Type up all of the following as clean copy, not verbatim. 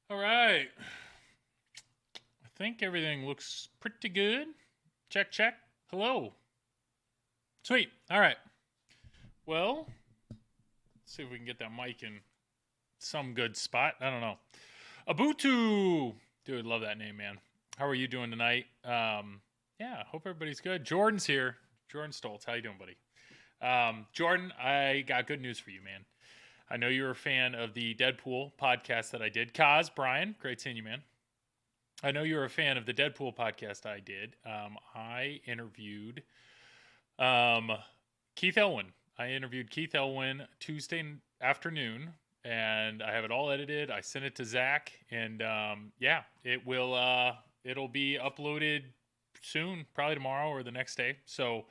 All right. I think everything looks pretty good. Check, check. Hello. Sweet. All right. Well, let's see if we can get that mic in some good spot. I don't know. Abutu. Dude, love that name, man. How are you doing tonight? Yeah, hope everybody's good. Jordan's here. Jordan Stoltz. How you doing, buddy? Jordan, I got good news for you, man. I know you're a fan of the Deadpool podcast that I did. Kaz, Brian, great seeing you, man. I know you're a fan of the Deadpool podcast I did. I interviewed um, Keith Elwin. I interviewed Keith Elwin Tuesday afternoon, and I have it all edited. I sent it to Zach, and yeah, it'll be uploaded soon, probably tomorrow or the next day. So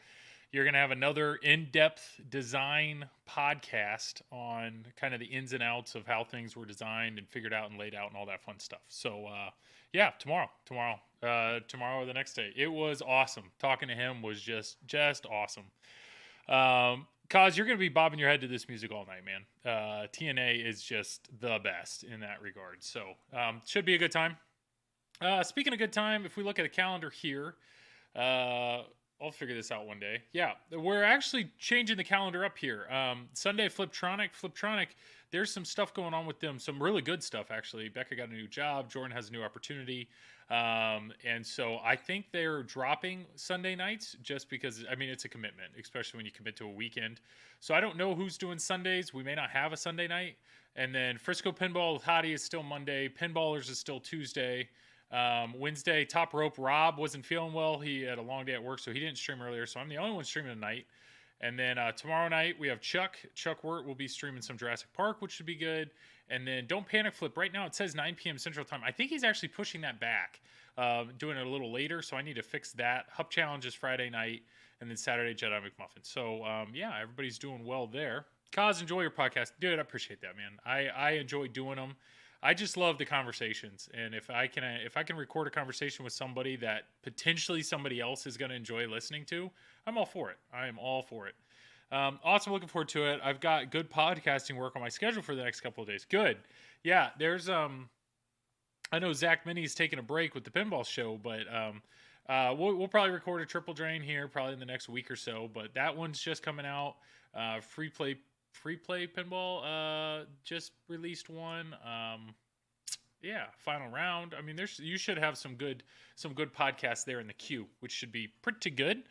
you're going to have another in-depth design podcast on kind of the ins and outs of how things were designed and figured out and laid out and all that fun stuff. So yeah, tomorrow or the next day. It was awesome. Talking to him was just awesome. Cause you're going to be bobbing your head to this music all night, man. TNA is just the best in that regard. So should be a good time. Speaking of good time, if we look at the calendar here, I'll figure this out one day. Yeah, we're actually changing the calendar up here. Sunday, Fliptronic, there's some stuff going on with them. Some really good stuff, actually. Becca got a new job. Jordan has a new opportunity. And so I think they're dropping Sunday nights just because, I mean, it's a commitment, especially when you commit to a weekend. So I don't know who's doing Sundays. We may not have a Sunday night. And then Frisco Pinball with Hottie is still Monday. Pinballers is still Tuesday. Wednesday, Top Rope, Rob wasn't feeling well. He had a long day at work, so he didn't stream earlier. So I'm the only one streaming tonight. And then tomorrow night, we have Chuck. Chuck Wirt will be streaming some Jurassic Park, which should be good. And then Don't Panic Flip. Right now, it says 9 p.m. Central Time. I think he's actually pushing that back, doing it a little later. So I need to fix that. Hup Challenge is Friday night, and then Saturday, Jedi McMuffin. So yeah, everybody's doing well there. Kaz, enjoy your podcast. Dude, I appreciate that, man. I enjoy doing them. I just love the conversations, and if I can record a conversation with somebody that potentially somebody else is going to enjoy listening to, I'm all for it. I am all for it. Also looking forward to it. I've got good podcasting work on my schedule for the next couple of days. Good, yeah. There's I know Zach Minnie's taking a break with the pinball show, but we'll probably record a triple drain here probably in the next week or so. But that one's just coming out. Free play pinball just released one. Yeah, final round. I mean, you should have some good podcasts there in the queue, which should be pretty good.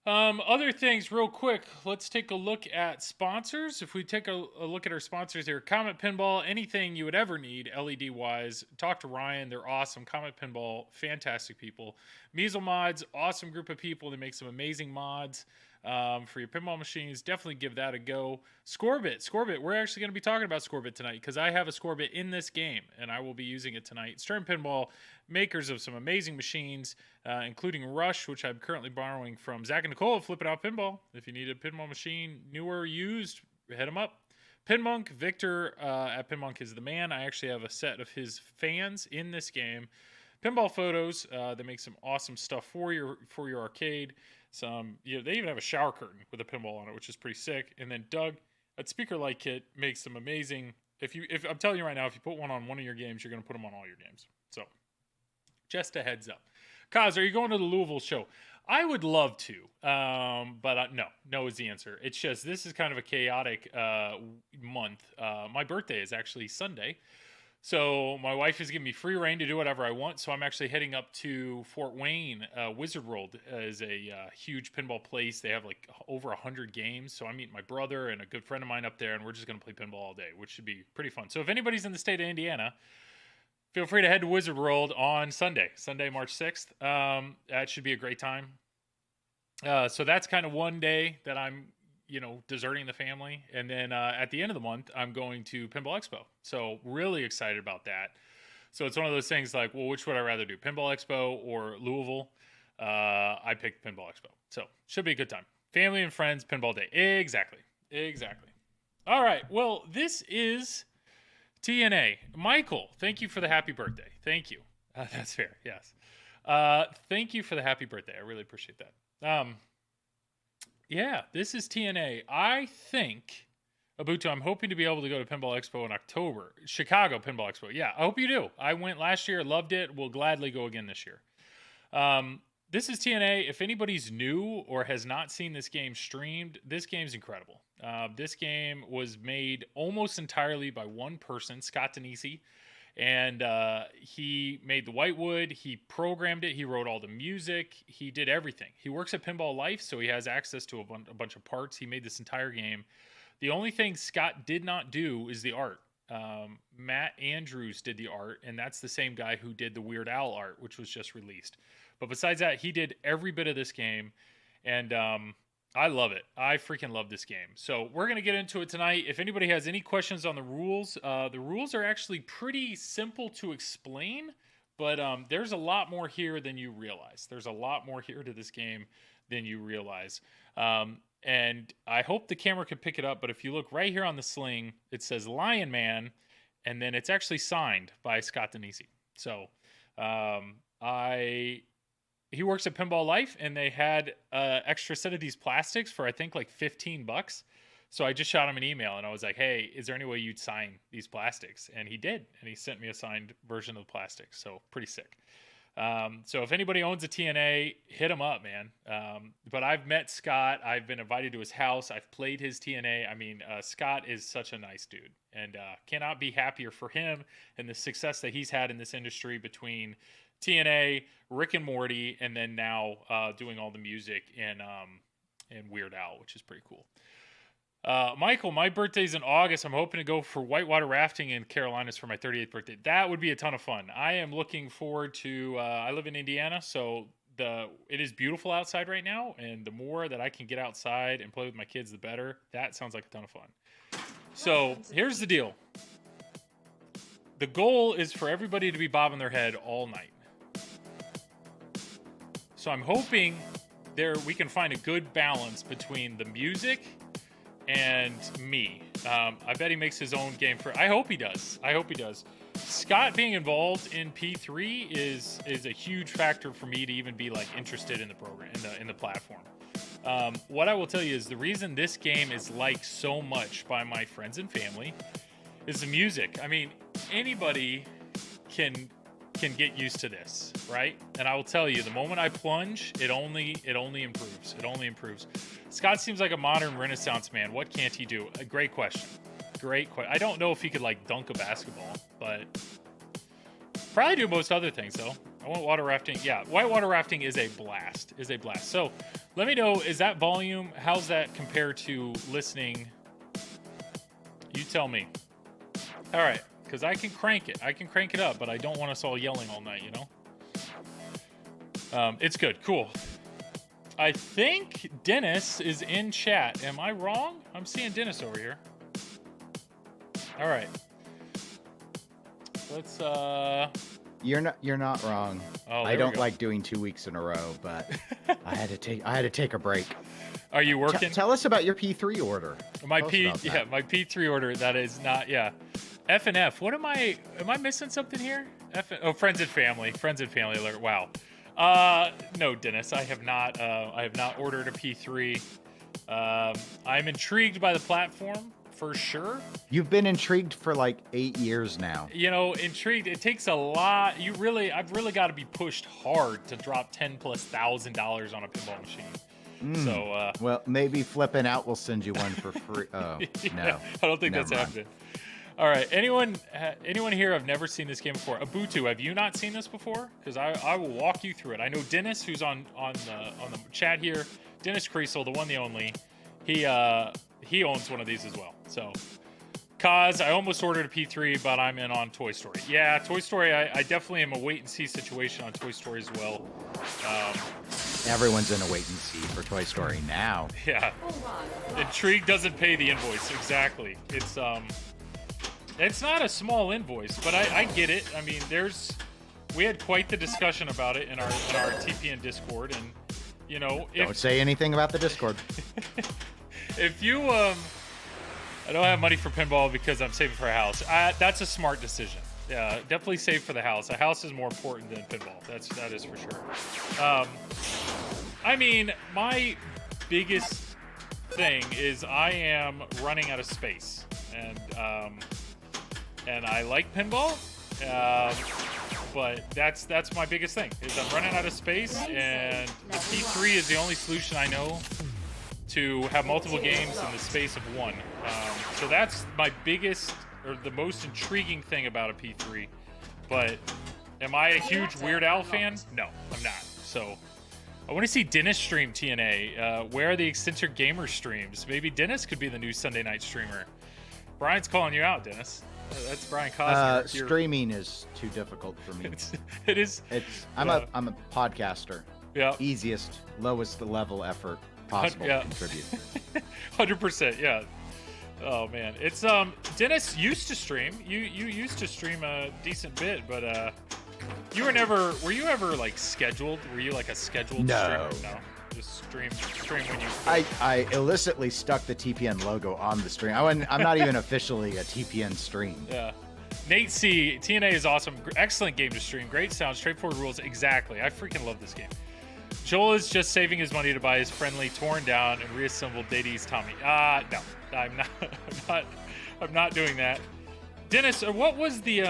Other things real quick, let's take a look at sponsors. If we take a look at our sponsors here, Comet Pinball, anything you would ever need LED wise, talk to Ryan. They're awesome. Comet Pinball, fantastic people. Measle Mods, awesome group of people. They make some amazing mods for your pinball machines. Definitely give that a go. Scorebit. We're actually going to be talking about Scorebit tonight because I have a Scorebit in this game and I will be using it tonight. Stern Pinball, makers of some amazing machines, including Rush, which I'm currently borrowing from Zach and Nicole of FlipnOut Pinball. If you need a pinball machine, new or used, hit them up. Pinmonk, Victor at Pinmonk is the man. I actually have a set of his fans in this game. Pinball Photos, they make some awesome stuff for your arcade. They even have a shower curtain with a pinball on it, which is pretty sick. And then Doug at Speaker Light Kit makes some amazing. If I'm telling you right now, if you put one on one of your games, you're going to put them on all your games. So, just a heads up. Kaz, are you going to the Louisville show? I would love to, but no is the answer. It's just this is kind of a chaotic month. My birthday is actually Sunday. So my wife is giving me free reign to do whatever I want. So I'm actually heading up to Fort Wayne. Wizard World is a huge pinball place. They have like over 100 games. So I'm meeting my brother and a good friend of mine up there, and we're just going to play pinball all day, which should be pretty fun. So if anybody's in the state of Indiana, feel free to head to Wizard World on Sunday, March 6th. That should be a great time. So that's kind of one day that I'm deserting the family. And then at the end of the month, I'm going to Pinball Expo. So really excited about that. So it's one of those things like, well, which would I rather do, Pinball Expo or Louisville? I picked Pinball Expo. So should be a good time. Family and friends, pinball day. Exactly. All right. Well, this is TNA. Michael, thank you for the happy birthday. Thank you. That's fair. Yes. Thank you for the happy birthday. I really appreciate that. Yeah, this is TNA. I think Abuto, I'm hoping to be able to go to Pinball Expo in October. Chicago Pinball Expo. Yeah, I hope you do. I went last year, loved it. Will gladly go again this year. This is TNA. If anybody's new or has not seen this game streamed, this game's incredible. This game was made almost entirely by one person, Scott Denisi. And he made the whitewood, he programmed it, he wrote all the music, he did everything. He works at Pinball Life, so he has access to a bunch of parts. He made this entire game. The only thing Scott did not do is the art. Matt Andrews did the art, and that's the same guy who did the Weird Al art, which was just released. But besides that, he did every bit of this game, and I love it. I freaking love this game. So we're going to get into it tonight. If anybody has any questions on the rules are actually pretty simple to explain, but there's a lot more here than you realize. There's a lot more here to this game than you realize. And I hope the camera can pick it up, but if you look right here on the sling, it says Lion Man, and then it's actually signed by Scott Denisi. So he works at Pinball Life, and they had an extra set of these plastics for, I think, like $15. So I just shot him an email, and I was like, hey, is there any way you'd sign these plastics? And he did, and he sent me a signed version of the plastics. So pretty sick. So if anybody owns a TNA, hit him up, man. But I've met Scott. I've been invited to his house. I've played his TNA. I mean, Scott is such a nice dude, and cannot be happier for him and the success that he's had in this industry between TNA, Rick and Morty, and then now doing all the music in Weird Al, which is pretty cool. Michael, my birthday's in August. I'm hoping to go for whitewater rafting in Carolinas for my 38th birthday. That would be a ton of fun. I am looking forward to, I live in Indiana, so it is beautiful outside right now, and the more that I can get outside and play with my kids, the better. That sounds like a ton of fun. So here's the deal. The goal is for everybody to be bobbing their head all night. So I'm hoping we can find a good balance between the music and me. I bet he makes his own game I hope he does. Scott being involved in P3 is a huge factor for me to even be like interested in the program, in the platform. What I will tell you is the reason this game is liked so much by my friends and family is the music. I mean, anybody can get used to this, right? And I will tell you, the moment I plunge, it only improves. It only improves. Scott seems like a modern Renaissance man. What can't he do? A great question. I don't know if he could like dunk a basketball, but probably do most other things though. I want water rafting. Yeah, whitewater rafting is a blast. So let me know, is that volume? How's that compare to listening? You tell me. All right. Because I can crank it up, but I don't want us all yelling all night, you know? It's good. Cool. I think Dennis is in chat. Am I wrong? I'm seeing Dennis over here. All right. Let's, You're not wrong. Oh, I don't like doing 2 weeks in a row, but I had to take a break. Are you working? Tell us about your P3 order. My P3 order, that is not, yeah. F and F. What am I missing something here? Friends and family alert. Wow. No, Dennis, I have not ordered a P3. I'm intrigued by the platform for sure. You've been intrigued for like 8 years now. You know, intrigued. It takes a lot. I've really got to be pushed hard to drop $10,000+ on a pinball machine. So, well, maybe FlipnOut will send you one for free. Oh, yeah, no. I don't think that's happening. All right. Anyone here have never seen this game before? Abutu, have you not seen this before? Because I will walk you through it. I know Dennis, who's on the chat here, Dennis Creasel, the one, the only, he owns one of these as well. So, cause I almost ordered a P3, but I'm in on Toy Story. Yeah, Toy Story. I definitely am a wait and see situation on Toy Story as well. Everyone's in a wait and see for Toy Story now. Yeah. Intrigue doesn't pay the invoice. Exactly. It's not a small invoice, but I get it. I mean, we had quite the discussion about it in our TPN Discord, and you know, don't say anything about the Discord. If you I don't have money for pinball because I'm saving for a house. That's a smart decision. Yeah, definitely save for the house. A house is more important than pinball. That is for sure. I mean, my biggest thing is I am running out of space, and I like pinball, but that's my biggest thing is I'm running out of space, and the P3 is the only solution I know to have multiple games in the space of one. So that's my biggest or the most intriguing thing about a P3. But am I a huge Weird Al fan? No, I'm not. So I want to see Dennis stream TNA. Where are the Eccentric Gamer streams? Maybe Dennis could be the new Sunday night streamer. Brian's calling you out, Dennis. That's Brian Cosner. Streaming is too difficult for me. It is. I'm a podcaster. Yeah. Easiest, lowest level effort possible to contribute. 100%. Yeah. Oh man, it's Dennis used to stream. You used to stream a decent bit, but you were never. Were you ever like scheduled? Were you like a scheduled streamer? No. Just stream when you. I illicitly stuck the TPN logo on the stream. I'm not even officially a TPN stream. Yeah. Nate C. TNA is awesome. Excellent game to stream. Great sound. Straightforward rules. Exactly. I freaking love this game. Joel is just saving his money to buy his friendly, torn down, and reassembled Day's Tommy. No, I'm not. I'm not doing that. Dennis, what was the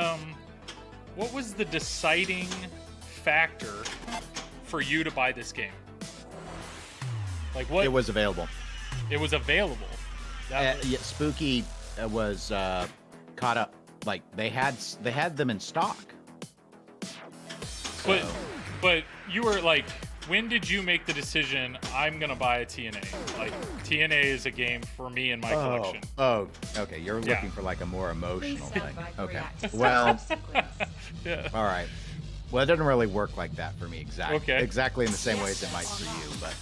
deciding factor for you to buy this game? Like what? It was available. It was available. Yeah, Spooky was caught up. Like they had them in stock. So. But you were like, when did you make the decision? I'm gonna buy a TNA. Like TNA is a game for me in my collection. Oh, okay. You're looking for like a more emotional thing. Okay. Well. Yeah. All right. Well, it doesn't really work like that for me Okay. exactly in the same way as it might for you. But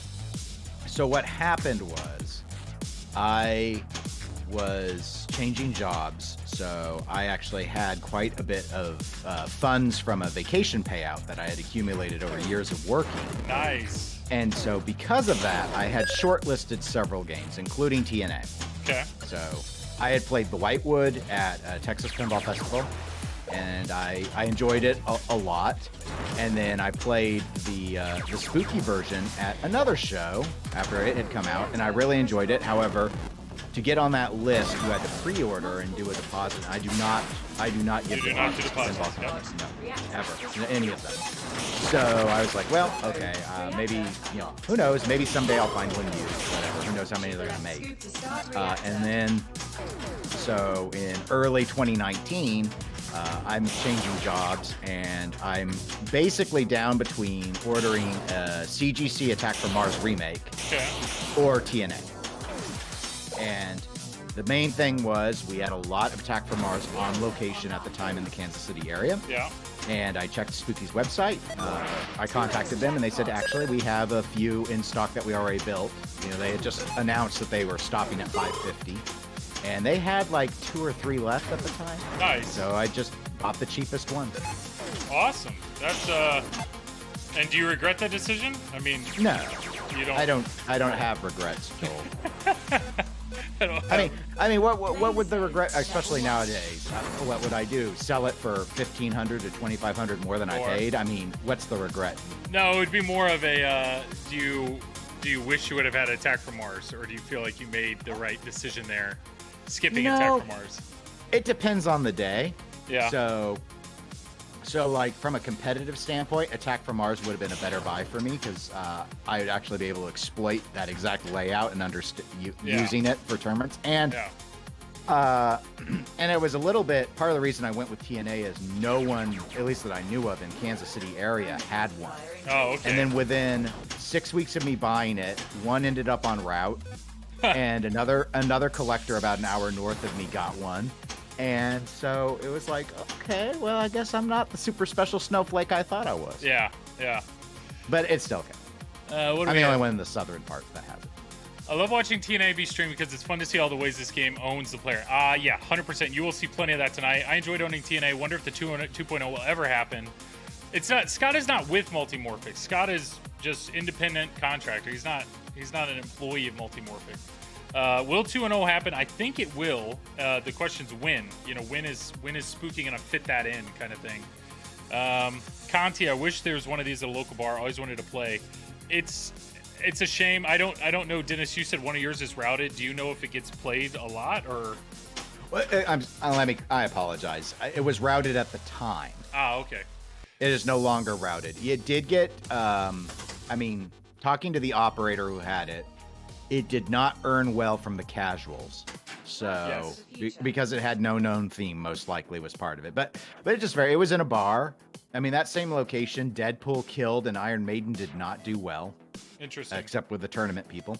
so what happened was, I was changing jobs, so I actually had quite a bit of funds from a vacation payout that I had accumulated over years of working. Nice. And so because of that, I had shortlisted several games, including TNA. Okay. So I had played the Whitewood at Texas Pinball Festival, and I enjoyed it a lot. And then I played the Spooky version at another show after it had come out, and I really enjoyed it. However, to get on that list, you had to pre-order and do a deposit. I do not give deposits to pinball companies. No, ever, any of them. So I was like, well, okay, maybe, who knows? Maybe someday I'll find one used, whatever. Who knows how many they're gonna make? And then, so in early 2019, I'm changing jobs, and I'm basically down between ordering a CGC Attack from Mars remake or TNA. And the main thing was we had a lot of Attack from Mars on location at the time in the Kansas City area. Yeah. And I checked Spooky's website. I contacted them, and they said, actually, we have a few in stock that we already built. They had just announced that they were stopping at 550. And they had like 2 or 3 left at the time. Nice. So I just bought the cheapest one. Awesome. That's and do you regret that decision? I mean, no. You don't. I don't have regrets, Joel. I mean, what would the regret, especially nowadays? What would I do? Sell it for $1,500 to $2,500 more than I paid? I mean, what's the regret? No, it would be more of a. Do you wish you would have had Attack from Mars, or do you feel like you made the right decision there, skipping Attack from Mars? It depends on the day. Yeah. So like from a competitive standpoint, Attack from Mars would have been a better buy for me because I'd actually be able to exploit that exact layout and using it for tournaments. And and it was a little bit, part of the reason I went with TNA is no one, at least that I knew of in Kansas City area, had one. Oh, okay. And then within 6 weeks of me buying it, one ended up en route, and another collector about an hour north of me got one. And so it was like, okay, well, I guess I'm not the super special snowflake I thought I was. Yeah. But it's still okay. I'm the only one in the southern part that has it. I love watching TNA be streamed because it's fun to see all the ways this game owns the player. Yeah, 100%. You will see plenty of that tonight. I enjoyed owning TNA. Wonder if the 2.0 will ever happen. It's not. Scott is not with Multimorphic. Scott is just independent contractor. He's not an employee of Multimorphic. Will 2.0 happen? I think it will. The question's when. When is Spooky gonna fit that in, kind of thing. Conti, I wish there was one of these at a local bar. I always wanted to play. It's it's a shame. I don't know, Dennis. You said one of yours is routed. Do you know if it gets played a lot or? Well, I apologize. It was routed at the time. Ah, okay. It is no longer routed. It did get. Talking to the operator who had it, it did not earn well from the casuals. So because it had no known theme, most likely was part of it. But it was in a bar. I mean, that same location, Deadpool killed and Iron Maiden did not do well. Interesting. Except with the tournament people.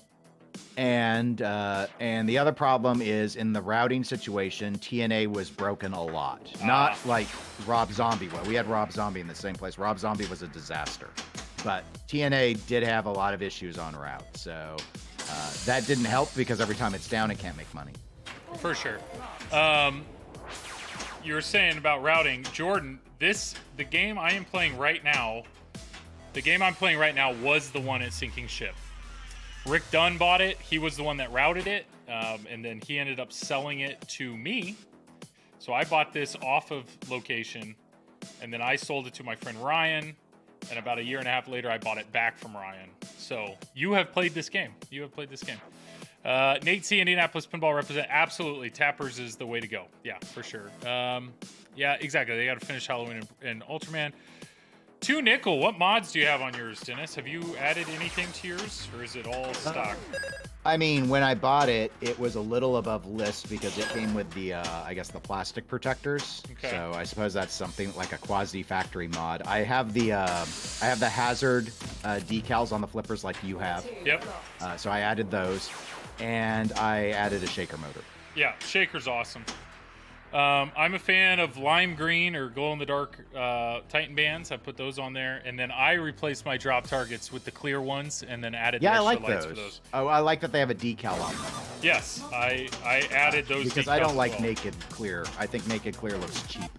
And the other problem is in the routing situation, TNA was broken a lot. Not like Rob Zombie. We had Rob Zombie in the same place. Rob Zombie was a disaster. But TNA did have a lot of issues on route. So that didn't help because every time it's down, it can't make money. For sure. You were saying about routing. Jordan, the game I am playing right now, was the one at Sinking Ship. Rick Dunn bought it. He was the one that routed it. And then he ended up selling it to me. So I bought this off of location. And then I sold it to my friend Ryan. And about a year and a half later, I bought it back from Ryan. So you have played this game. Nate C. Indianapolis Pinball represent. Absolutely. Tappers is the way to go. Yeah, for sure. Yeah, exactly. They got to finish Halloween and Ultraman. 2 nickel. What mods do you have on yours, Dennis? Have you added anything to yours, or is it all stock? I mean, when I bought it, it was a little above list because it came with the, the plastic protectors. Okay. So I suppose that's something like a quasi-factory mod. I have the hazard decals on the flippers like you have. Yep. So I added those, and I added a shaker motor. Yeah, shaker's awesome. I'm a fan of lime green or glow-in-the-dark Titan bands. I put those on there, and then I replaced my drop targets with the clear ones, and then added the extra lights for those. Oh, I like that they have a decal on them. Yes, I added those because I don't like naked clear. I think naked clear looks cheap.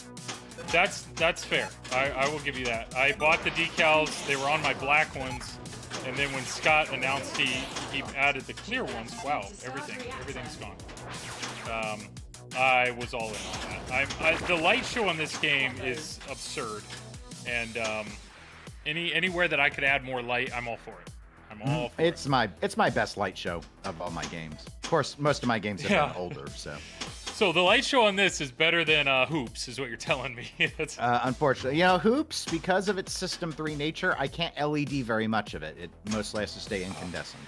That's fair. I will give you that. I bought the decals. They were on my black ones, and then when Scott announced he added the clear ones, wow, everything's gone. I was all in on that. The light show on this game is absurd, and anywhere that I could add more light, I'm all for it. It's my best light show of all my games. Of course, most of my games have been older, so. So the light show on this is better than Hoops, is what you're telling me. Unfortunately, Hoops, because of its System 3 nature, I can't LED very much of it. It mostly has to stay incandescent.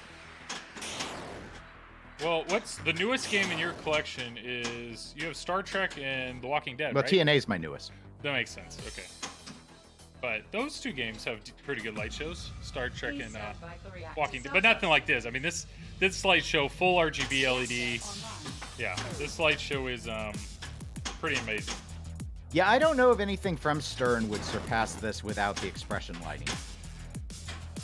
Well, what's the newest game in your collection is you have Star Trek and The Walking Dead, right? TNA is my newest. That makes sense. Okay. But those two games have pretty good light shows, Star Trek and Walking Dead, but nothing like this. I mean, this light show, full RGB LED. Yeah, this light show is pretty amazing. Yeah, I don't know if anything from Stern would surpass this without the expression lighting.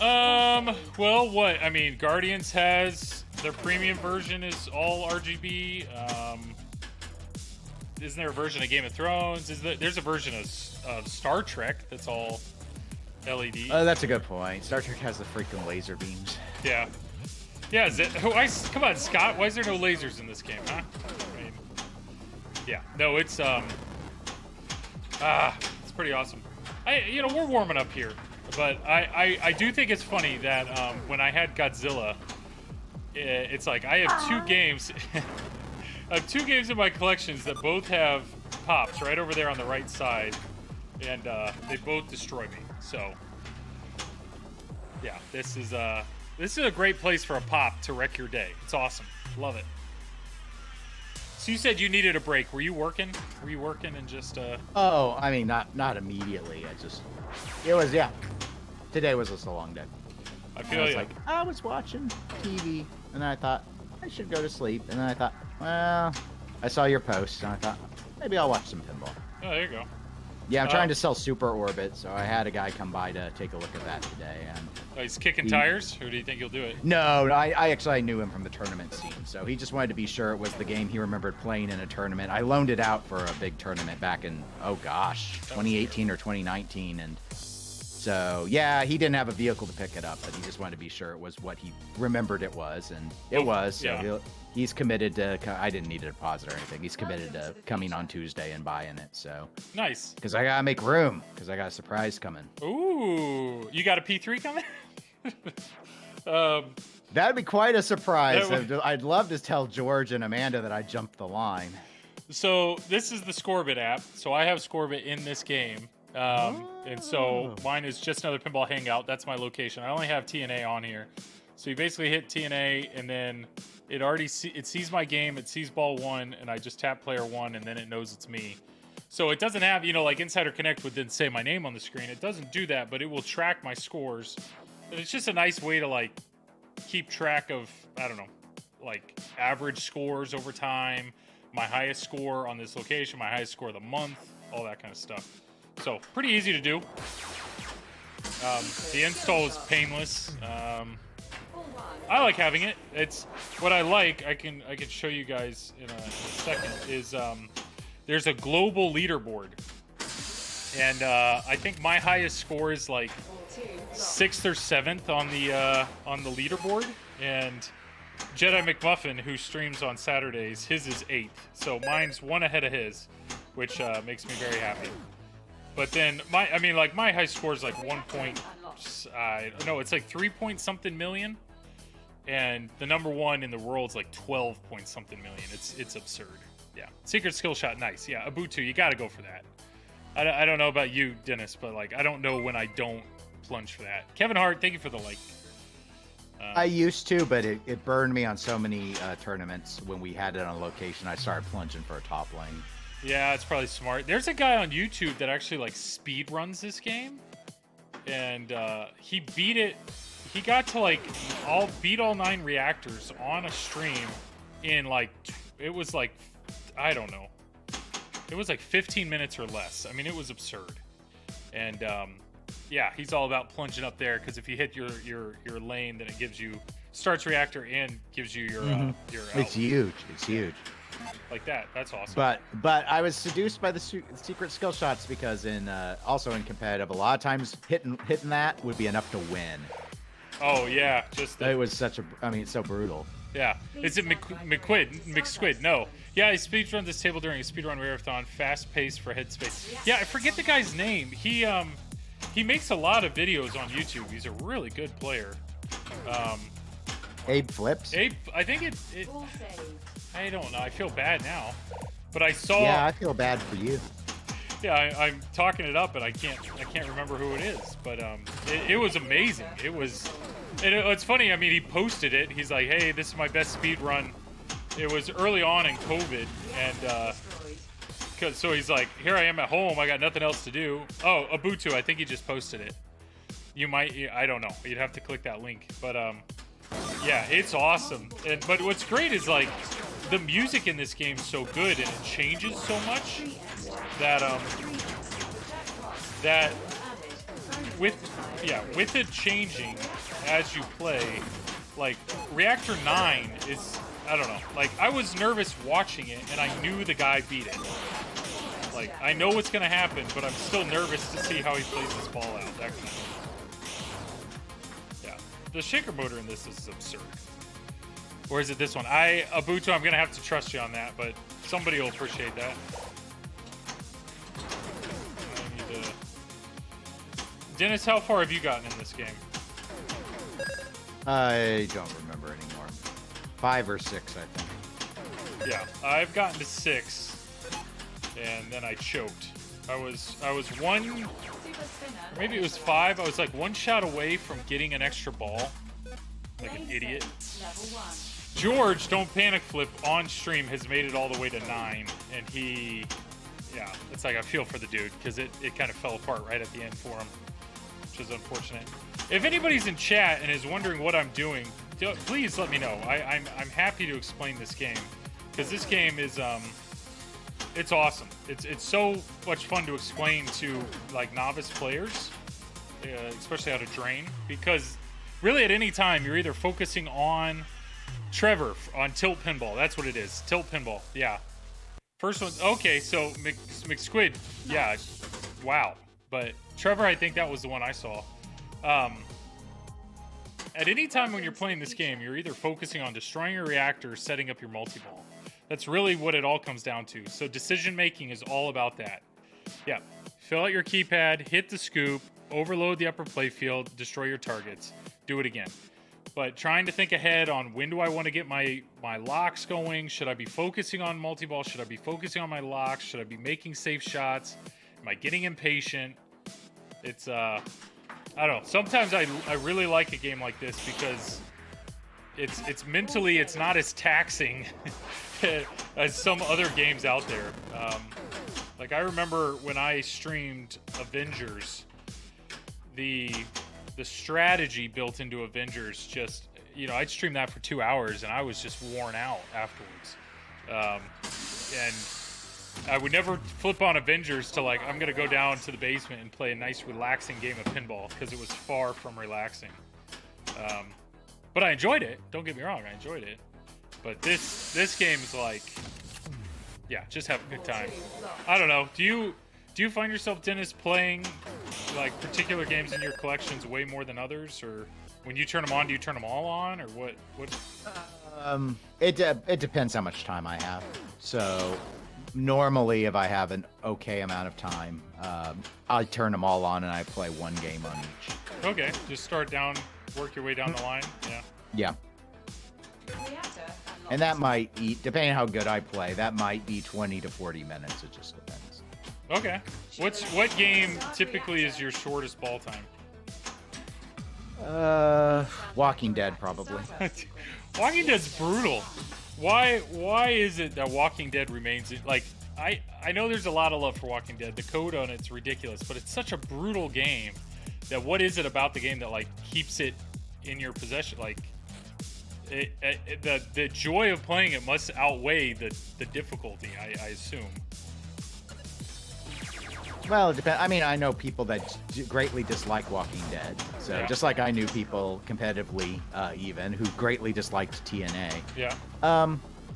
Well, what? I mean, Guardians has their premium version is all RGB. Isn't there a version of Game of Thrones? There's a version of Star Trek that's all LED. Oh, that's a good point. Star Trek has the freaking laser beams. Yeah. Yeah, come on, Scott. Why is there no lasers in this game, huh? I mean, yeah. No, it's pretty awesome. We're warming up here. But I do think it's funny that when I had Godzilla, it's like I have 2 games. I have 2 games in my collections that both have pops right over there on the right side, and they both destroy me. So, yeah, this is a great place for a pop to wreck your day. It's awesome. Love it. So you said you needed a break. Were you working? And just? Oh, I mean, not immediately. Today was just a long day. I was watching TV, and then I thought I should go to sleep, and then I thought, well, I saw your post, and I thought maybe I'll watch some pinball. Oh, there you go. Yeah, I'm trying to sell Super Orbit, so I had a guy come by to take a look at that today. And he's kicking tires, or do you think he'll do it? No, I knew him from the tournament scene, so he just wanted to be sure it was the game he remembered playing in a tournament. I loaned it out for a big tournament back in 2018 or 2019, and so yeah, he didn't have a vehicle to pick it up, but he just wanted to be sure it was what he remembered it was, and it was. So yeah. He's committed to. I didn't need a deposit or anything. He's committed to coming on Tuesday and buying it. So nice. Because I gotta make room. Because I got a surprise coming. Ooh, you got a P3 coming? That'd be quite a surprise. That I'd love to tell George and Amanda that I jumped the line. So this is the Scorebit app. So I have Scorebit in this game. And so mine is just another pinball hangout. That's my location. I only have TNA on here. So you basically hit TNA, and then it already it sees my game. It sees ball 1, and I just tap player 1, and then it knows it's me. So it doesn't have, like Insider Connect would then say my name on the screen. It doesn't do that, but it will track my scores. And it's just a nice way to like keep track of, I don't know, like average scores over time, my highest score on this location, my highest score of the month, all that kind of stuff. So pretty easy to do. The install is painless. I like having it. It's what I like. I can show you guys in a second. Is there's a global leaderboard, and I think my highest score is like 6th or 7th on the leaderboard, and Jedi McMuffin, who streams on Saturdays, his is 8th. So mine's one ahead of his, which makes me very happy. But then my high score is like 1 point. No, it's like 3 point something million. And the number 1 in the world is like 12 point something million. It's absurd. Yeah. Secret skill shot, nice. Yeah, Ubuntu, you got to go for that. I don't know about you, Dennis, but like I don't know when I don't plunge for that. Kevin Hart, thank you for the like. I used to, but it burned me on so many tournaments when we had it on location. I started plunging for a top lane. Yeah, it's probably smart. There's a guy on YouTube that actually like speed runs this game, and he beat it. He got to like beat all 9 reactors on a stream in like it was like I don't know. It was like 15 minutes or less. I mean, it was absurd. And yeah, he's all about plunging up there because if you hit your lane, then it gives you starts reactor and gives you your your. It's huge. It's huge. Like that. That's awesome. But I was seduced by the secret skill shots because also in competitive, a lot of times hitting that would be enough to win. Oh yeah, it was such it's so brutal. Yeah, is it McSquid? No. Yeah, he speedrun this table during a speedrun marathon, fast paced for headspace. Yeah, I forget the guy's name. He makes a lot of videos on YouTube. He's a really good player. Abe Flips. Abe, I think it. I don't know. I feel bad now, but I saw. Yeah, I feel bad for you. Yeah, I'm talking it up, and I can't remember who it is, but it was amazing. It's funny. I mean, he posted it. He's like, "Hey, this is my best speed run." It was early on in COVID, and so he's like, "Here I am at home. I got nothing else to do." Oh, Ubuntu. I think he just posted it. You might. I don't know. You'd have to click that link, but yeah, it's awesome. But what's great is like the music in this game is so good, and it changes so much that that with it changing as you play, like Reactor 9 is, I don't know, like I was nervous watching it and I knew the guy beat it. Like I know what's gonna happen, but I'm still nervous to see how he plays this ball out. That kind of. Yeah, the shaker motor in this is absurd. Or is it this one? Ubuntu, I'm gonna have to trust you on that, but somebody will appreciate that. I need to... Dennis, how far have you gotten in this game? I don't remember anymore. 5 or 6, I think. Yeah, I've gotten to 6, and then I choked. I was one, maybe it was 5. I was like 1 shot away from getting an extra ball, like an idiot. George, Don't Panic Flip on stream has made it all the way to 9, and yeah, it's like I feel for the dude because it kind of fell apart right at the end for him, which is unfortunate. If anybody's in chat and is wondering what I'm doing, please let me know. I'm happy to explain this game because this game is it's awesome. It's so much fun to explain to like novice players, especially how to drain, because really at any time you're either focusing on Trevor on Tilt Pinball. That's what it is. Tilt Pinball. Yeah. First one. Okay, so McSquid. Yeah. Wow. But Trevor, I think that was the one I saw. At any time when you're playing this game, you're either focusing on destroying your reactor or setting up your multi-ball. That's really what it all comes down to. So decision making is all about that. Yeah. Fill out your keypad, hit the scoop, overload the upper playfield, destroy your targets. Do it again. But trying to think ahead on when do I want to get my locks going? Should I be focusing on multi-ball? Should I be focusing on my locks? Should I be making safe shots? Am I getting impatient? It's I don't know. Sometimes I really like a game like this because it's mentally it's not as taxing as some other games out there. Like I remember when I streamed Avengers, the strategy built into Avengers just, you know, I'd stream that for 2 hours and I was just worn out afterwards. And I would never flip on Avengers to like, I'm going to go down to the basement and play a nice relaxing game of pinball because it was far from relaxing. But I enjoyed it. Don't get me wrong. I enjoyed it. But this game's like, yeah, just have a good time. I don't know. Do you find yourself, Dennis, playing like particular games in your collections way more than others, or when you turn them on, do you turn them all on, or what? It depends how much time I have. So normally, if I have an okay amount of time, I turn them all on and I play one game on each. Okay, just start down, work your way down the line. Yeah. Yeah. And that might eat, depending on how good I play, that might be 20 to 40 minutes. It just depends. Okay. What game typically is your shortest ball time? Walking Dead, probably. Walking Dead's brutal. Why is it that Walking Dead remains like I know there's a lot of love for Walking Dead. The code on it's ridiculous, but it's such a brutal game that what is it about the game that like keeps it in your possession? Like the joy of playing it must outweigh the difficulty, I assume. Well, it depends. I mean, I know people that greatly dislike Walking Dead. So Yeah. just like I knew people competitively, even who greatly disliked TNA. Yeah.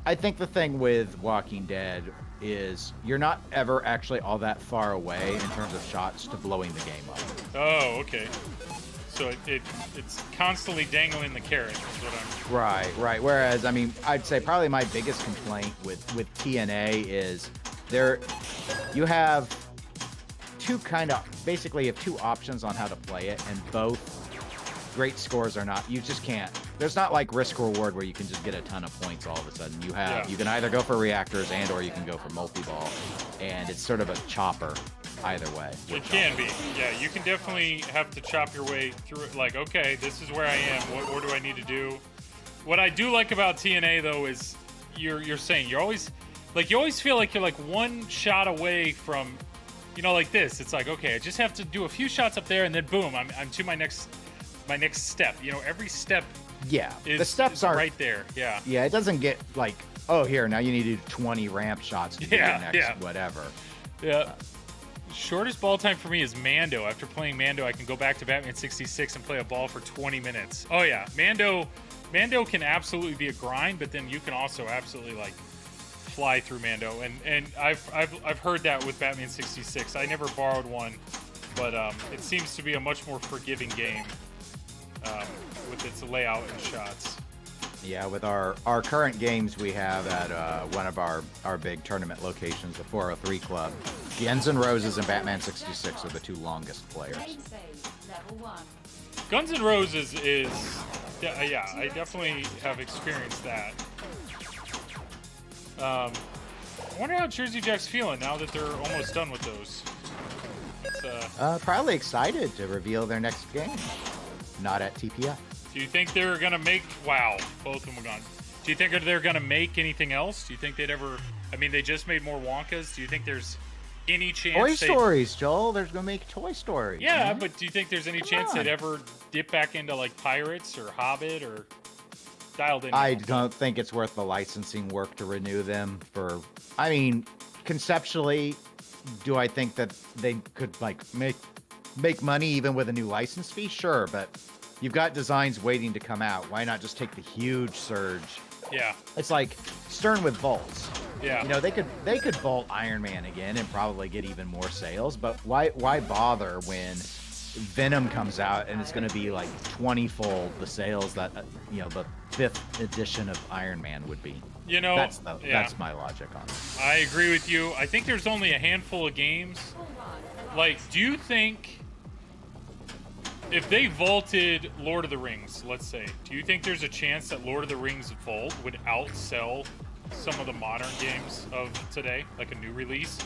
I think the thing with Walking Dead is you're not ever actually all that far away in terms of shots to blowing the game up. Oh, okay. So it's constantly dangling the carrot is what I'm... Right. Whereas, I mean, I'd say probably my biggest complaint with TNA is you have basically you have two options on how to play it, and both great scores are not, you just can't. There's not like risk reward where you can just get a ton of points all of a sudden. You can either go for reactors or you can go for multi-ball, and it's sort of a chopper either way. It can be. Yeah, you can definitely have to chop your way through it. Like, okay, this is where I am. What do I need to do? What I do like about TNA though is you're saying you always feel like you're like one shot away from, you know, like this. It's like, okay, I just have to do a few shots up there and then boom, I'm to my next step. You know, every step the steps are right there. Yeah. Yeah, it doesn't get like, oh, here, now you need to do 20 ramp shots to do your next whatever. Yeah. Shortest ball time for me is Mando. After playing Mando, I can go back to Batman 66 and play a ball for 20 minutes. Oh yeah, Mando can absolutely be a grind, but then you can also absolutely like fly through Mando. And I've heard that with Batman 66. I never borrowed one, but it seems to be a much more forgiving game with its layout and shots. Yeah, with our current games we have at one of our big tournament locations, the 403 Club, Guns N' Roses and Batman 66 are the two longest players. Guns N' Roses is, yeah, I definitely have experienced that. I wonder how Jersey Jack's feeling now that they're almost done with those. Probably excited to reveal their next game. Not at TPN. Do you think they're going to make... Wow, both of them are gone. Do you think they're going to make anything else? Do you think they'd ever... I mean, they just made more Wonkas. Do you think there's any chance... Toy Stories, Joel. They're going to make Toy Stories. Yeah, but do you think there's any chance they'd ever dip back into, like, Pirates or Hobbit or dialed in? I don't think it's worth the licensing work to renew them for... I mean, conceptually, do I think that they could, like, make money even with a new license fee? Sure, but... You've got designs waiting to come out. Why not just take the huge surge? Yeah. It's like Stern with vaults. Yeah. You know, they could vault Iron Man again and probably get even more sales, but why bother when Venom comes out and it's going to be like 20-fold the sales that the 5th edition of Iron Man would be. You know, that's my logic on it. I agree with you. I think there's only a handful of games. Like, do you think if they vaulted Lord of the Rings, let's say, do you think there's a chance that Lord of the Rings Vault would outsell some of the modern games of today, like a new release?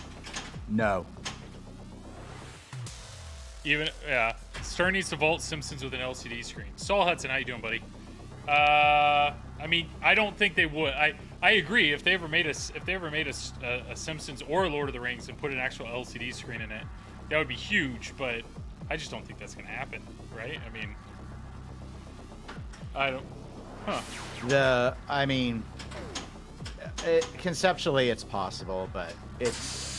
No. Even Stern needs to vault Simpsons with an LCD screen. Saul Hudson, how you doing, buddy? I mean, I don't think they would. I agree. If they ever made a Simpsons or a Lord of the Rings and put an actual LCD screen in it, that would be huge. But I just don't think that's gonna happen, right? I mean, I don't. Huh. I mean, conceptually it's possible, but it's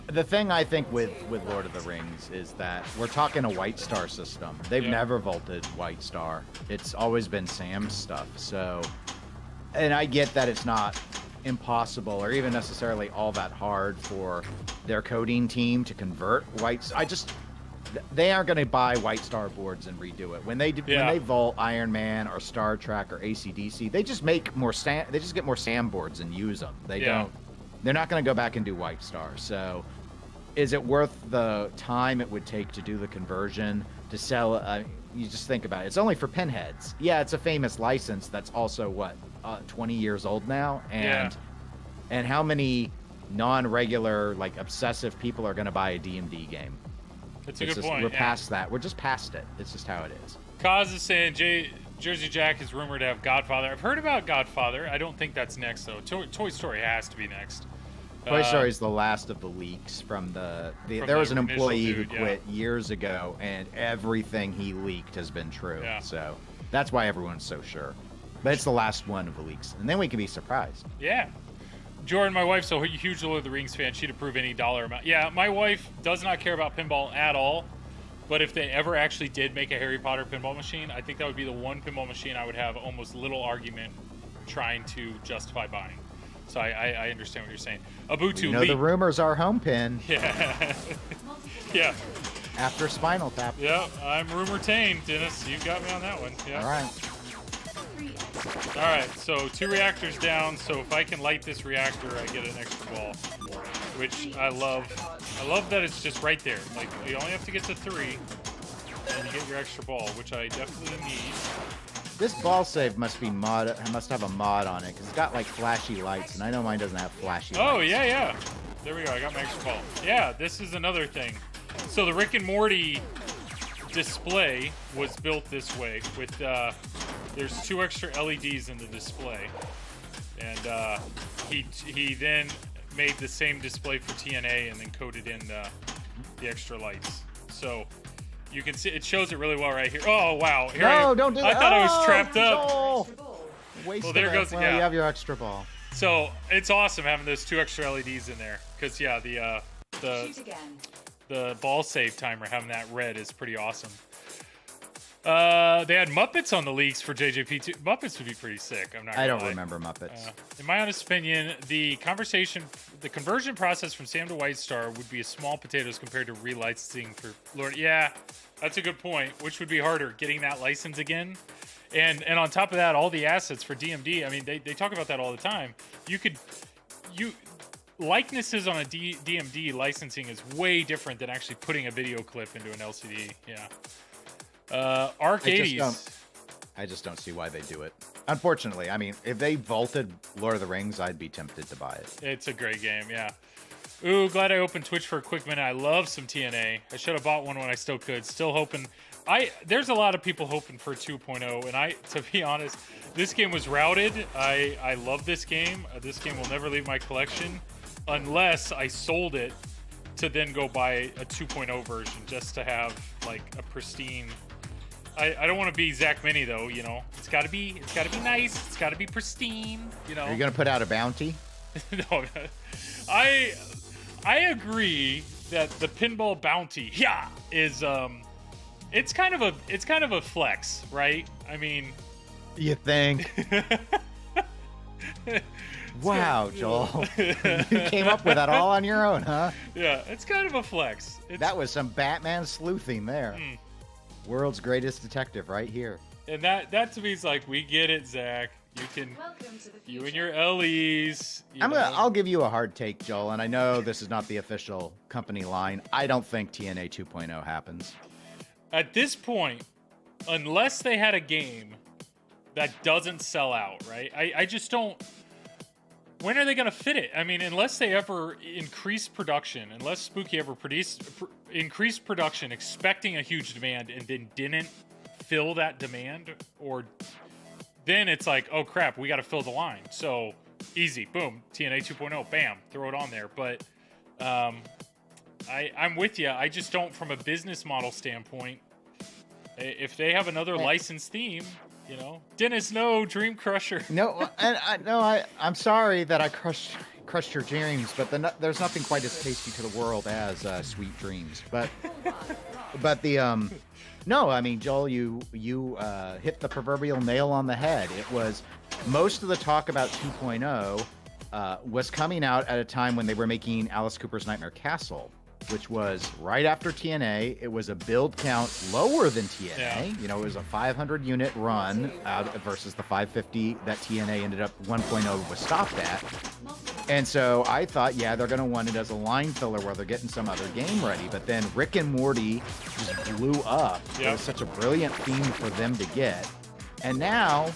the thing I think with Lord of the Rings is that we're talking a White Star system. They've never vaulted White Star. It's always been Sam's stuff. So, and I get that it's not impossible or even necessarily all that hard for their coding team to convert White. They aren't going to buy White Star boards and redo it. When they vault Iron Man or Star Trek or AC/DC, they just make more they just get more Sam boards and use them. They're not going to go back and do White Star. So, is it worth the time it would take to do the conversion to sell? You just think about it. It's only for pinheads. Yeah, it's a famous license that's also 20 years old now, and how many non-regular like obsessive people are going to buy a DMD game? That's a good point. We're past that. We're just past it. It's just how it is. Kaz is saying Jersey Jack is rumored to have Godfather. I've heard about Godfather. I don't think that's next though. Toy Story has to be next. Toy Story is the last of the leaks from there was an employee who quit years ago, and everything he leaked has been true. Yeah. So that's why everyone's so sure. But it's the last one of the leaks, and then we can be surprised. Yeah. Jordan, my wife's a huge Lord of the Rings fan. She'd approve any dollar amount. Yeah, my wife does not care about pinball at all. But if they ever actually did make a Harry Potter pinball machine, I think that would be the one pinball machine I would have almost little argument trying to justify buying. So I understand what you're saying. Abutu, the rumors are home pin. Yeah. Yeah. After Spinal Tap. Yeah, I'm rumor-tained, Dennis. You got me on that one. Yeah. All right. All right, so 2 reactors down. So if I can light this reactor, I get an extra ball, which I love. I love that it's just right there. Like, you only have to get to 3, and you get your extra ball, which I definitely need. This ball save must have a mod on it, because it's got, like, flashy lights, and I know mine doesn't have flashy lights. Oh, yeah. There we go. I got my extra ball. Yeah, this is another thing. So the Rick and Morty display was built this way with there's 2 extra LEDs in the display, and he then made the same display for TNA and then coded in the extra lights. So you can see it shows it really well right here. Oh wow! Don't do that. I thought I was trapped up. Well, there goes. Well, you have your extra ball. So it's awesome having those 2 extra LEDs in there, because the ball save timer, having that red is pretty awesome. They had Muppets on the leaks for JJP2. Muppets would be pretty sick. I don't remember Muppets. In my honest opinion, the conversion process from Sam to White Star would be a small potatoes compared to relicensing for Lord. Yeah, that's a good point. Which would be harder, getting that license again? And on top of that, all the assets for DMD. I mean, they talk about that all the time. Likenesses on a DMD licensing is way different than actually putting a video clip into an LCD. Yeah. Arcades. I just don't see why they do it. Unfortunately, I mean, if they vaulted Lord of the Rings, I'd be tempted to buy it. It's a great game, yeah. Ooh, glad I opened Twitch for a quick minute. I love some TNA. I should have bought one when I still could. Still hoping. There's a lot of people hoping for 2.0, and to be honest, this game was routed. I love this game. This game will never leave my collection unless I sold it to then go buy a 2.0 version just to have like a pristine. I don't want to be Zach Mini though, you know. It's gotta be nice. It's gotta be pristine, you know. Are you gonna put out a bounty? No, I agree that the pinball bounty, is it's kind of a flex, right? I mean, you think? Wow, Joel. You came up with that all on your own, huh? Yeah, it's kind of a flex. That was some Batman sleuthing there. World's greatest detective right here. And that to me is like, we get it, Zach. You and your LEs. I'll give you a hard take, Joel, and I know this is not the official company line. I don't think TNA 2.0 happens. At this point, unless they had a game that doesn't sell out, right? I just don't. When are they going to fit it? I mean, unless they ever increase production, unless Spooky ever increased production expecting a huge demand and then didn't fill that demand, or then it's like, oh crap, we got to fill the line. So easy, boom, TNA 2.0, bam, throw it on there. But I'm with you. I just don't, from a business model standpoint, if they have another licensed theme, you know, Dennis, no, Dream Crusher. No, I'm sorry that I crushed your dreams, but there's nothing quite as tasty to the world as sweet dreams. But the no, I mean, Joel, you hit the proverbial nail on the head. It was most of the talk about 2.0 was coming out at a time when they were making Alice Cooper's Nightmare Castle, which was right after TNA. It was a build count lower than TNA. Yeah. You know, it was a 500 unit run out versus the 550 that TNA ended up 1.0 was stopped at. And so I thought, yeah, they're going to want it as a line filler where they're getting some other game ready. But then Rick and Morty just blew up. Yep. It was such a brilliant theme for them to get. And now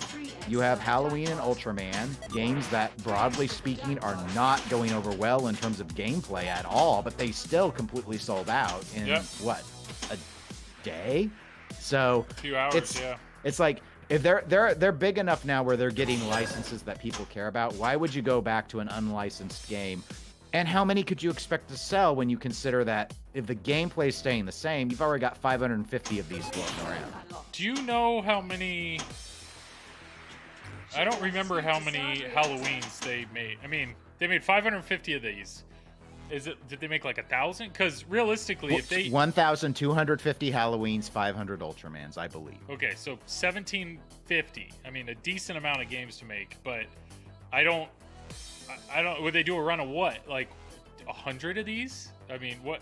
you have Halloween and Ultraman, games that, broadly speaking, are not going over well in terms of gameplay at all, but they still completely sold out in, what, a day? So a few hours, it's like, if they're big enough now where they're getting licenses that people care about, why would you go back to an unlicensed game? And how many could you expect to sell when you consider that if the gameplay's staying the same, you've already got 550 of these floating around? Do you know how many... I don't remember how many Halloweens they made. I mean, they made 550 of these. Did they make like 1,000? Because realistically, if they 1,250 Halloweens, 500 Ultramans, I believe. Okay, so 1,750. I mean, a decent amount of games to make, but I don't. Would they do a run of what? Like 100 of these? I mean, what?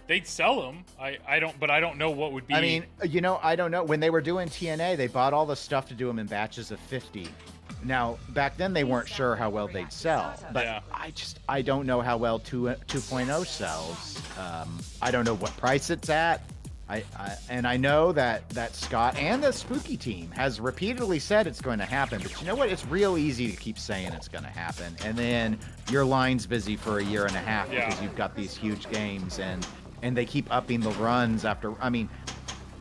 They'd sell them. I don't know what would be. I mean, you know, I don't know. When they were doing TNA, they bought all the stuff to do them in batches of 50. Now, back then, they weren't sure how well they'd sell. But I don't know how well 2.0 sells. I don't know what price it's at. And I know that Scott and the Spooky team has repeatedly said it's going to happen. But you know what? It's real easy to keep saying it's going to happen. And then your line's busy for a year and a half because you've got these huge games and they keep upping the runs after. I mean,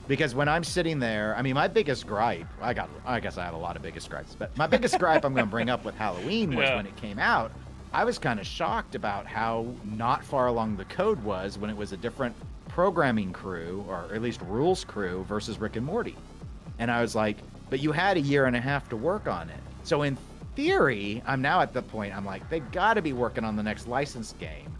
because when I'm sitting there, I mean, my biggest gripe, I guess I have a lot of biggest gripes, but my biggest gripe I'm going to bring up with Halloween was when it came out, I was kind of shocked about how not far along the code was when it was a different programming crew, or at least rules crew, versus Rick and Morty. And I was like, but you had a year and a half to work on it. So in theory, I'm now at the point, I'm like, they've got to be working on the next licensed game,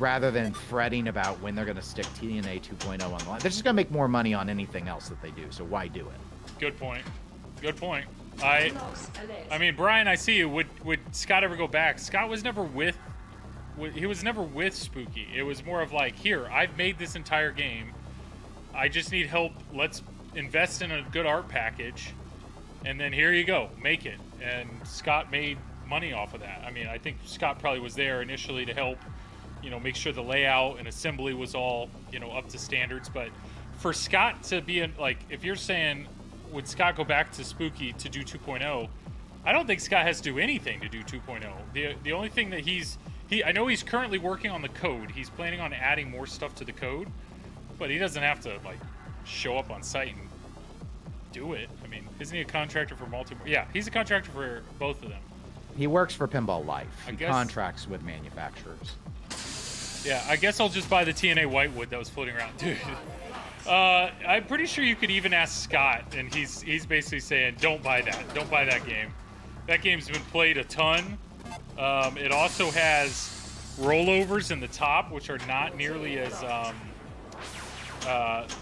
rather than fretting about when they're going to stick TNA 2.0 online. They're just going to make more money on anything else that they do, so why do it? Good point. Good point. I mean, Brian, I see you. Would Scott ever go back? Scott was never with Spooky. It was more of like, here, I've made this entire game. I just need help. Let's invest in a good art package. And then here you go. Make it. And Scott made money off of that. I mean, I think Scott probably was there initially to help, you know, make sure the layout and assembly was all, you know, up to standards. But for Scott to be in, like, if you're saying, would Scott go back to Spooky to do 2.0? I don't think Scott has to do anything to do 2.0. The only thing that I know he's currently working on the code. He's planning on adding more stuff to the code, but he doesn't have to, like, show up on site and do it. I mean, isn't he a contractor for Multimore? Yeah, he's a contractor for both of them. He works for Pinball Life. He contracts with manufacturers. Yeah, I guess I'll just buy the TNA Whitewood that was floating around, dude. I'm pretty sure you could even ask Scott, and he's basically saying, don't buy that. Don't buy that game. That game's been played a ton. It also has rollovers in the top, which are not nearly as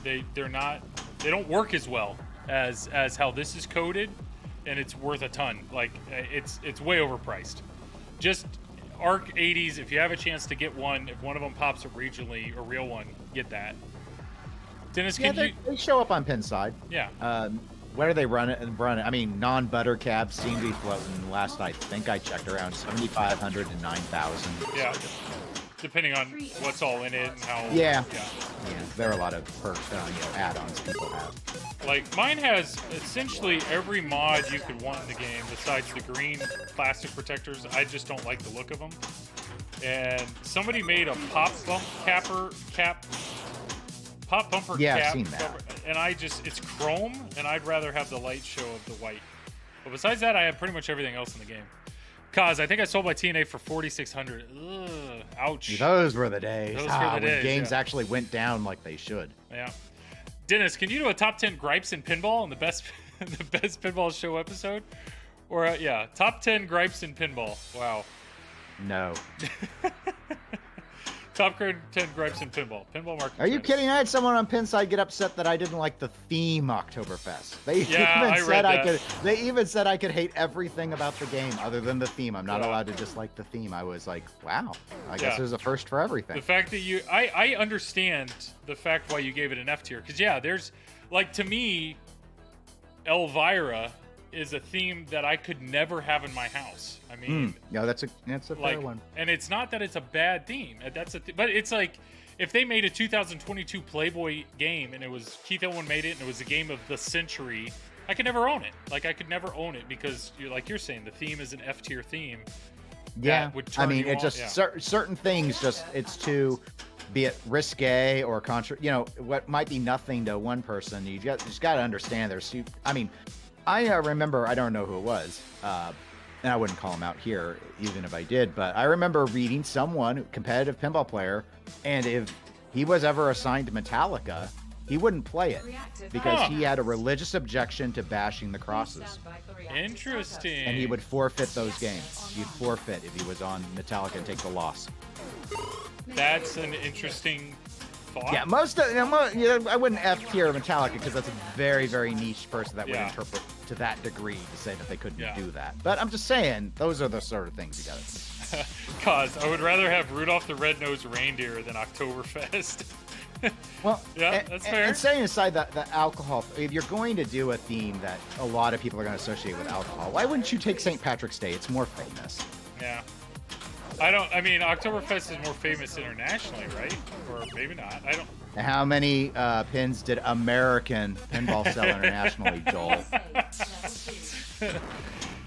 they don't work as well as how this is coded, and it's worth a ton. Like, it's way overpriced. Just Arc 80s, if you have a chance to get one, if one of them pops up regionally, a real one, get that. Dennis, they show up on Pinside. Yeah. Where do they run it? I mean, non-butter cabs seem to be floating. Last I think I checked, around 7,500 to 9,000. Yeah. depending on what's all in it and how. Yeah. There are a lot of perks, add-ons people have. Like, mine has essentially every mod you could want in the game besides the green plastic protectors. I just don't like the look of them. And somebody made a pop bumper cap. Yeah, I've seen that. And it's chrome, and I'd rather have the light show of the white. But besides that, I have pretty much everything else in the game. Cause I think I sold my TNA for $4,600. Ugh, ouch. Those were the days. When games actually went down like they should. Yeah. Dennis, can you do a top 10 gripes in pinball in the best pinball show episode? Or top 10 gripes in pinball. Wow. No. Top 10 gripes in pinball. Pinball market. Are you kidding? I had someone on Pinside get upset that I didn't like the theme Oktoberfest. They even said I could hate everything about the game other than the theme. I'm not allowed to dislike the theme. I was like, wow. I guess there's a first for everything. The fact that I understand the fact why you gave it an F tier. Because there's to me, Elvira is a theme that I could never have in my house. I mean, that's a fair one. And it's not that it's a bad theme. But it's like if they made a 2022 Playboy game and it was Keith Elwin made it and it was a game of the century, I could never own it. Like I could never own it because you're saying the theme is an F tier theme. Yeah, I mean, it just certain things it's too, be it risque or what might be nothing to one person. You just got to understand I remember, I don't know who it was, and I wouldn't call him out here, even if I did, but I remember reading someone, competitive pinball player, and if he was ever assigned to Metallica, he wouldn't play it because he had a religious objection to bashing the crosses. Interesting. And he would forfeit those games. He'd forfeit if he was on Metallica and take the loss. That's an interesting thought. Yeah, I wouldn't F tier Metallica because that's a very, very niche person that would interpret to that degree to say that they couldn't do that. But I'm just saying, those are the sort of things you gotta. Cause I would rather have Rudolph the Red-Nosed Reindeer than Oktoberfest. Well, that's fair. And setting aside the alcohol, if you're going to do a theme that a lot of people are going to associate with alcohol, why wouldn't you take St. Patrick's Day? It's more famous. Yeah. Oktoberfest is more famous internationally, right? Or maybe not. I don't. How many pins did American Pinball sell internationally, Joel?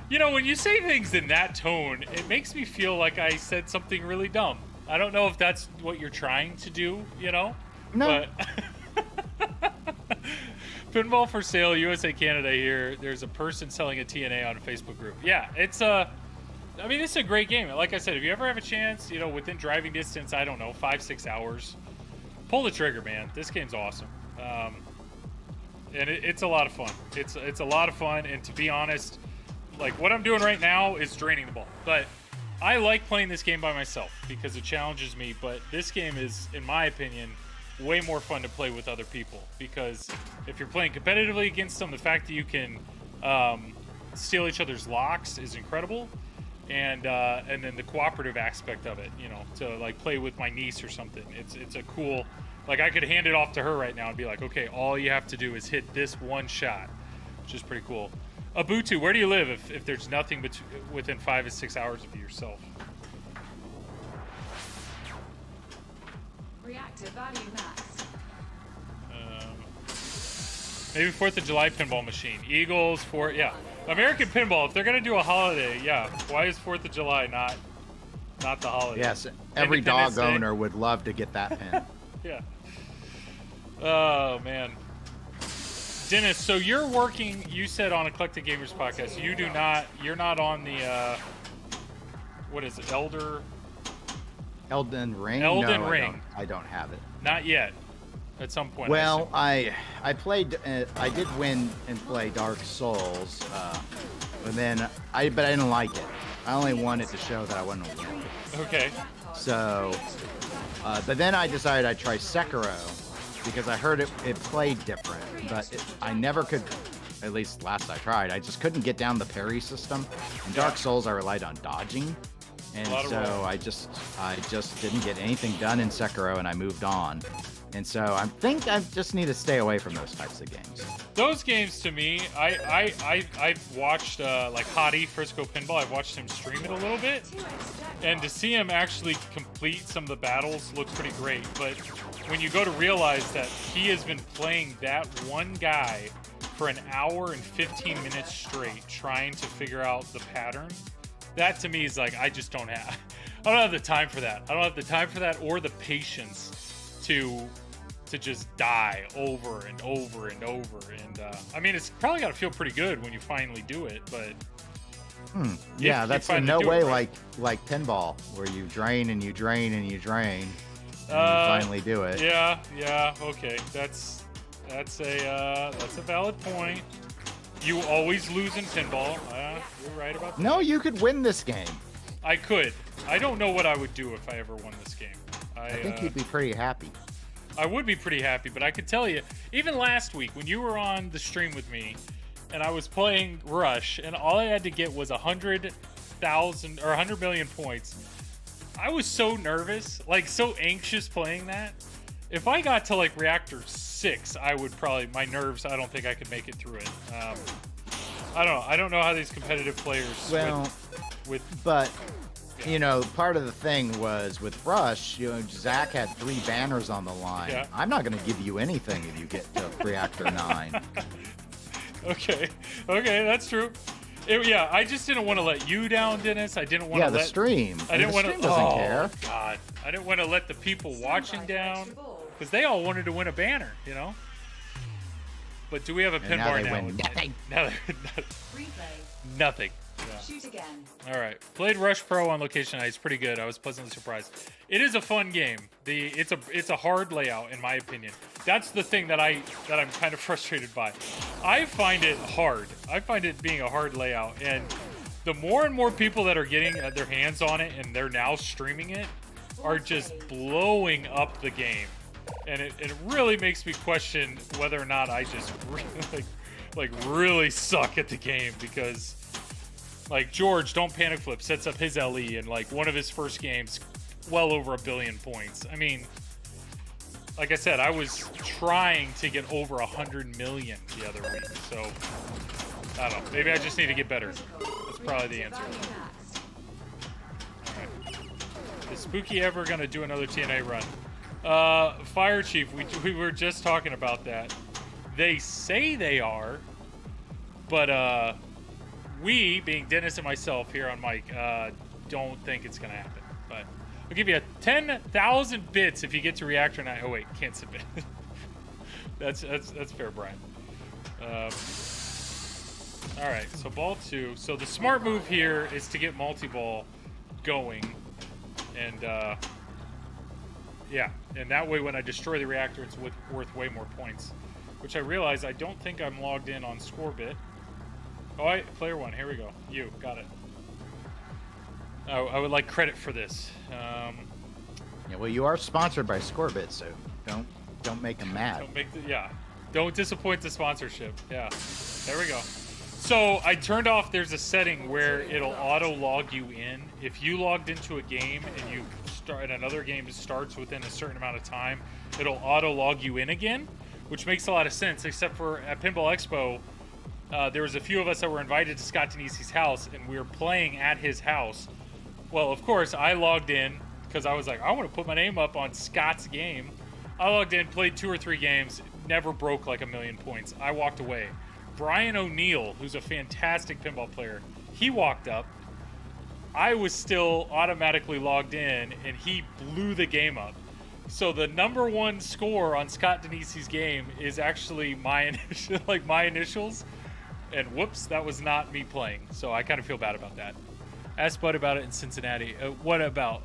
When you say things in that tone, it makes me feel like I said something really dumb. I don't know if that's what you're trying to do, No. But Pinball for Sale, USA, Canada here. There's a person selling a TNA on a Facebook group. Yeah, it's this is a great game. Like I said, if you ever have a chance, within driving distance, I don't know, 5-6 hours, pull the trigger, man. This game's awesome. And it's a lot of fun. It's a lot of fun. And to be honest, like what I'm doing right now is draining the ball. But I like playing this game by myself because it challenges me. But this game is, in my opinion, way more fun to play with other people because if you're playing competitively against them, the fact that you can steal each other's locks is incredible. And then the cooperative aspect of it, to like play with my niece or something. It's a cool, like I could hand it off to her right now and be like, okay, all you have to do is hit this one shot, which is pretty cool. Abutu, where do you live if there's nothing within 5 to 6 hours of yourself? Reactive value max. Maybe 4th of July pinball machine. Eagles, American pinball, if they're going to do a holiday, why is 4th of July not the holiday? Yes, every dog owner would love to get that pin. Yeah. Oh, man. Dennis, so you're working, you said on Eclectic Gamers podcast, you're not on the, what is it, Elden Ring? Elden Ring. I don't have it. Not yet. At some point. Well, I played. I did win and play Dark Souls, but I didn't like it. I only wanted to show that I wasn't a winner. Okay. So, but then I decided I'd try Sekiro because I heard it played different, but I never could. At least last I tried, I just couldn't get down the parry system. In Dark Souls, I relied on dodging, and so I just didn't get anything done in Sekiro, and I moved on. And so I think I just need to stay away from those types of games. Those games to me, I've watched like Hottie Frisco Pinball. I've watched him stream it a little bit, and to see him actually complete some of the battles looks pretty great. But when you go to realize that he has been playing that one guy for an hour and 15 minutes straight, trying to figure out the pattern, that to me is like, I don't have the time for that. I don't have the time for that or the patience to just die over and over and over. And I mean, it's probably got to feel pretty good when you finally do it, but yeah, that's in no way right. like pinball, where you drain and you drain and you drain and you finally do it. Yeah, okay, that's a valid point. You always lose in pinball. You're right about that. No, you could win this game. I could. I don't know what I would do if I ever won this game. I think you'd be pretty happy. I would be pretty happy, but I could tell you, even last week when you were on the stream with me and I was playing Rush and all I had to get was 100,000 or 100 million points, I was so nervous, like so anxious playing that. If I got to like Reactor 6, I would probably, my nerves, I don't think I could make it through it. I don't know. I don't know how these competitive players but you know, part of the thing was with Rush, you know, Zach had 3 banners on the line. Yeah. I'm not going to give you anything if you get to Reactor 9. Okay, that's true. I just didn't want to let you down, Dennis. I didn't want to let the stream. I didn't want to. Doesn't care. God, I didn't want to let the people watching down because they all wanted to win a banner, you know. But do we have a pin bar now? Nothing. Yeah. Shoot again. All right. Played Rush Pro on location night. It's pretty good. I was pleasantly surprised. It is a fun game. It's a hard layout in my opinion. That's the thing that I'm kind of frustrated by. I find it hard. I find it being a hard layout, and the more and more people that are getting their hands on it and they're now streaming it are just blowing up the game, and it really makes me question whether or not I just really, really suck at the game, because. Like George, Don't Panic Flip, sets up his LE in like one of his first games, well over 1 billion points. I mean, like I said, I was trying to get over 100 million the other week, so I don't know. Maybe I just need to get better. That's probably the answer. All right. Is Spooky ever gonna do another TNA run? Fire Chief, we were just talking about that. They say they are, but we, being Dennis and myself here on mic, don't think it's going to happen. But I'll give you 10,000 bits if you get to Reactor 9. Oh, wait, can't submit. that's fair, Brian. All right, so ball 2. So the smart move here is to get multi-ball going. And, yeah, and that way when I destroy the reactor, it's worth way more points. Which I realize I don't think I'm logged in on Scorebit. Oh, player 1, here we go. You, got it. I would like credit for this. Yeah, well, you are sponsored by Scorebit, so don't make them mad. Don't disappoint the sponsorship. Yeah, there we go. So I turned off, there's a setting where it'll auto log you in. If you logged into a game and you start another game starts within a certain amount of time, it'll auto log you in again, which makes a lot of sense, except for at Pinball Expo, there was a few of us that were invited to Scott Denisi's house, and we were playing at his house. Well, of course, I logged in because I was like, I want to put my name up on Scott's game. I logged in, played 2 or 3 games, never broke like 1 million points. I walked away. Brian O'Neill, who's a fantastic pinball player, he walked up. I was still automatically logged in, and he blew the game up. So the number 1 score on Scott Denisi's game is actually my initials. And whoops, that was not me playing. So I kind of feel bad about that. Ask Bud about it in Cincinnati. What about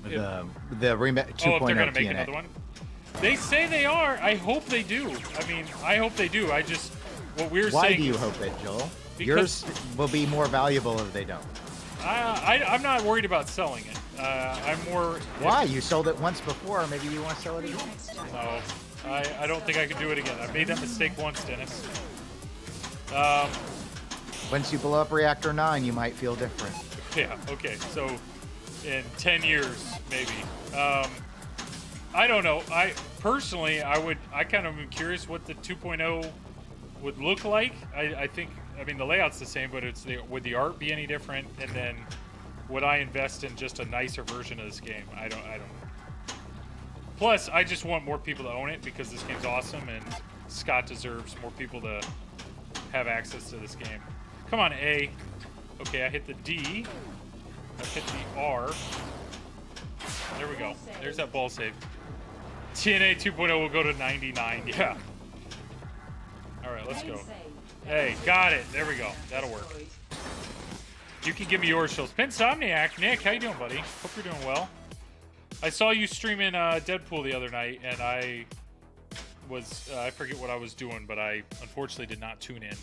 the remake 2.0 if they're going to make TNA. another one? They say they are. I hope they do. I mean, I hope they do. Why do you hope it, Joel? Yours will be more valuable if they don't. I'm not worried about selling it. I'm more... Why? You sold it once before. Maybe you want to sell it again? No. I don't think I could do it again. I made that mistake once, Dennis. Once you blow up Reactor 9, you might feel different. Yeah, okay. So in 10 years, maybe. I don't know. I personally, I kind of am curious what the 2.0 would look like. I think, I mean, the layout's the same, but would the art be any different? And then would I invest in just a nicer version of this game? I don't know. Plus, I just want more people to own it because this game's awesome, and Scott deserves more people to have access to this game. Come on, A. Okay, I hit the D. I hit the R. There we go. There's that ball save. TNA 2.0 will go to 99. Yeah. All right, let's go. Hey, got it. There we go. That'll work. You can give me yours, Schultz. Pinsomniac, Nick, how you doing, buddy? Hope you're doing well. I saw you streaming Deadpool the other night, and I forget what I was doing, but I unfortunately did not tune in.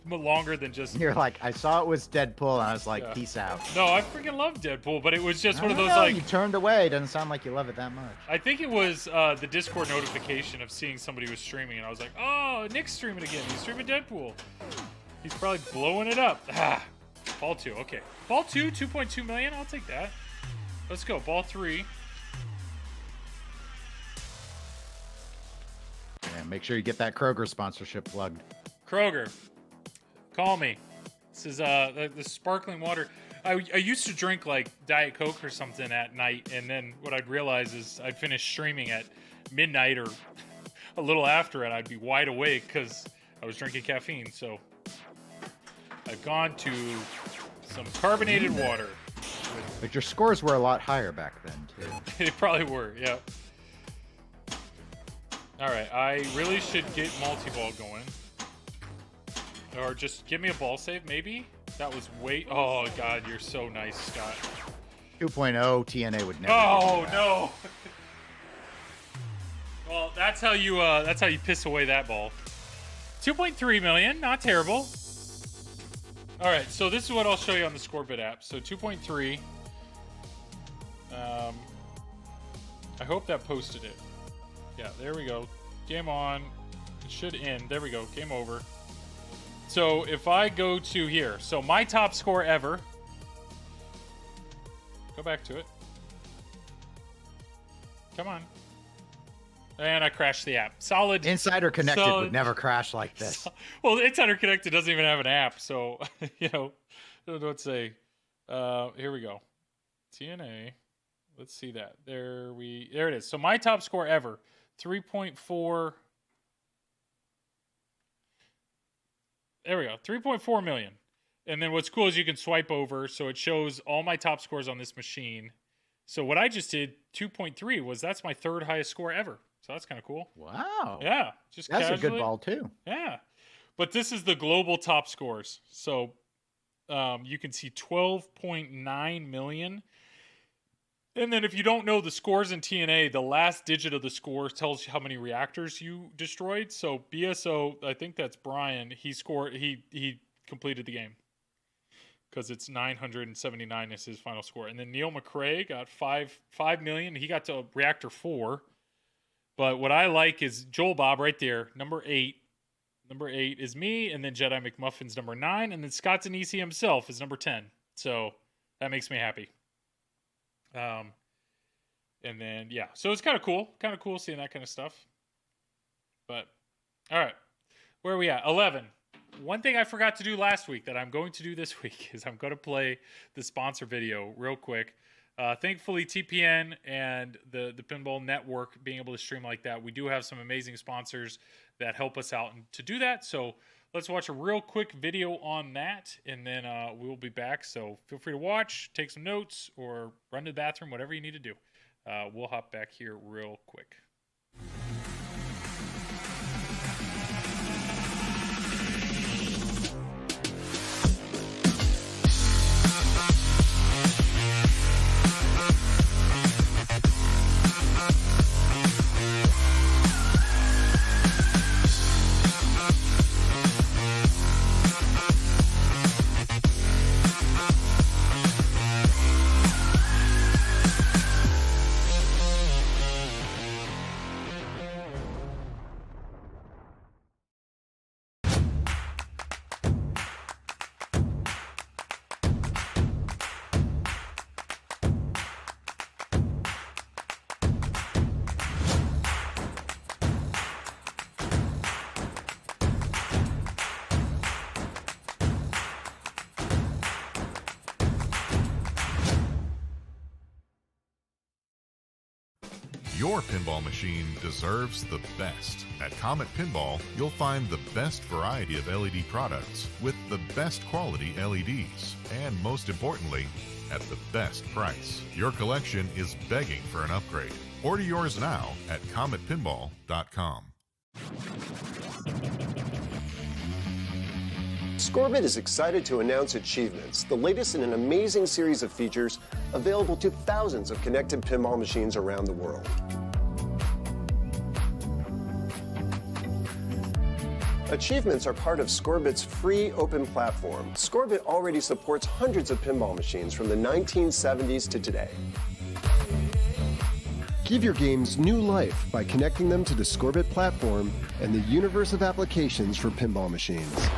Longer than just... You're like, I saw it was Deadpool, and I was like, peace out. No, I freaking love Deadpool, but it was just one of those, like... You turned away. Doesn't sound like you love it that much. I think it was the Discord notification of seeing somebody was streaming, and I was like, oh, Nick's streaming again. He's streaming Deadpool. He's probably blowing it up. Ah, ball 2, okay. Ball 2, 2.2 million? I'll take that. Let's go. Ball 3. Yeah, make sure you get that Kroger sponsorship plugged. Kroger, call me. This is the sparkling water. I used to drink like Diet Coke or something at night, and then what I'd realize is I'd finish streaming at midnight or a little after it. I'd be wide awake because I was drinking caffeine. So I've gone to some carbonated water. But your scores were a lot higher back then, too. They probably were, yeah. All right, I really should get multi-ball going. Or just give me a ball save, maybe? That was way... Oh, God, you're so nice, Scott. 2.0 TNA would never Oh, no. Well, that's how you piss away that ball. 2.3 million, not terrible. All right, so this is what I'll show you on the Scorebit app. So 2.3. I hope that posted it. Yeah, there we go. Game on. It should end. There we go. Game over. So if I go to here, so my top score ever. Go back to it. Come on. And I crashed the app. Solid. Insider Connected would never crash like this. Well, Insider Connected doesn't even have an app, so you know, I don't know what to say. Here we go. TNA. Let's see that. There it is. So my top score ever, 3.4. There we go. 3.4 million. And then what's cool is you can swipe over, so it shows all my top scores on this machine. So what I just did, 2.3, that's my third highest score ever. So that's kind of cool. Wow. Yeah. Just that's casually. A good ball, too. Yeah. But this is the global top scores. So you can see 12.9 million. And then if you don't know the scores in TNA, the last digit of the score tells you how many reactors you destroyed. So BSO, I think that's Brian, he completed the game. Because it's 979 is his final score. And then Neil McRae got 5 million. He got to reactor 4. But what I like is Joel Bob right there, number 8. Number 8 is me, and then Jedi McMuffin's number 9, and then Scott Zanisi himself is number 10. So that makes me happy. And then, yeah. So it's kind of cool seeing that kind of stuff. But, all right. Where are we at? 11. One thing I forgot to do last week that I'm going to do this week is I'm going to play the sponsor video real quick. Thankfully, TPN and the Pinball Network being able to stream like that, we do have some amazing sponsors that help us out to do that. So let's watch a real quick video on that, and then we will be back. So feel free to watch, take some notes, or run to the bathroom, whatever you need to do. We'll hop back here real quick. Your pinball machine deserves the best. At Comet Pinball, you'll find the best variety of LED products with the best quality LEDs, and most importantly, at the best price. Your collection is begging for an upgrade. Order yours now at cometpinball.com. Scorbit is excited to announce Achievements, the latest in an amazing series of features available to thousands of connected pinball machines around the world. Achievements are part of Scorbit's free open platform. Scorbit already supports hundreds of pinball machines from the 1970s to today. Give your games new life by connecting them to the Scorbit platform and the universe of applications for pinball machines.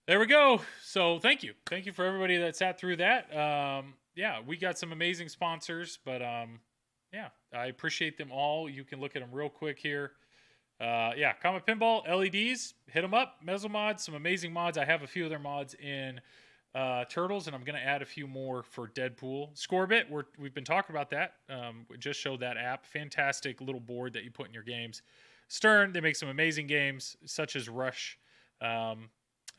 There we go. So thank you for everybody that sat through that. Yeah, we got some amazing sponsors, but yeah, I appreciate them all. You can look at them real quick here. Yeah, Comet Pinball, LEDs, hit them up. Mezzo mods, some amazing mods. I have a few of their mods in Turtles, and I'm going to add a few more for Deadpool. Scorbit, we've been talking about that. We just showed that app. Fantastic little board that you put in your games. Stern, they make some amazing games, such as Rush.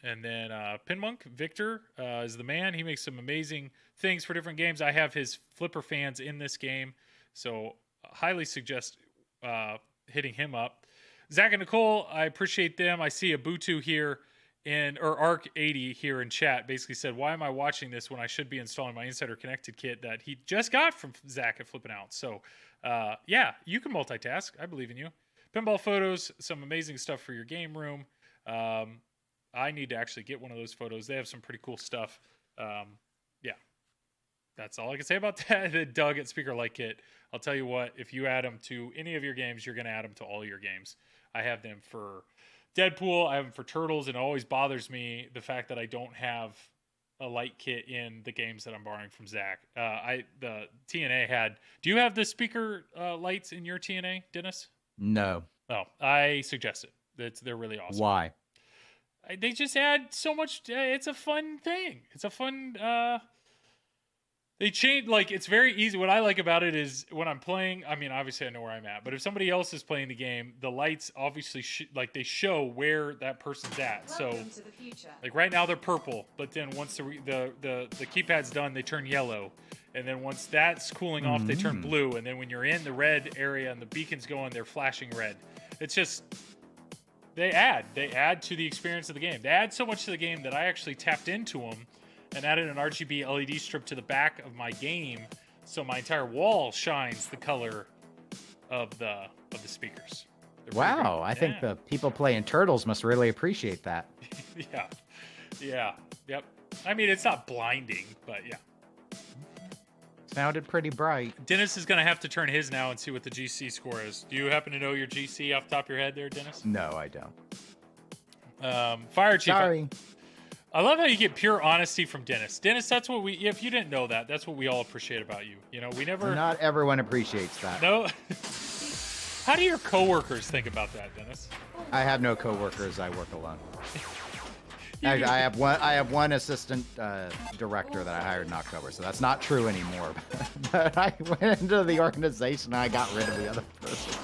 And then Pinmonk, Victor is the man. He makes some amazing things for different games. I have his Flipper fans in this game, so highly suggest hitting him up. Zach and Nicole, I appreciate them. I see a Butu here or Arc80 here in chat basically said, why am I watching this when I should be installing my Insider Connected kit that he just got from Zach at FlipnOut? So, yeah, you can multitask. I believe in you. Pinball photos, some amazing stuff for your game room. I need to actually get one of those photos. They have some pretty cool stuff. Yeah, that's all I can say about that. The Doug at Speaker Like Kit. I'll tell you what, if you add them to any of your games, you're going to add them to all your games. I have them for Deadpool. I have them for Turtles, and it always bothers me the fact that I don't have a light kit in the games that I'm borrowing from Zach. The TNA had. Do you have the speaker lights in your TNA, Dennis? No. Oh, I suggest it. They're really awesome. Why? They just add so much. It's a fun thing. It's a fun. They change, like, it's very easy. What I like about it is when I'm playing, I mean, obviously I know where I'm at, but if somebody else is playing the game, the lights obviously they show where that person's at. So like right now they're purple, but then once the keypad's done, they turn yellow. And then once that's cooling off, they turn blue. And then when you're in the red area and the beacon's going, they're flashing red. It's just, they add to the experience of the game. They add so much to the game that I actually tapped into them and added an RGB LED strip to the back of my game, so my entire wall shines the color of the speakers. Wow, I think the people playing Turtles must really appreciate that. Yep. I mean, it's not blinding, but yeah. Sounded pretty bright. Dennis is going to have to turn his now and see what the GC score is. Do you happen to know your GC off the top of your head there, Dennis? No, I don't. Fire Chief. Sorry. I love how you get pure honesty from Dennis. Dennis, that's what if you didn't know that, that's what we all appreciate about you. You know, we never. Not everyone appreciates that. No. How do your coworkers think about that, Dennis? I have no coworkers. I work alone. I have one assistant director that I hired in October, so that's not true anymore. But I went into the organization and I got rid of the other person.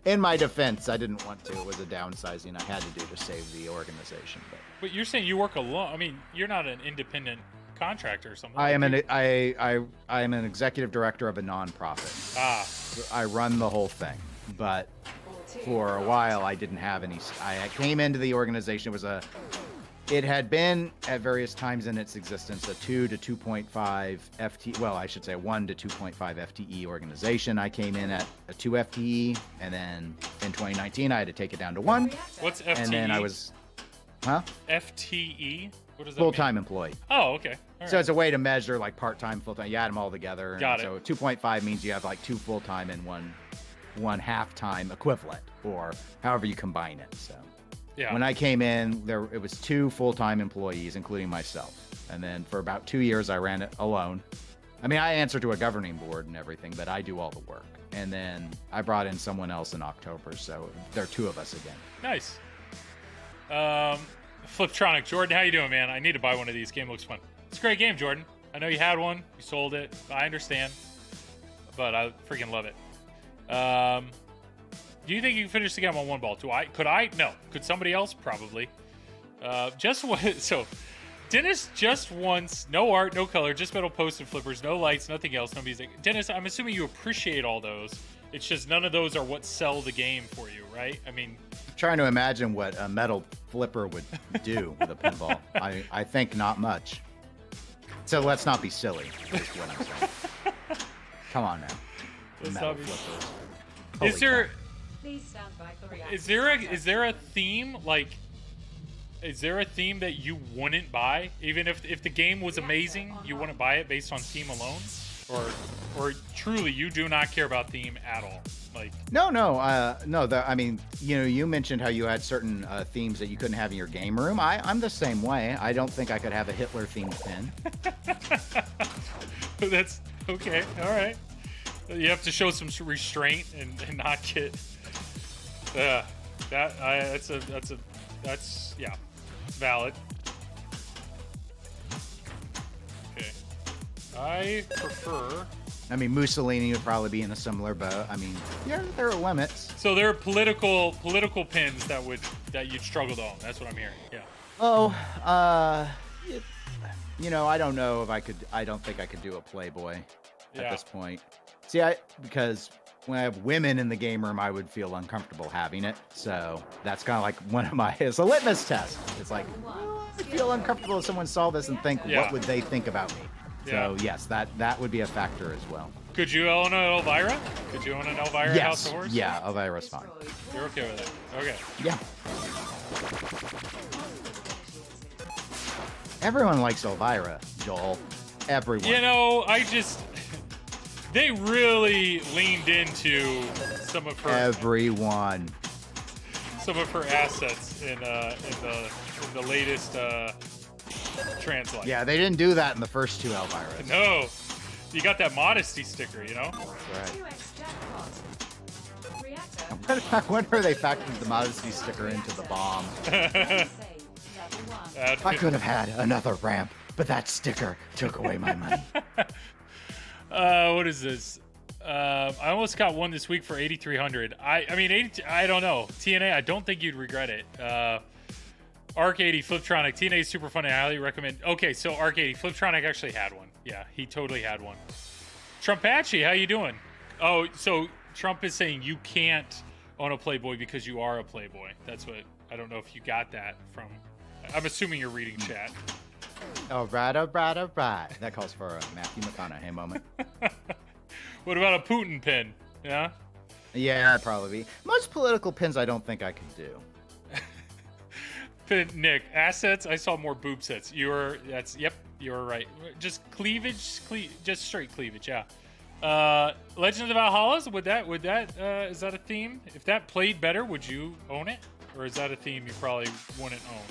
In my defense, I didn't want to. It was a downsizing I had to do to save the organization. But you're saying you work alone. I mean, you're not an independent contractor or something. I am an executive director of a nonprofit. I run the whole thing, but for a while I didn't have any. I came into the organization. It had been at various times in its existence a 2 to 2.5 FTE. Well, I should say 1 to 2.5 FTE organization. I came in at a 2 FTE, and then in 2019 I had to take it down to 1. What's FTE? And then I was, FTE? What does that full-time mean? employee. Oh, okay. All So right. it's a way to measure like part-time, full-time. You add them all together. Got it. So 2.5 means you have like 2 full-time and one half-time equivalent, or however you combine it. So. Yeah. When I came in, it was 2 full-time employees, including myself. And then for about 2 years, I ran it alone. I mean, I answer to a governing board and everything, but I do all the work. And then I brought in someone else in October, so there are 2 of us again. Nice. Fliptronic, Jordan, how you doing, man? I need to buy one of these. Game looks fun. It's a great game, Jordan. I know you had one. You sold it. I understand. But I freaking love it. Do you think you can finish the game on 1 ball? Could I? No. Could somebody else? Probably. So, Dennis just wants no art, no color, just metal posts and flippers, no lights, nothing else, no music. Dennis, I'm assuming you appreciate all those. It's just none of those are what sell the game for you, right? I mean, I'm trying to imagine what a metal flipper would do with a pinball. I think not much. So let's not be silly, is what I'm saying. Come on now. Metal flippers. Holy Is crap. there a theme, like, is there a theme that you wouldn't buy, even if the game was amazing, you wouldn't buy it based on theme alone, or truly you do not care about theme at all? Like, no. I mean, you mentioned how you had certain themes that you couldn't have in your game room. I'm the same way. I don't think I could have a Hitler themed pin. That's okay. All right. You have to show some restraint and not get. That's valid. Okay. I prefer. I mean, Mussolini would probably be in a similar boat. I mean, yeah, there are limits. So there are political pins that you'd struggle to own. That's what I'm hearing. Yeah. Oh, I don't know if I could. I don't think I could do a Playboy at this point. See, because when I have women in the game room, I would feel uncomfortable having it. So that's kind of like it's a litmus test. It's like, I feel uncomfortable if someone saw this and think, what would they think about me? So yes, that would be a factor as well. Could you own an Elvira? Could you own an Elvira House of Horrors? Yeah, Elvira's fine. You're okay with it? Okay. Yeah. Everyone likes Elvira, Joel. Everyone. They really leaned into some of her assets in the latest Translite. Yeah, they didn't do that in the first 2 Elviras. No, you got that modesty sticker, That's right. I wonder if they factored the modesty sticker into the bomb. I could have had another ramp, but that sticker took away my money. What is this? I almost got one this week for 8,300. I don't know. TNA, I don't think you'd regret it. Arc80, Fliptronic. TNA is super fun. I highly recommend. Okay, so Arc80, Fliptronic actually had one. Yeah, he totally had one. Trumpachi, how you doing? Oh, so Trump is saying you can't own a Playboy because you are a Playboy. That's what, I don't know if you got that from, I'm assuming you're reading chat. All right, all right, all right. That calls for a Matthew McConaughey moment. What about a Putin pin? Yeah. Yeah, that'd probably be. Most political pins I don't think I could do. Nick, assets. I saw more boob sets. You're right. Just cleavage, just straight cleavage. Yeah. Legends of Valhalla. Would that is that a theme? If that played better, would you own it, or is that a theme you probably wouldn't own?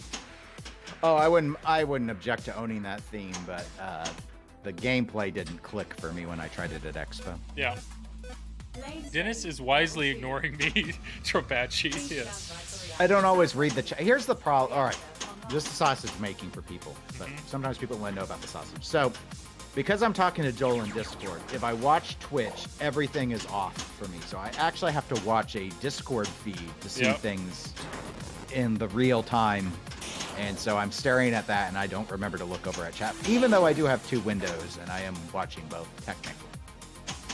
Oh, I wouldn't object to owning that theme, but the gameplay didn't click for me when I tried it at Expo. Yeah. Dennis is wisely ignoring me. Tropachi. Yes. I don't always read the chat. Here's the problem. All right, this is sausage making for people, but sometimes people want to know about the sausage. So, because I'm talking to Joel in Discord, if I watch Twitch, everything is off for me. So I actually have to watch a Discord feed to see things in the real time. And so I'm staring at that, and I don't remember to look over at chat, even though I do have two windows, and I am watching both technically.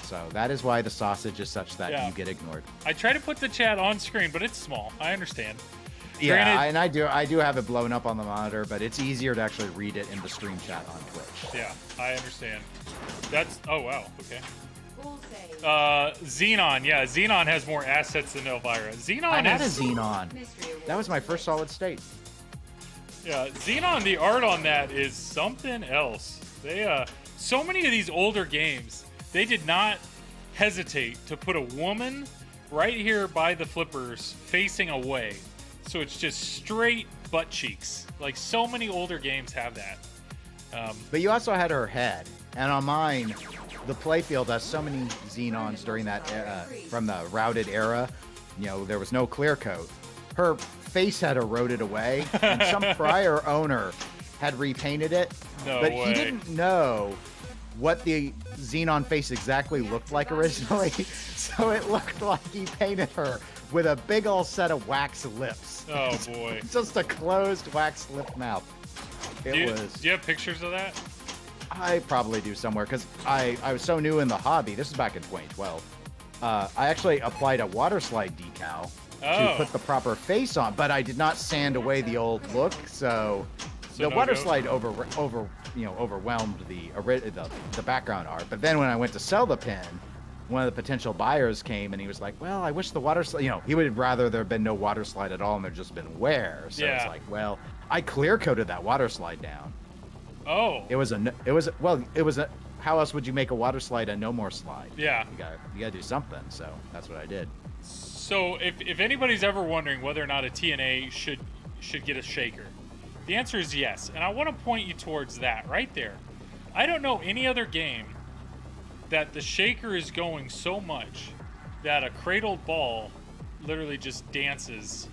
So that is why the sausage is such that you get ignored. I try to put the chat on screen, but it's small. I understand. Yeah, and I do have it blown up on the monitor, but it's easier to actually read it in the stream chat on Twitch. Yeah, I understand. Oh wow, okay. Xenon, yeah, Xenon has more assets than Elvira. I had a Xenon. That was my first solid state. Yeah, Xenon, the art on that is something else. They so many of these older games, they did not hesitate to put a woman right here by the flippers facing away. So it's just straight butt cheeks. Like so many older games have that. But you also had her head. And on mine, the playfield has so many Xenons during that from the routed era. You know, there was no clear coat. Her face had eroded away, and some prior owner had repainted it. But he didn't know what the Xenon face exactly looked like originally. So it looked like he painted her with a big old set of wax lips. Oh boy. Just a closed wax lip mouth. Do you have pictures of that? I probably do somewhere, because I was so new in the hobby. This is back in 2012. I actually applied a water slide decal to put the proper face on, but I did not sand away the old look, so the water slide overwhelmed the background art. But then when I went to sell the pin, one of the potential buyers came and he was like, well, I wish the water slide, he would rather there had been no water slide at all and there just been wear. So it's like, well, I clear coated that water slide down. Oh. How else would you make a water slide a no more slide? Yeah. You gotta do something. So that's what I did. So if anybody's ever wondering whether or not a TNA should get a shaker, the answer is yes. And I want to point you towards that right there. I don't know any other game that the shaker is going so much that a cradled ball literally just dances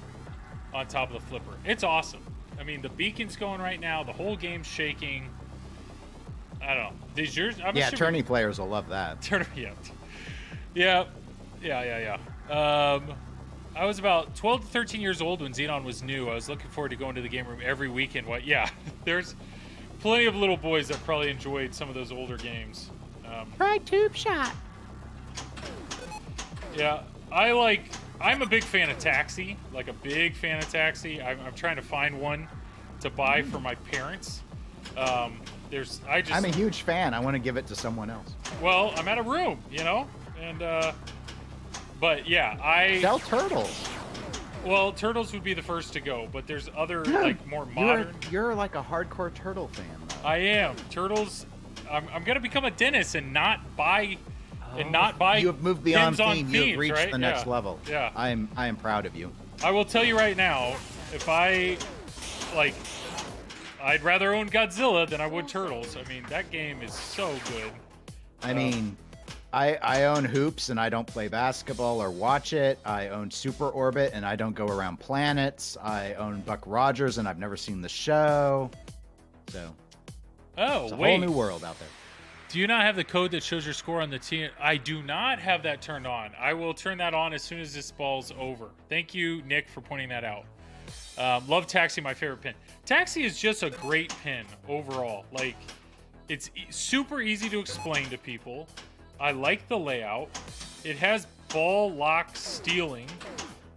on top of the flipper. It's awesome. I mean, the beacon's going right now. The whole game's shaking. I don't know. These yours? Tourney players will love that. Yeah. I was about 12 to 13 years old when Xenon was new. I was looking forward to going to the game room every weekend. There's plenty of little boys that probably enjoyed some of those older games. Try tube shot. Yeah, I'm a big fan of Taxi. Like a big fan of Taxi. I'm trying to find one to buy for my parents. I'm a huge fan. I want to give it to someone else. Well, I'm out of room, and but yeah, sell turtles. Well, turtles would be the first to go, but there's other more modern. You're like a hardcore turtle fan, though. I am. Turtles. I'm gonna become a dentist and not buy. You have moved beyond themes. You have reached right? the next level. Yeah. I am proud of you. I will tell you right now, if I'd rather own Godzilla than I would Turtles. I mean, that game is so good. I own Hoops and I don't play basketball or watch it. I own Super Orbit and I don't go around planets. I own Buck Rogers and I've never seen the show. So, it's a whole new world out there. Do you not have the code that shows your score on the team? I do not have that turned on. I will turn that on as soon as this ball's over. Thank you, Nick, for pointing that out. Love Taxi, my favorite pin. Taxi is just a great pin overall. Like, it's super easy to explain to people. I like the layout. It has ball lock stealing.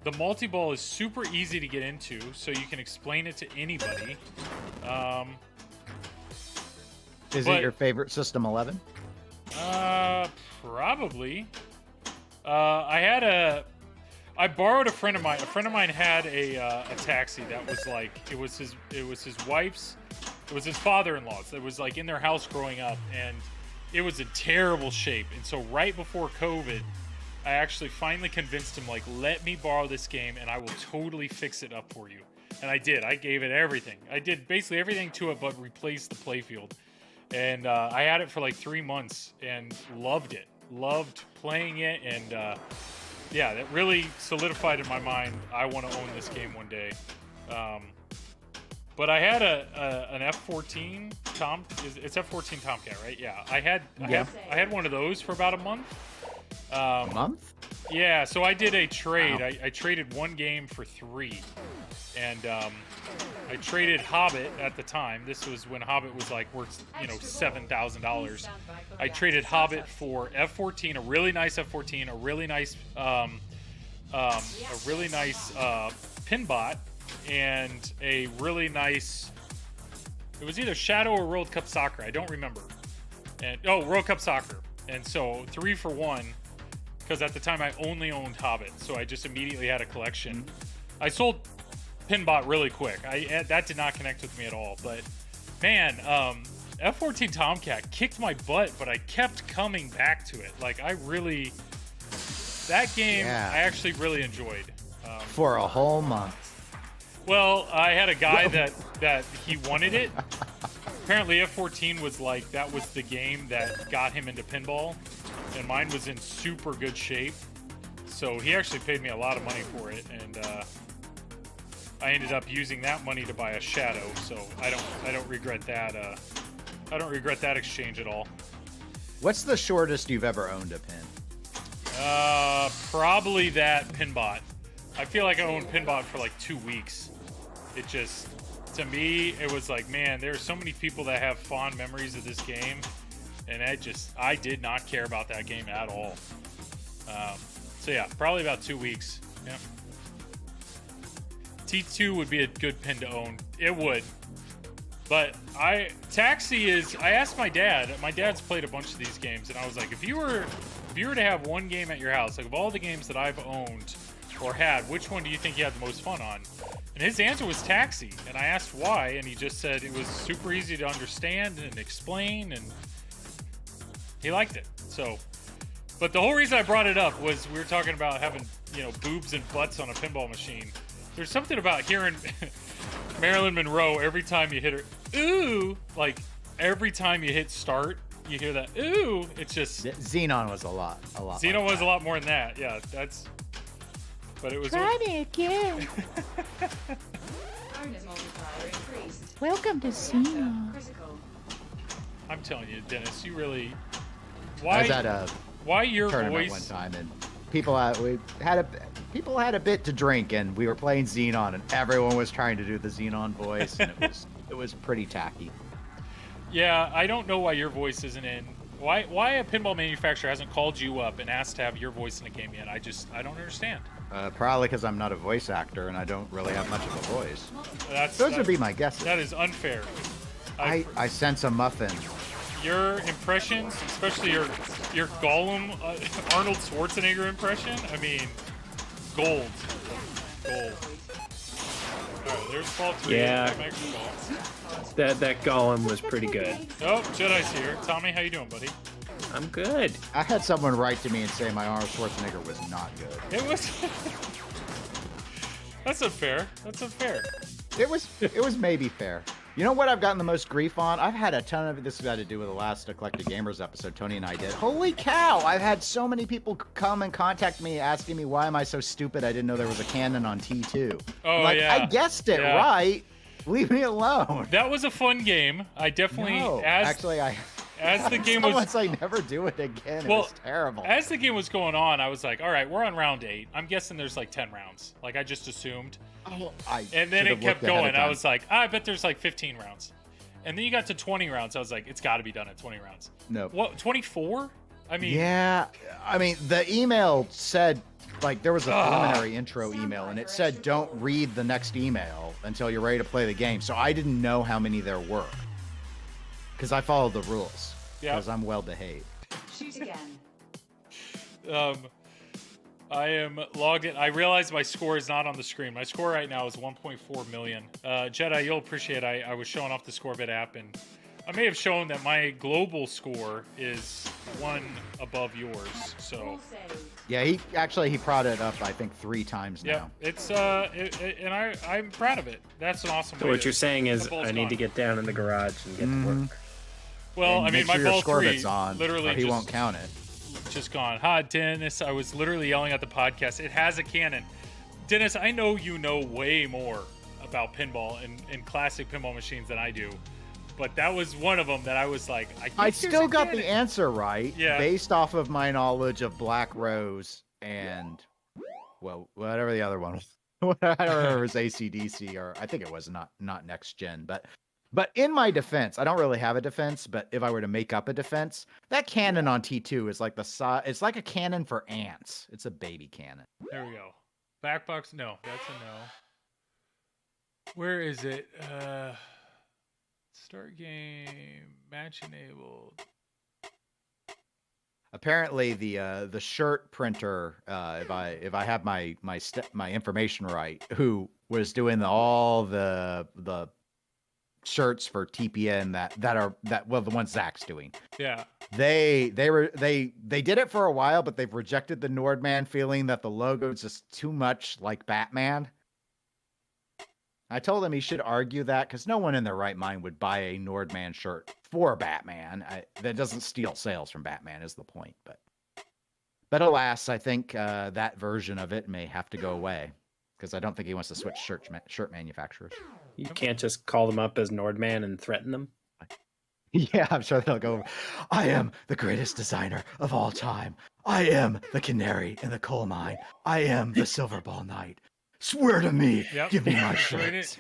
The multi-ball is super easy to get into, so you can explain it to anybody. Is it your favorite System 11? Probably. I borrowed a friend of mine. A friend of mine had a taxi that was like it was his father-in-law's. It was like in their house growing up, and it was in terrible shape. And so right before COVID, I actually finally convinced him, like, let me borrow this game and I will totally fix it up for you. And I did. I gave it everything. I did basically everything to it but replace the playfield. And I had it for like 3 months and loved it. Loved playing it, and yeah, that really solidified in my mind I want to own this game one day. But I had an F-14 it's F-14 Tomcat, right? Yeah, I had one of those for about a month. A month? Yeah, so I did a trade. Wow. I traded one game for 3, and I traded Hobbit at the time. This was when Hobbit was like worth $7,000. I traded Hobbit for F-14, a really nice F-14, a really nice Pinbot, and a really nice. It was either Shadow or World Cup Soccer. I don't remember. And World Cup Soccer. And so 3 for 1, because at the time I only owned Hobbit, so I just immediately had a collection. I sold Pinbot really quick. That did not connect with me at all. But man, F-14 Tomcat kicked my butt, but I kept coming back to it. Like that game I actually really enjoyed. For a whole month. Well, I had a guy that he wanted it. Apparently F-14 was like, that was the game that got him into pinball, and mine was in super good shape. So he actually paid me a lot of money for it, and I ended up using that money to buy a Shadow. So I don't regret that. I don't regret that exchange at all. What's the shortest you've ever owned a pin? Probably that Pinbot. I feel like I owned Pinbot for like 2 weeks. It just, to me, it was like, man, there are so many people that have fond memories of this game, and I did not care about that game at all. So yeah, probably about 2 weeks. Yeah. T2 would be a good pin to own. It would. But I asked my dad. My dad's played a bunch of these games, and I was like, if you were to have one game at your house, like of all the games that I've owned or had, which one do you think you had the most fun on? And his answer was Taxi. And I asked why, and he just said it was super easy to understand and explain, and he liked it. So, but the whole reason I brought it up was we were talking about having, boobs and butts on a pinball machine. There's something about hearing Marilyn Monroe every time you hit her, ooh, like every time you hit start, you hear that, ooh. It's just Xenon was a lot. Xenon was a lot more than that. Yeah, but it was. Try me again. Welcome to Xenon. I'm telling you, Dennis, you really. I was at a why your tournament voice? One time, and people had a bit to drink, and we were playing Xenon, and everyone was trying to do the Xenon voice, and it was pretty tacky. Yeah, I don't know why your voice isn't in. Why a pinball manufacturer hasn't called you up and asked to have your voice in a game yet? I don't understand. Probably because I'm not a voice actor and I don't really have much of a voice. Those would be my guesses. That is unfair. I sense a muffin. Your impressions, especially your Gollum, Arnold Schwarzenegger impression, I mean, gold. All right, there's fault 3. Yeah. That Gollum was pretty good. Oh, Jedi's here. Tommy, how you doing, buddy? I'm good. I had someone write to me and say my Arnold Schwarzenegger was not good. It was. That's unfair. It was maybe fair. You know what I've gotten the most grief on? I've had a ton of this has got to do with the last Eclectic Gamers episode Tony and I did. Holy cow! I've had so many people come and contact me asking me why am I so stupid I didn't know there was a cannon on T2. Oh, yeah. I guessed it right. Leave me alone. That was a fun game. I definitely as the game was. Once I never do it again. It was terrible. As the game was going on, I was like, all right, we're on round 8. I'm guessing there's like 10 rounds. Like I just assumed. And then it kept going. I was like, I bet there's like 15 rounds. And then you got to 20 rounds. I was like, it's got to be done at 20 rounds. No. What, 24? I mean. Yeah. I mean, the email said, like, there was a preliminary intro email, and it said, don't read the next email until you're ready to play the game. So I didn't know how many there were. because I follow the rules. Yeah. Because I'm well behaved. Shoot again. I am logged in. I realize my score is not on the screen. My score right now is 1.4 million. Jedi, you'll appreciate I was showing off the Scorebit app, and I may have shown that my global score is one above yours. So Yeah, he prodded it up, I think, 3 times yeah, now. it's and I'm proud of it. That's an awesome. So way what you're saying is, the ball's I need gone. to get down in the garage and get to work. Well, And I mean, make my sure your ball score 3 bit's on, literally or he just, won't count it. just gone. Hi, Dennis. I was literally yelling at the podcast. It has a cannon. Dennis, I know you know way more about pinball and classic pinball machines than I do, but that was one of them that I was like, I still got the answer right, Yeah. based off of my knowledge of Black Rose and, well, whatever the other one was. I don't remember if it was ACDC or I think it was not Next Gen, but in my defense, I don't really have a defense, but if I were to make up a defense, that cannon on T2 is like it's like a cannon for ants. It's a baby cannon. There we go. Backbox, no, that's a no. Where is it? Start game, match enabled. Apparently, the shirt printer, if I have my information right, who was doing all the shirts for TPN that the ones Zach's doing. Yeah. They did it for a while, but they've rejected the Nordman, feeling that the logo is just too much like Batman. I told him he should argue that because no one in their right mind would buy a Nordman shirt for Batman. That doesn't steal sales from Batman is the point. But alas, I think that version of it may have to go away because I don't think he wants to switch shirt manufacturers. You can't just call them up as Nordman and threaten them. Yeah, I'm sure they'll go, I am the greatest designer of all time. I am the canary in the coal mine. I am the Silver Ball Knight. Swear to me. Yep. Give me my Created- shirts.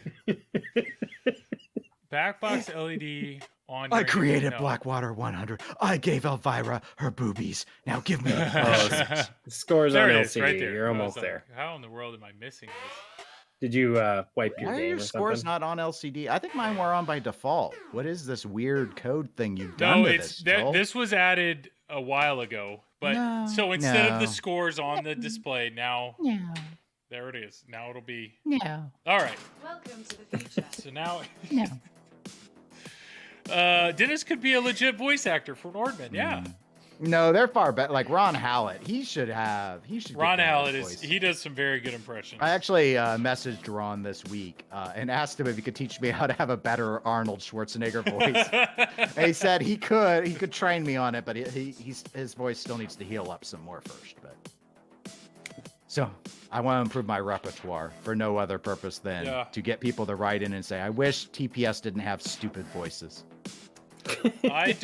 Backbox LED on. I your- created no. Blackwater 100. I gave Elvira her boobies. Now give me my Oh, shirts. The score's There on it is, LCD. right there. You're I almost was like, there. How in the world am I missing this? Did you wipe your Why are game your or scores something? not on LCD? I think mine were on by default. What is this weird code thing you've done No, to it's this, Joel? this was added a while ago. But No, so instead of the no. scores on the display, now No, there it is. Now it'll be no, all right. Welcome to the future. So now no. Dennis could be a legit voice actor for Nordman. Yeah. No, they're far better. Like Ron Hallett, he should. Ron get that Hallett voice. he does some very good impressions. I actually messaged Ron this week and asked him if he could teach me how to have a better Arnold Schwarzenegger voice. And he said he could train me on it, but his voice still needs to heal up some more first. But so I want to improve my repertoire for no other purpose than to get people to write in and say, I wish TPS didn't have stupid voices. I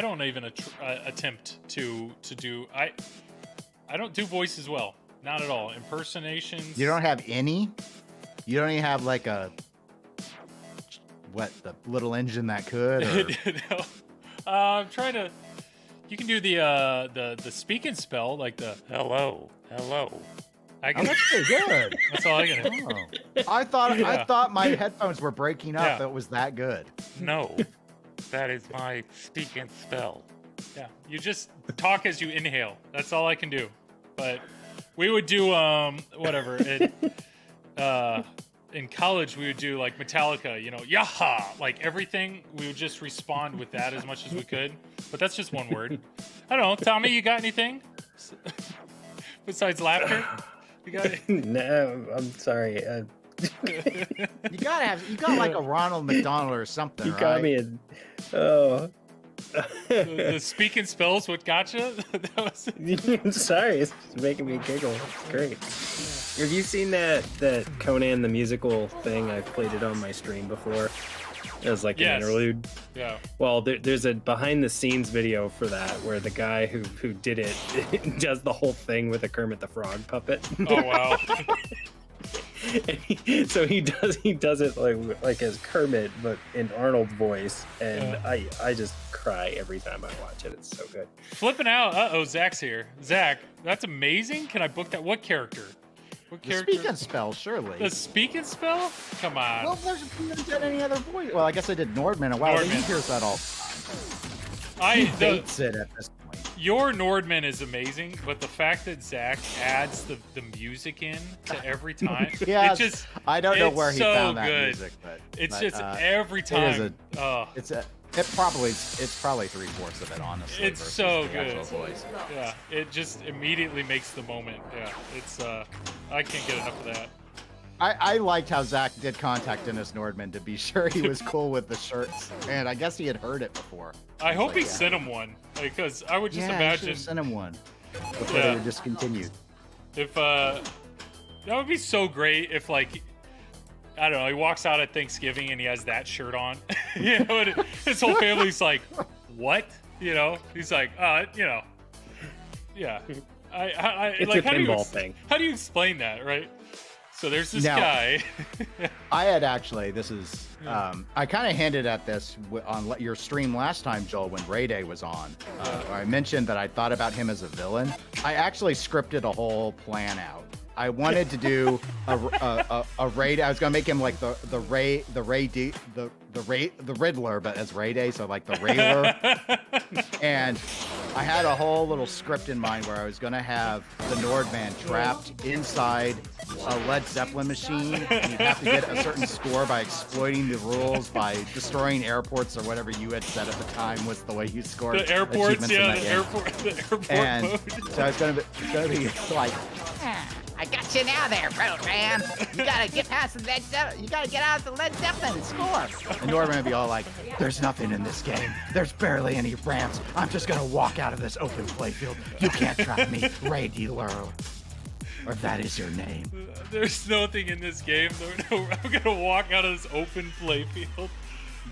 don't even attempt to do. I don't do voices well. Not at all. Impersonations. You don't have any? You don't even have like the little engine that could? Or... No. I'm trying to. You can do the speak and spell like the hello. I can. Oh, that's pretty good. That's all I can do. Oh. I thought my headphones were breaking up. Yeah. That was that good. No, that is my speak and spell. Yeah, you just talk as you inhale. That's all I can do. But we would do whatever. In college, we would do like Metallica, yaha, like everything. We would just respond with that as much as we could. But that's just one word. I don't know, Tommy. You got anything besides laughter? You got it? No, I'm sorry. You got like a Ronald McDonald or something, You right? got me in. Oh. The speak and spells what gotcha? That was I'm sorry, it's making me giggle. It's great. Have you seen that Conan the musical thing? I've played it on my stream before. It was like Yes. an interlude. Yeah. Well, there's a behind the scenes video for that where the guy who did it does the whole thing with a Kermit the Frog puppet. Oh wow. And so he does it like as Kermit but in Arnold's voice, and I just cry every time I watch it. It's so good. FlipnOut. Zach's here. Zach, that's amazing. Can I book that? What character? What The character? speak and spell, surely. The speak and spell? Come on. Well, there's not done any other voice. Well, I guess I did Nordman a while. He Nordman. hears that all. He dates it at this point. Your Nordman is amazing, but the fact that Zach adds the music in to every time, Yeah, it just I don't know it's where he so found that good. music, but It's but, just every time. It's probably 3/4 of it, honestly. It's versus so the actual good. voice. Yeah, it just immediately makes the moment. Yeah, it's I can't get enough of that. I liked how Zach did contact Dennis Nordman to be sure he was cool with the shirts, and I guess he had heard it before. I hope he sent him one, because I would just imagine send him one before Yeah. they were discontinued. if that would be so great if, like, I don't know, he walks out at Thanksgiving and he has that shirt on. You know, and his whole family's like, "What?" You know, he's like, you know, yeah. It's like, a pinball thing. How do you explain that, right? So there's this Now- guy. I had actually, I kind of hinted at this on your stream last time, Joel, when Ray Day was on. I mentioned that I thought about him as a villain. I actually scripted a whole plan out. I wanted to do a Ray Day. I was gonna make him like the Riddler, but as Ray Day, so like the Railer. And I had a whole little script in mind where I was gonna have the Nordman trapped inside a Led Zeppelin machine, and you'd have to get a certain score by exploiting the rules, by destroying airports or whatever you had said at the time was the way you scored The airports, achievements in yeah, that the game. airport And mode. so it's gonna be like, I got you now there, bro, man. You gotta get past the Led Zeppelin. You gotta get out of the Led Zeppelin and score. and Norman would be all like, "There's nothing in this game. There's barely any ramps. I'm just gonna walk out of this open playfield. You can't trap me, Ray Dealer, or if that is your name." There's nothing in this game. I'm gonna walk out of this open playfield.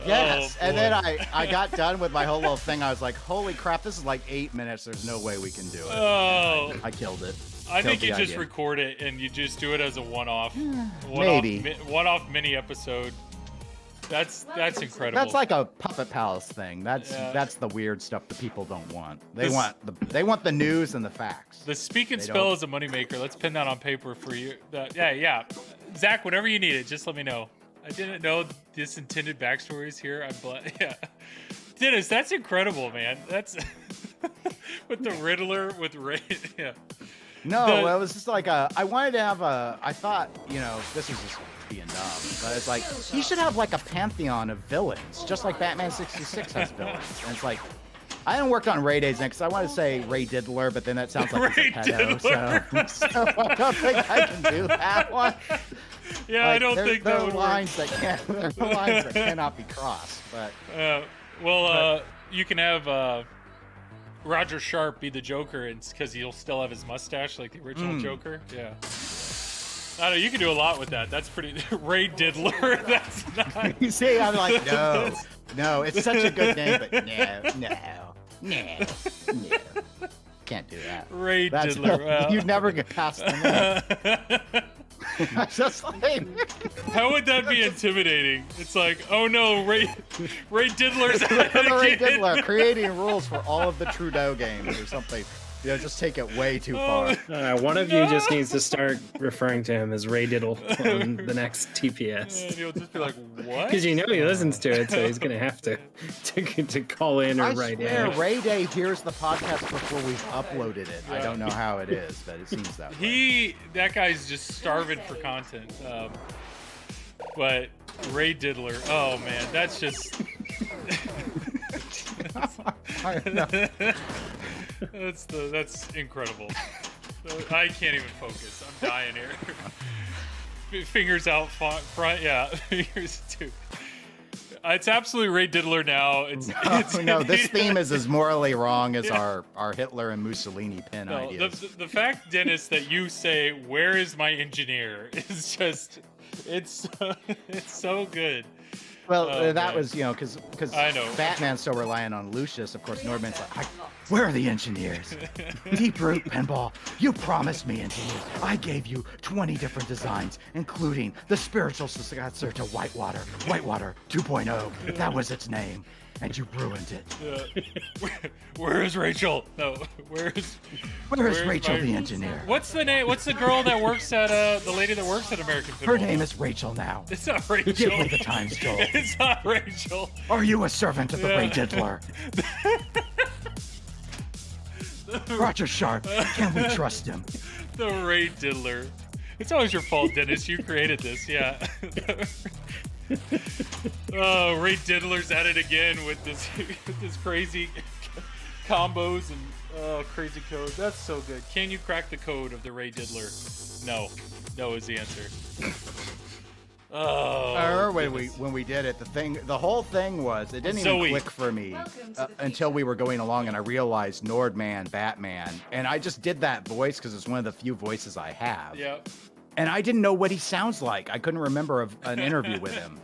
Yes, Oh, and then boy. I got done with my whole little thing. I was like, "Holy crap! This is like 8 minutes. There's no way we can do it." Oh. I killed it. I think you Killed the just idea. record it and you just do it as a one-off. Maybe. One-off mini episode. That's incredible. That's like a Puppet Palace thing. That's Yeah. that's the weird stuff that people don't want. They This- want the news and the facts. the speak and They spell don't- is a moneymaker. Let's pin that on paper for you. Yeah. Zach, whenever you need it, just let me know. I didn't know this intended backstory is here. Yeah. Dennis, that's incredible, man. That's with the Riddler with Ray. Yeah. No, The- it was just like I wanted to have I thought, this is just being dumb, but it's like, he should have like a pantheon of villains, just like Batman 66 has villains. And it's like, I haven't worked on Ray Days next, because I want to say Ray Diddler, but then that sounds like Ray it's a pedo, Diddler. so I don't think I can do that one. Yeah, I Like, don't there- think there that are would lines that can't, there are lines that cannot be crossed, but work. You can have Roger Sharp be the Joker, and because he'll still have his mustache like the original Joker. Yeah. I don't know. You can do a lot with that. That's pretty. Ray Diddler. That's not. you see, I'm like, no, it's such a good name, but no, can't do that. Ray That's Diddler. Well, you'd never get past the name. Just like how would that be intimidating? It's like, oh no, Ray Diddler's at it the Ray again. Diddler creating rules for all of the Trudeau games or something. Just take it way too Oh, far. One of you just needs to start referring to him as Ray Diddle on the next And TPS. you'll just be like, what? Because he listens to it, so he's gonna have to call in or I write swear, in. Ray Day hears the podcast before we've uploaded it. I don't know how it is, but it seems that way. That guy's just starving for content. But Ray Diddler, oh man, that's just. I don't know. That's incredible. I can't even focus. I'm dying here. Fingers out front, yeah. Fingers too. It's absolutely Ray Diddler now. No, this theme is as morally wrong as our Hitler and Mussolini pin No, ideas. the fact, Dennis, that you say, "Where is my engineer?" is just, it's so good. Well, Oh, that man. was, because I know. Batman's still relying on Lucius. Of course, Nordman's like, where are the engineers? Deep Root Pinball, you promised me engineers. I gave you 20 different designs, including the spiritual successor to Whitewater 2.0. That was its name. and you ruined it. Where is Rachel? No, where's Rachel, my- the engineer? What's the name? What's the girl that works at the lady that works at American Pinball? Her name is Rachel now. It's not Rachel. Give me the times, Joel. It's not Rachel. Are you a servant of the Ray Diddler? Roger Sharp, can we trust him? The Ray Diddler. It's always your fault, Dennis. You created this, yeah. Oh, Ray Diddler's at it again with this crazy combos and crazy code. That's so good. Can you crack the code of the Ray Diddler? No. No is the answer. Oh. I remember when we did it, the whole thing was, it didn't even click for me until we were going along and I realized Nordman, Batman, and I just did that voice because it's one of the few voices I have. Yep. And I didn't know what he sounds like. I couldn't remember an interview with him.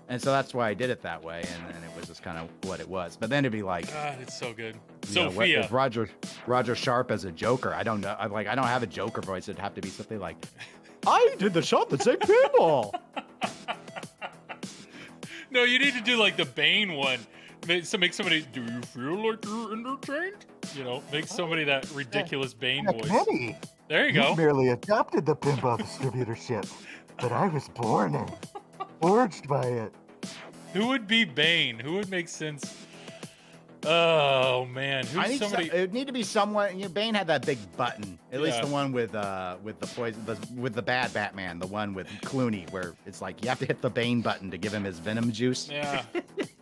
And so that's why I did it that way, and then it was just kind of what it was. But then it'd be like, God, it's so good. Sophia. If Roger Sharp as a Joker, I don't know. I don't have a Joker voice. It'd have to be something like, I did the shot that saved pinball. No, you need to do like the Bane one. Make somebody, do you feel like you're entertained? You know, make somebody that ridiculous Bane voice. Many. There you go. You merely adopted the pinball distributorship, but I was born and forged by it. Who would be Bane? Who would make sense? Oh man, who's somebody? It would need to be someone. Bane had that big button. At least the one with the poison, with the bad Batman, the one with Clooney, where it's like you have to hit the Bane button to give him his venom juice. Yeah.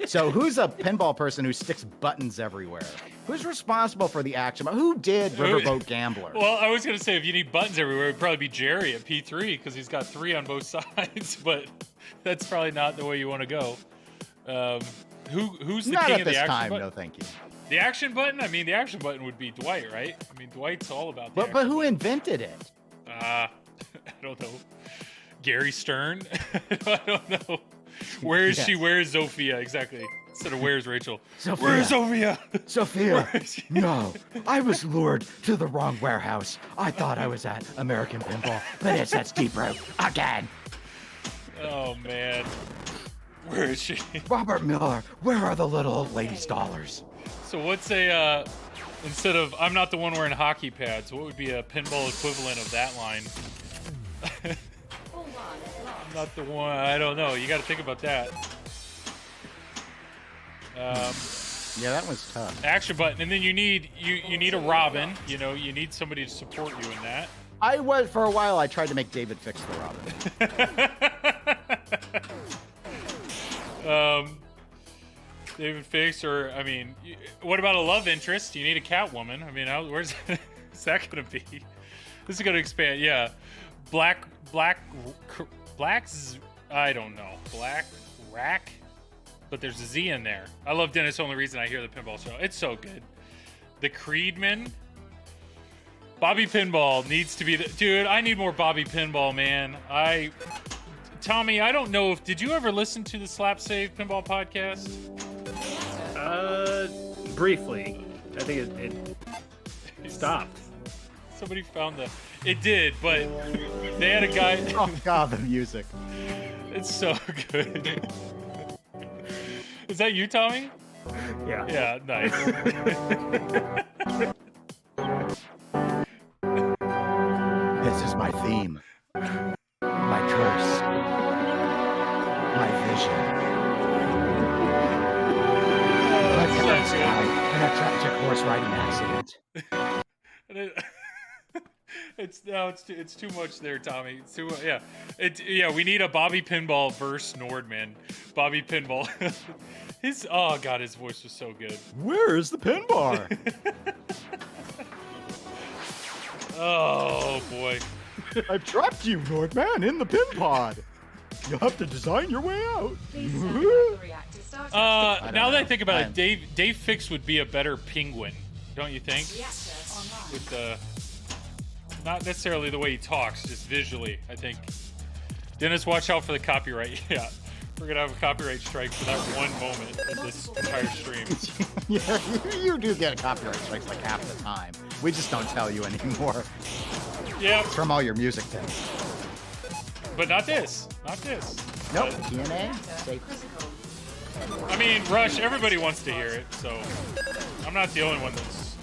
So who's a pinball person who sticks buttons everywhere? Who's responsible for the action? Who did Riverboat Gambler? Well, I was gonna say if you need buttons everywhere, it'd probably be Jerry at P3 because he's got 3 on both sides. But that's probably not the way you want to go. Who's the Not king at of the this action time, button? no, thank you. The action button? I mean, the action button would be Dwight, right? I mean, Dwight's all about the But who invented it? I don't know. Gary Stern? I don't know. Where is she? Where is Sophia? Exactly. Instead of where's Rachel? Sophia. Where's Sophia? Sophia. No, I was lured to the wrong warehouse. I thought I was at American Pinball, but it's at Deep Road again. Oh, man. Where is she? Robert Miller, where are the little old lady's dollars? So what's instead of I'm not the one wearing hockey pads, what would be a pinball equivalent of that line? I'm not the one, I don't know. You got to think about that. Yeah, that was tough. Action button, and then you need a Robin. You know, you need somebody to support you in that. For a while, I tried to make David fix the Robin. David Fix, or I mean, what about a love interest? You need a Catwoman. I mean, where's that gonna be? This is gonna expand. Yeah, black. I don't know. Black Rack, but there's a Z in there. I love Dennis. Only reason I hear the pinball show. It's so good. The Creedman. Bobby Pinball needs to be the dude. I need more Bobby Pinball, man. Tommy, I don't know did you ever listen to the Slap Save Pinball podcast? Briefly. I think it stopped. Somebody found it did, but they had a guy. Oh God, the music. It's so good. Is that you, Tommy? Yeah. Yeah, nice. This is my theme. My curse. My vision. My parents died in a tragic horse riding accident. It's too much there, Tommy. It's too yeah. We need a Bobby Pinball versus Nordman. Bobby Pinball. His voice was so good. Where is the pin bar? Oh boy. I've trapped you, Nordman, in the pin pod. You'll have to design your way out. Now that I think about it, Dave Fix would be a better penguin, don't you think? With not necessarily the way he talks, just visually, I think. Dennis, watch out for the copyright. Yeah, we're gonna have a copyright strike for that one moment in this entire stream. Yeah, you do get a copyright strikes like half the time. We just don't tell you anymore. Yeah. It's from all your music things. But not this. Not this. Nope. TNA. I mean, Rush, everybody wants to hear it, so I'm not the only one that's...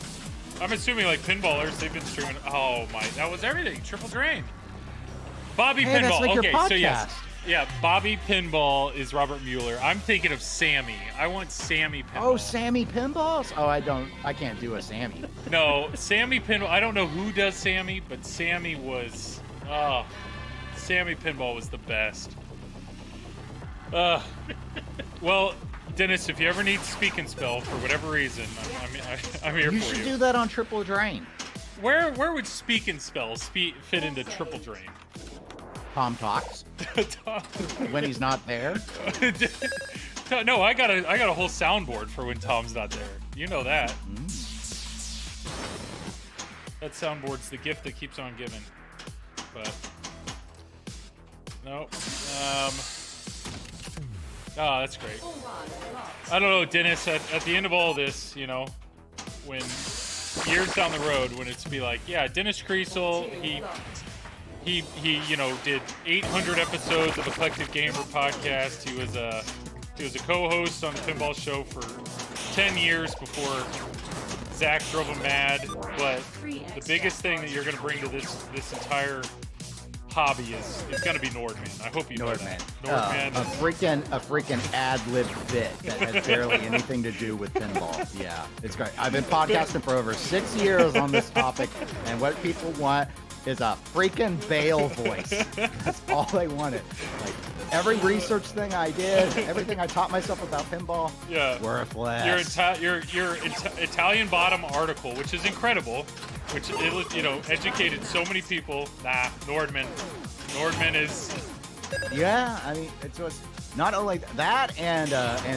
I'm assuming, like, pinballers, they've been streaming... Oh, my... That was everything. Triple Drain. Bobby Hey, Pinball. that's like your Okay, so yes. podcast. Yeah, Bobby Pinball is Robert Mueller. I'm thinking of Sammy. I want Sammy Pinball. Oh, Sammy Pinballs? Oh, I can't do a Sammy. No, Sammy Pinball. I don't know who does Sammy, but Sammy was... Oh, Sammy Pinball was the best. Well, Dennis, if you ever need Speak and Spell for whatever reason, I'm here You for should you. do that on Triple Drain. Where would Speak and Spell fit into Triple Drain? Tom talks when he's not there. No, I got a whole soundboard for when Tom's not there. You know that. That soundboard's the gift that keeps on giving. But no. Oh, that's great. I don't know, Dennis. At the end of all this, you know, when years down the road, when it's be like, yeah, Dennis Kriesel, he you know, did 800 episodes of Eclectic Gamer podcast. He was a co-host on the Pinball Show for 10 years before Zach drove him mad. But the biggest thing that you're going to bring to this entire hobby is going to be Nordman. I hope you know that. Nordman. A freaking ad-lib bit that has barely anything to do with pinball. Yeah, it's great. I've been podcasting for over 6 years on this topic, and what people want is a freaking Bale voice. That's all they wanted. Like, every research thing I did, everything I taught myself about pinball, worthless. Your Italian Bottom article, which is incredible, which you know educated so many people. Nah, Nordman is. Yeah, I mean, it was not only that and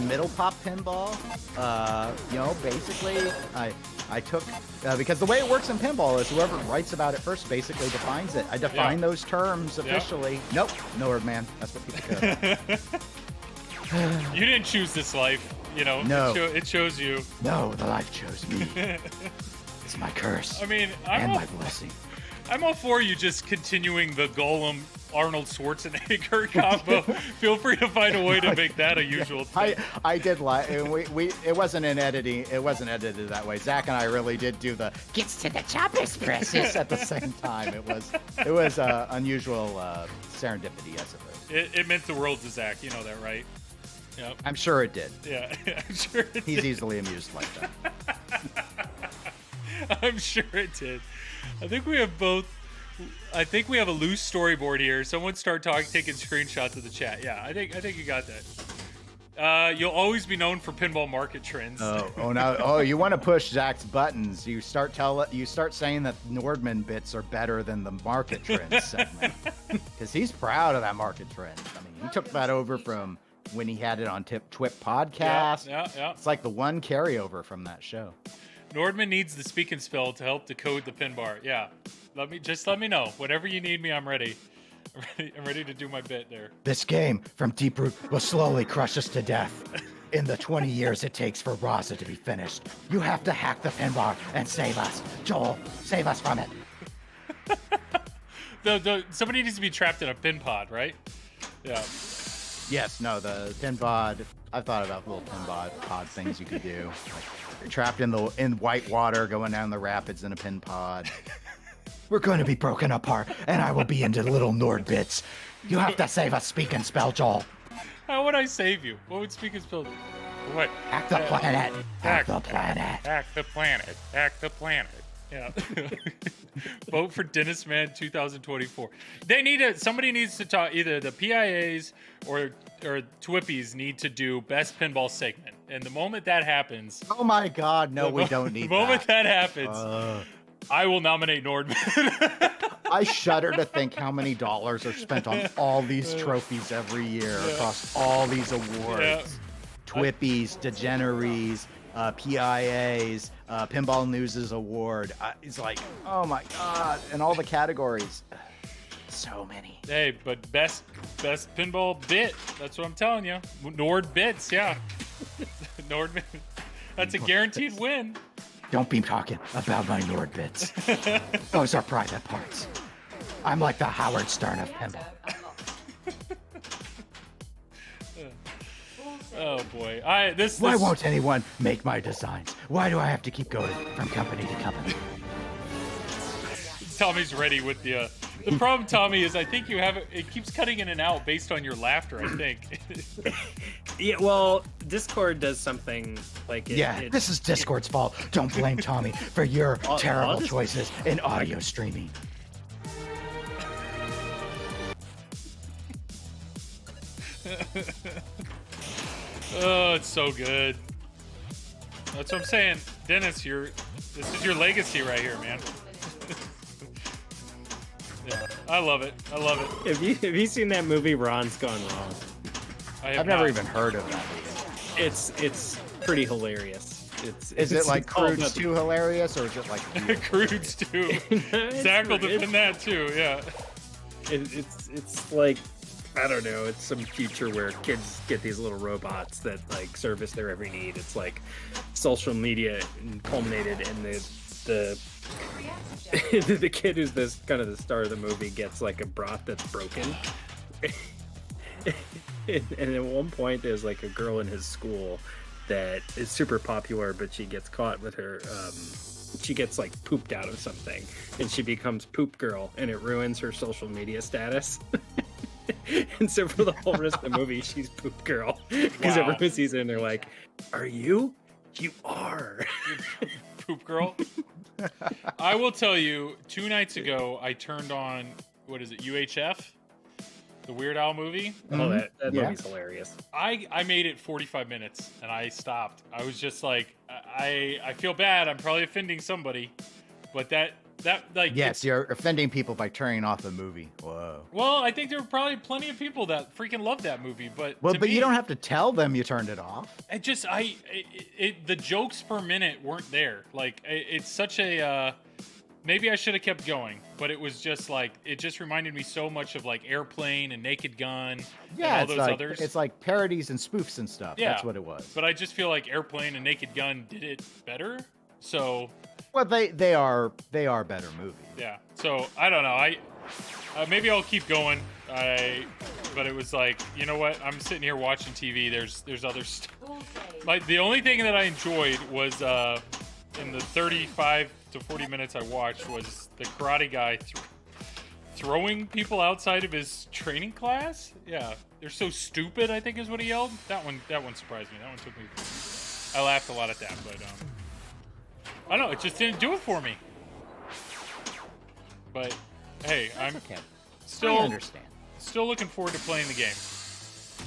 middle pop pinball. You know, basically, I took because the way it works in pinball is whoever writes about it first basically defines it. I define those terms officially. Nope, Nordman. That's what people go. You didn't choose this life, you know. No, it chose you. No, the life chose me. It's my curse. I mean, my blessing. I'm all for you just continuing the Golem Arnold Schwarzenegger combo. Feel free to find a way to make that a usual thing. I did like it wasn't in editing. It wasn't edited that way. Zach and I really did do the gets to the chop expresses at the same time. It was unusual serendipity, I suppose. It meant the world to Zach. You know that, right? Yep. I'm sure it did. Yeah, I'm sure it did. He's easily amused like that. I'm sure it did. I think we have a loose storyboard here. Someone start taking screenshots of the chat. Yeah, I think you got that. You'll always be known for pinball market trends. You want to push Zach's buttons. You start saying that Nordman bits are better than the market trends segment. Because he's proud of that market trend. I mean, he took that over from when he had it on TWIP podcast. Yeah. It's like the one carryover from that show. Nordman needs the Speak and Spell to help decode the pin bar. Yeah. Let me know. Whenever you need me, I'm ready. I'm ready to do my bit there. This game from Deep Root will slowly crush us to death. In the 20 years it takes for Raza to be finished, you have to hack the pin bar and save us. Joel, save us from it. Somebody needs to be trapped in a pin pod, right? Yeah. Yes, no, the pin pod. I thought about little pin pod things you could do. Like, you're trapped in white water going down the rapids in a pin pod. We're going to be broken apart, and I will be into little Nord bits. You have to save us, Speak and Spell, Joel. How would I save you? What would Speak and Spell do? What? Hack the planet. Hack the planet. Hack the planet. Hack the planet. Yeah. Vote for Dennis Man 2024. Somebody needs to talk. Either the PIAs or Twippies need to do best pinball segment. And the moment that happens, oh my God, no, we don't need. The moment that happens, I will nominate Nordman. I shudder to think how many dollars are spent on all these trophies every year across all these awards. Yeah. Twippies, Degeneries, PIAs, Pinball News' award. It's like, oh my God, and all the categories. So many. Hey, but best pinball bit. That's what I'm telling you. Nord bits, yeah. Nord. That's a guaranteed win. Don't be talking about my Nord bits. Those are private parts. I'm like the Howard Stern of pinball. Oh boy. Why won't anyone make my designs? Why do I have to keep going from company to company? Tommy's ready with the problem, Tommy, is I think you have it keeps cutting in and out based on your laughter, I think. Yeah, well, Discord does something like it. This is Discord's fault. Don't blame Tommy for your terrible honestly- choices in audio streaming. Oh, it's so good. That's what I'm saying. Dennis, this is your legacy right here, man. Yeah, I love it. I love it. Have you seen that movie Ron's Gone Wrong? I've never even heard of that movie. It's pretty hilarious. Is it like Crude's too hilarious, or is it like Crude's too? Zach will defend that too. Yeah. It's like, I don't know. It's some future where kids get these little robots that like service their every need. It's like social media culminated in the the kid who's this kind of the star of the movie gets like a broth that's broken. And at one point there's like a girl in his school that is super popular, but she gets caught with her she gets like pooped out of something and she becomes poop girl, and it ruins her social media status. And so for the whole rest of the movie she's poop girl, because everyone sees it and they're like, are you are Poop girl. I will tell you, 2 nights ago I turned on, what is it, UHF, the Weird Al movie. Oh, that movie's hilarious. I made it 45 minutes and I stopped. I was just like, I feel bad. I'm probably offending somebody, but that like, yes, you're offending people by turning off the movie. Whoa. Well, I think there were probably plenty of people that freaking loved that movie, but you don't have to tell them you turned it off. The jokes per minute weren't there. Like it's such a maybe I should have kept going, but it was just like, it just reminded me so much of like Airplane and Naked Gun and all those others. It's like parodies and spoofs and stuff. Yeah, that's what it was. But I just feel like Airplane and Naked Gun did it better. So well, they are better movies. Yeah. So I don't know. Maybe I'll keep going. But it was like, you know what? I'm sitting here watching TV. There's other stuff. Like the only thing that I enjoyed was in the 35 to 40 minutes I watched was the karate guy throwing people outside of his training class. Yeah, they're so stupid, I think is what he yelled. That one surprised me. That one took me. I laughed a lot at that, but I don't know. It just didn't do it for me. But hey, I'm okay. Still I understand. Still looking forward to playing the game.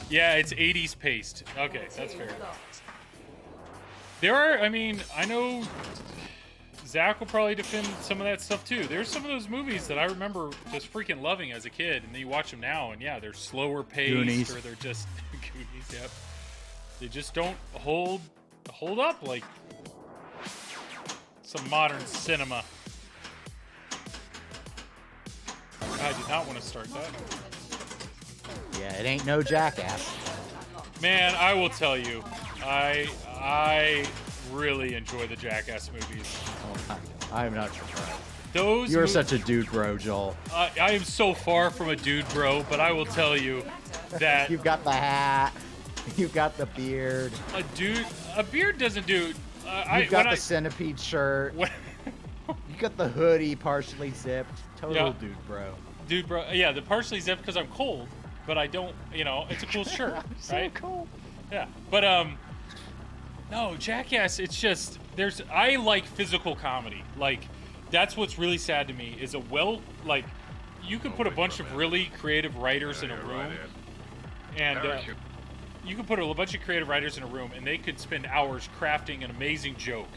Yeah, it's 80s paced. Okay, that's fair. There are, I mean, I know Zach will probably defend some of that stuff too. There's some of those movies that I remember just freaking loving as a kid, and then you watch them now, and yeah, they're slower paced, Goonies. or they're just Goonies. Yep, they just don't hold up like some modern cinema. I did not want to start that. Yeah, it ain't no Jackass. Man, I will tell you, I really enjoy the Jackass movies. I'm not surprised. You're such a dude bro, Joel. I am so far from a dude bro, but I will tell you that You've got the hat. You've got the beard. a beard doesn't do. You've got the centipede shirt. You got the hoodie partially zipped. Total dude bro. Dude bro, yeah, the partially zipped because I'm cold, but I don't. It's a cool shirt, right? So cool. Yeah, but no, Jackass. It's just I like physical comedy. Like that's what's really sad to me is you could put a bunch of really creative writers in a room, and you could put a bunch of creative writers in a room, and they could spend hours crafting an amazing joke.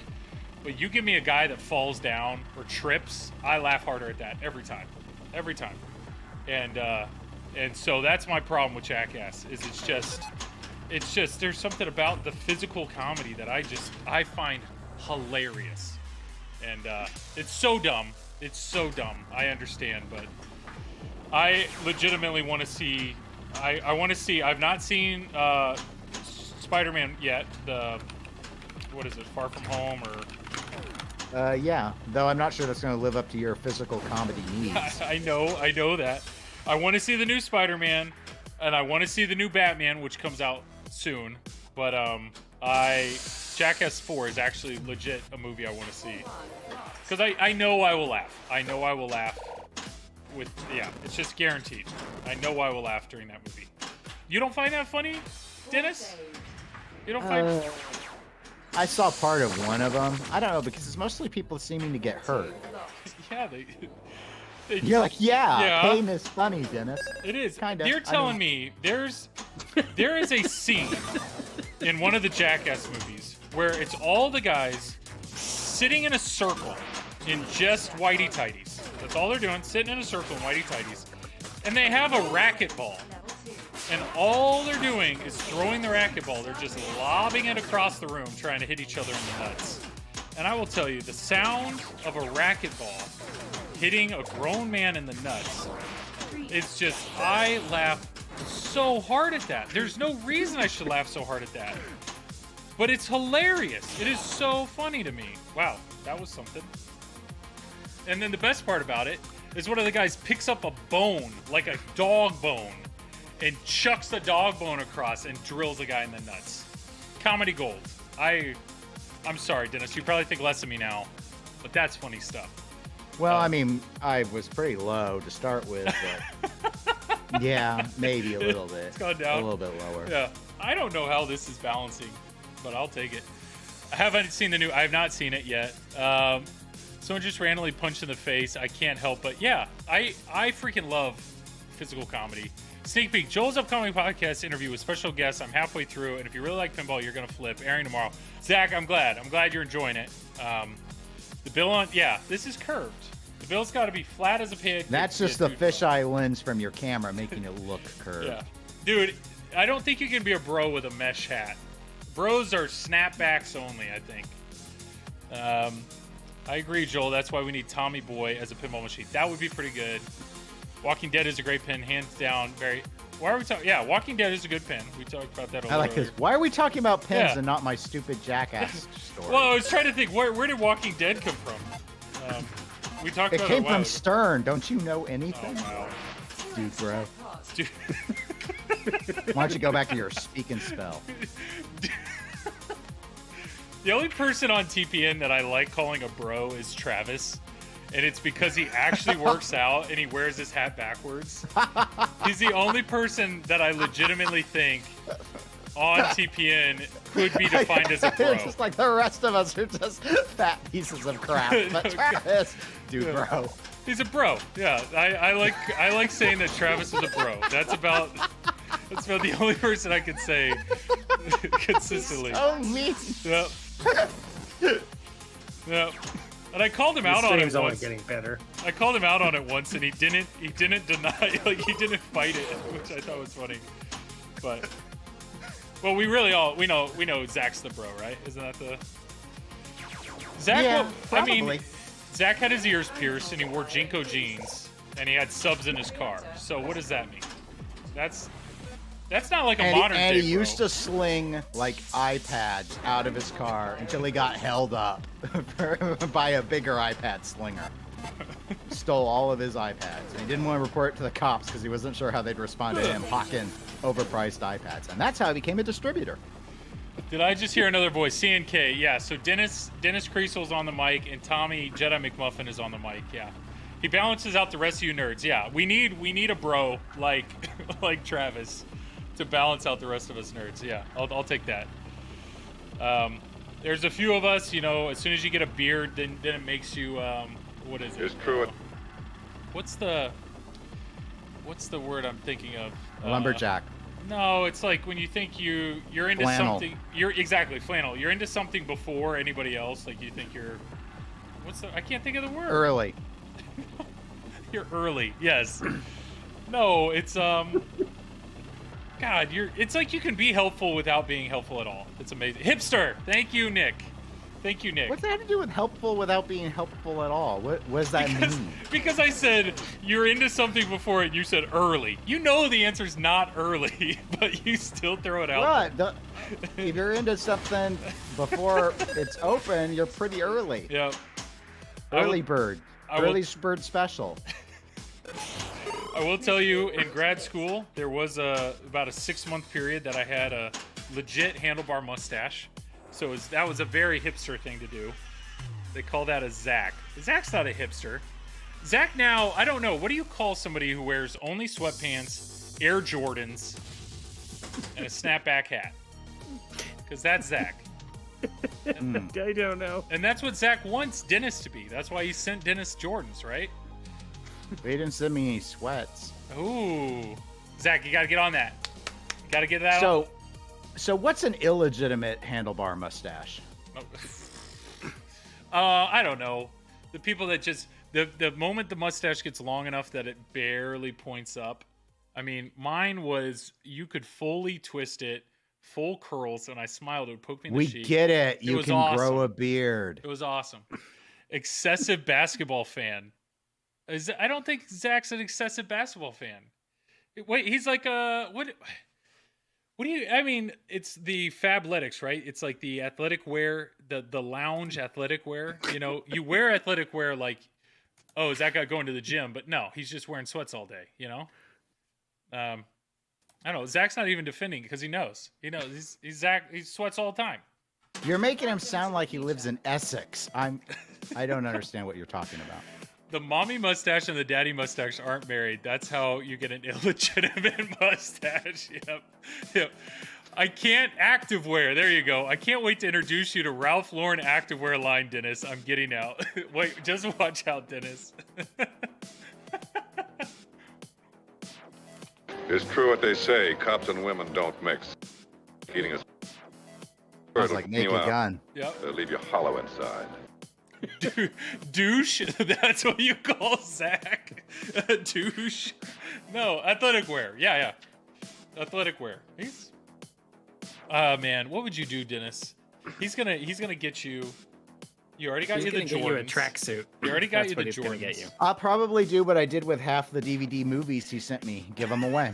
But you give me a guy that falls down or trips, I laugh harder at that every time, and so that's my problem with Jackass. Is it's just there's something about the physical comedy that I find hilarious, and it's so dumb. It's so dumb. I understand, but I legitimately want to see. I want to see. I've not seen Spider-Man yet. What is it? Far From Home or? Yeah. Though I'm not sure that's going to live up to your physical comedy needs. I know that. I want to see the new Spider-Man, and I want to see the new Batman, which comes out soon. But Jackass 4 is actually legit a movie I want to see. Because I know I will laugh. I know I will laugh it's just guaranteed. I know I will laugh during that movie. You don't find that funny, Dennis? You don't find... I saw part of one of them. I don't know, because it's mostly people seeming to get hurt. Yeah, they You're like, pain is funny, Dennis. It is. Kinda. You're telling me there is a scene in one of the Jackass movies where it's all the guys sitting in a circle in just whitey tighties. That's all they're doing, sitting in a circle in whitey tighties. And they have a racquetball. And all they're doing is throwing the racquetball. They're just lobbing it across the room, trying to hit each other in the nuts. And I will tell you, the sound of a racquetball hitting a grown man in the nuts, it's just, I laugh so hard at that. There's no reason I should laugh so hard at that. But it's hilarious. It is so funny to me. Wow, that was something. And then the best part about it is one of the guys picks up a bone, like a dog bone, and chucks the dog bone across and drills the guy in the nuts. Comedy gold. I'm sorry, Dennis. You probably think less of me now, but that's funny stuff. Well, I mean, I was pretty low to start with, but yeah, maybe a little bit. It's gone down. A little bit lower. Yeah. I don't know how this is balancing, but I'll take it. I have not seen it yet. Someone just randomly punched in the face. I can't help but, yeah, I freaking love physical comedy. Sneak peek, Joel's upcoming podcast interview with special guests. I'm halfway through, and if you really like pinball, you're going to flip. Airing tomorrow. Zach, I'm glad. I'm glad you're enjoying it. The bill this is curved. The bill's got to be flat as a pancake. That's just the fisheye lens from your camera making it look curved. Yeah. Dude, I don't think you can be a bro with a mesh hat. Bros are snapbacks only, I think. I agree, Joel. That's why we need Tommy Boy as a pinball machine. That would be pretty good. Walking Dead is a great pin, hands down. Why are we talking? Yeah, Walking Dead is a good pin. We talked about that a little I like earlier. this. Why are we talking about pins and not my stupid Jackass story? Well, I was trying to think, where did Walking Dead come from? We talked about it. It came from Stern. Don't you know anything? Oh, wow. Dude, bro. Dude. Why don't you go back to your speak and spell? The only person on TPN that I like calling a bro is Travis. And it's because he actually works out and he wears his hat backwards. He's the only person that I legitimately think on TPN could be defined as a bro. Just like the rest of us are just fat pieces of crap. But Travis, dude, bro. He's a bro. Yeah, I like saying that Travis is a bro. That's about the only person I could say consistently. So mean. Yep. Yep. And I called him out on it only once. getting better. I called him out on it once, and he didn't deny, like he didn't fight it, which I thought was funny. But well, we know Zach's the bro, right? Isn't that the Zach? Yeah, I probably. mean, Zach had his ears pierced, and he wore Jinko jeans, and he had subs in his car. So what does that mean? That's not like a modern and day he used bro. to sling like iPads out of his car until he got held up by a bigger iPad slinger. Stole all of his iPads. And he didn't want to report it to the cops because he wasn't sure how they'd respond to him hawking overpriced iPads. And that's how he became a distributor. Did I just hear another voice? CNK, yeah. So Dennis Creasel's on the mic, and Tommy Jedi McMuffin is on the mic. Yeah, he balances out the rest of you nerds. Yeah, we need a bro like Travis to balance out the rest of us nerds. Yeah, I'll take that. There's a few of us, as soon as you get a beard, then it makes you what is it? It's true. What's the word I'm thinking of? Lumberjack. No, it's like when you think you're into Flannel. something. You're exactly flannel. You're into something before anybody else. Like you think you're. I can't think of the word. Early. You're early. Yes. No, it's God, it's like you can be helpful without being helpful at all. It's amazing. Hipster. Thank you, Nick. What's that have to do with helpful without being helpful at all? What does that mean? Because I said you're into something before and you said early. You know the answer's not early, but you still throw it out. What? If you're into something before it's open, you're pretty early. Yep. Early bird. Early bird special. I will tell you, in grad school, there was about a 6-month period that I had legit handlebar mustache. So that was a very hipster thing to do. They call that a Zach. Zach's not a hipster. Zach now, I don't know. What do you call somebody who wears only sweatpants, Air Jordans, and a snapback hat? Because that's Zach. I don't know. And that's what Zach wants Dennis to be. That's why he sent Dennis Jordans, right? They didn't send me any sweats. Ooh. Zach, you got to get on that. Got to get that on. So what's an illegitimate handlebar mustache? I don't know. The people that just the moment the mustache gets long enough that it barely points up. I mean, mine was you could fully twist it, full curls, and I smiled. It would poke me in the cheek. We get it. You can awesome. grow a beard. It was awesome. Excessive basketball fan. I don't think Zach's an excessive basketball fan. Wait, he's like what? What do you? I mean, it's the Fabletics, right? It's like the athletic wear, the lounge athletic wear. You know, you wear athletic wear like, oh, is that guy going to the gym? But no, he's just wearing sweats all day. You know. I don't know. Zach's not even defending because he knows. He knows. He's Zach. He sweats all the time. You're making him sound like he lives in Essex. I don't understand what you're talking about. The mommy mustache and the daddy mustache aren't married. That's how you get an illegitimate mustache. Yep. I can't activewear. There you go. I can't wait to introduce you to Ralph Lauren activewear line, Dennis. I'm getting out. Wait, just watch out, Dennis. It's true what they say. Cops and women don't mix. Eating a Sounds like Naked Gun. Yep. They'll leave you hollow inside. Douche? That's what you call Zach? A douche? No, athletic wear. Yeah. Athletic wear. He's. Man, what would you do, Dennis? He's gonna get you. You already got you the Jordans. Get you a tracksuit. You already got That's you what the he's gonna Jordans. get you. I'll probably do what I did with half the DVD movies he sent me. Give them away.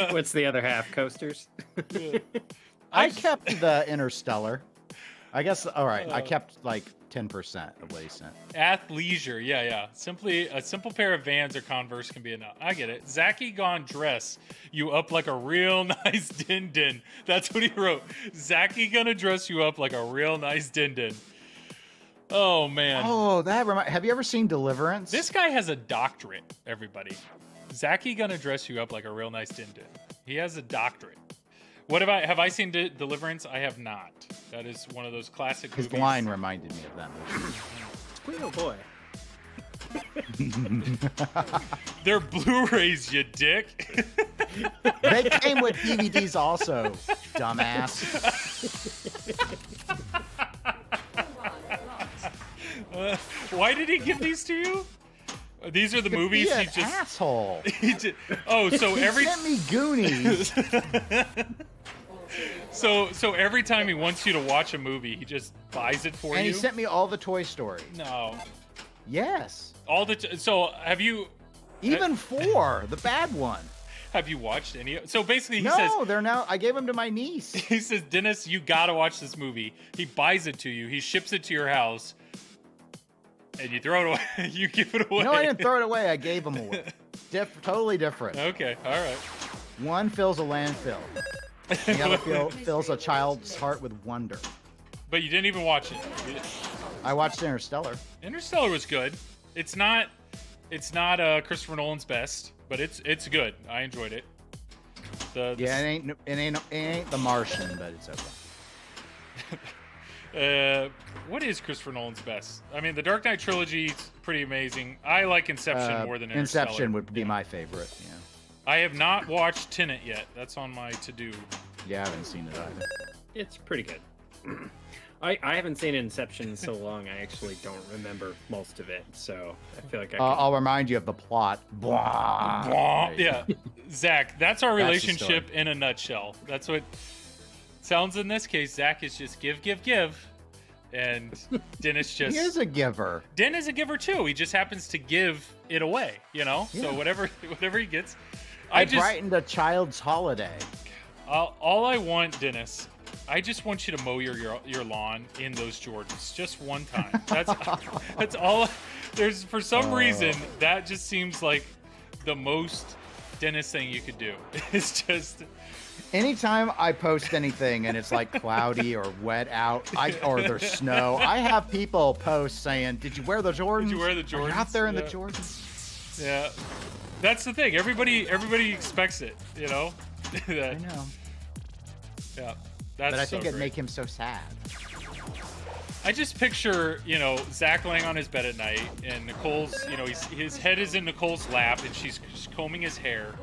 What's the other half? Coasters? I kept the Interstellar. I guess, all right, I kept like 10% of what he sent. Athleisure, yeah. Simply a simple pair of Vans or Converse can be enough. I get it. Zachy gone dress you up like a real nice din-din. That's what he wrote. Zachy gonna dress you up like a real nice din-din. Oh man. Oh, have you ever seen Deliverance? This guy has a doctorate, everybody. Zachy gonna dress you up like a real nice din-din. He has a doctorate. What have I seen Deliverance? I have not. That is one of those classic His movies. line reminded me of that movie. Oh boy. They're Blu-rays, you dick. They came with DVDs also, dumbass. Why did he give these to you? These are the movies Be he an just asshole. so every He sent me Goonies. so every time he wants you to watch a movie, he just buys it for And you. he sent me all the Toy Story. No, Yes. all the so have you Even 4, the bad one. have you watched any? So basically, he No, says they're now. I gave them to my niece. he says, Dennis, you gotta watch this movie. He buys it to you. He ships it to your house, and you throw it away. You give it away. No, I didn't throw it away. I gave them away. Totally different. Okay, all right. One fills a landfill. The other fills a child's heart with wonder. But you didn't even watch it. I watched Interstellar. Interstellar was good. It's not Christopher Nolan's best, but it's good. I enjoyed it. Yeah, it ain't The Martian, but it's okay. What is Christopher Nolan's best? I mean, the Dark Knight trilogy is pretty amazing. I like Inception more than Interstellar. Inception would be my favorite. Yeah. I have not watched Tenet yet. That's on my to-do. Yeah, I haven't seen it either. It's pretty good. I haven't seen Inception in so long, I actually don't remember most of it, so I feel like I'll remind you of the plot. Blah. Yeah. Zach, that's our That's the relationship in a nutshell. That's what sounds in this case. Zach is just give. And Dennis just... He is a giver. Den is a giver too. He just happens to give it away, you know? Yeah. So whatever he gets. I brightened a child's holiday. All I want, Dennis, I just want you to mow your lawn in those Jordans just one time. That's all. There's for some reason that just seems like the most Dennis thing you could do. It's just Anytime I post anything and it's like cloudy or wet out, or there's snow, I have people post saying, "Did you wear the Jordans? Did you wear the Are you Jordans?" out there in the Yeah. Jordans?" Yeah, that's the thing. Everybody expects it, you know. I know. Yeah, that's. But I so think it'd great. make him so sad. I just picture, Zach laying on his bed at night, and Nicole's, his head is in Nicole's lap, and she's combing his hair,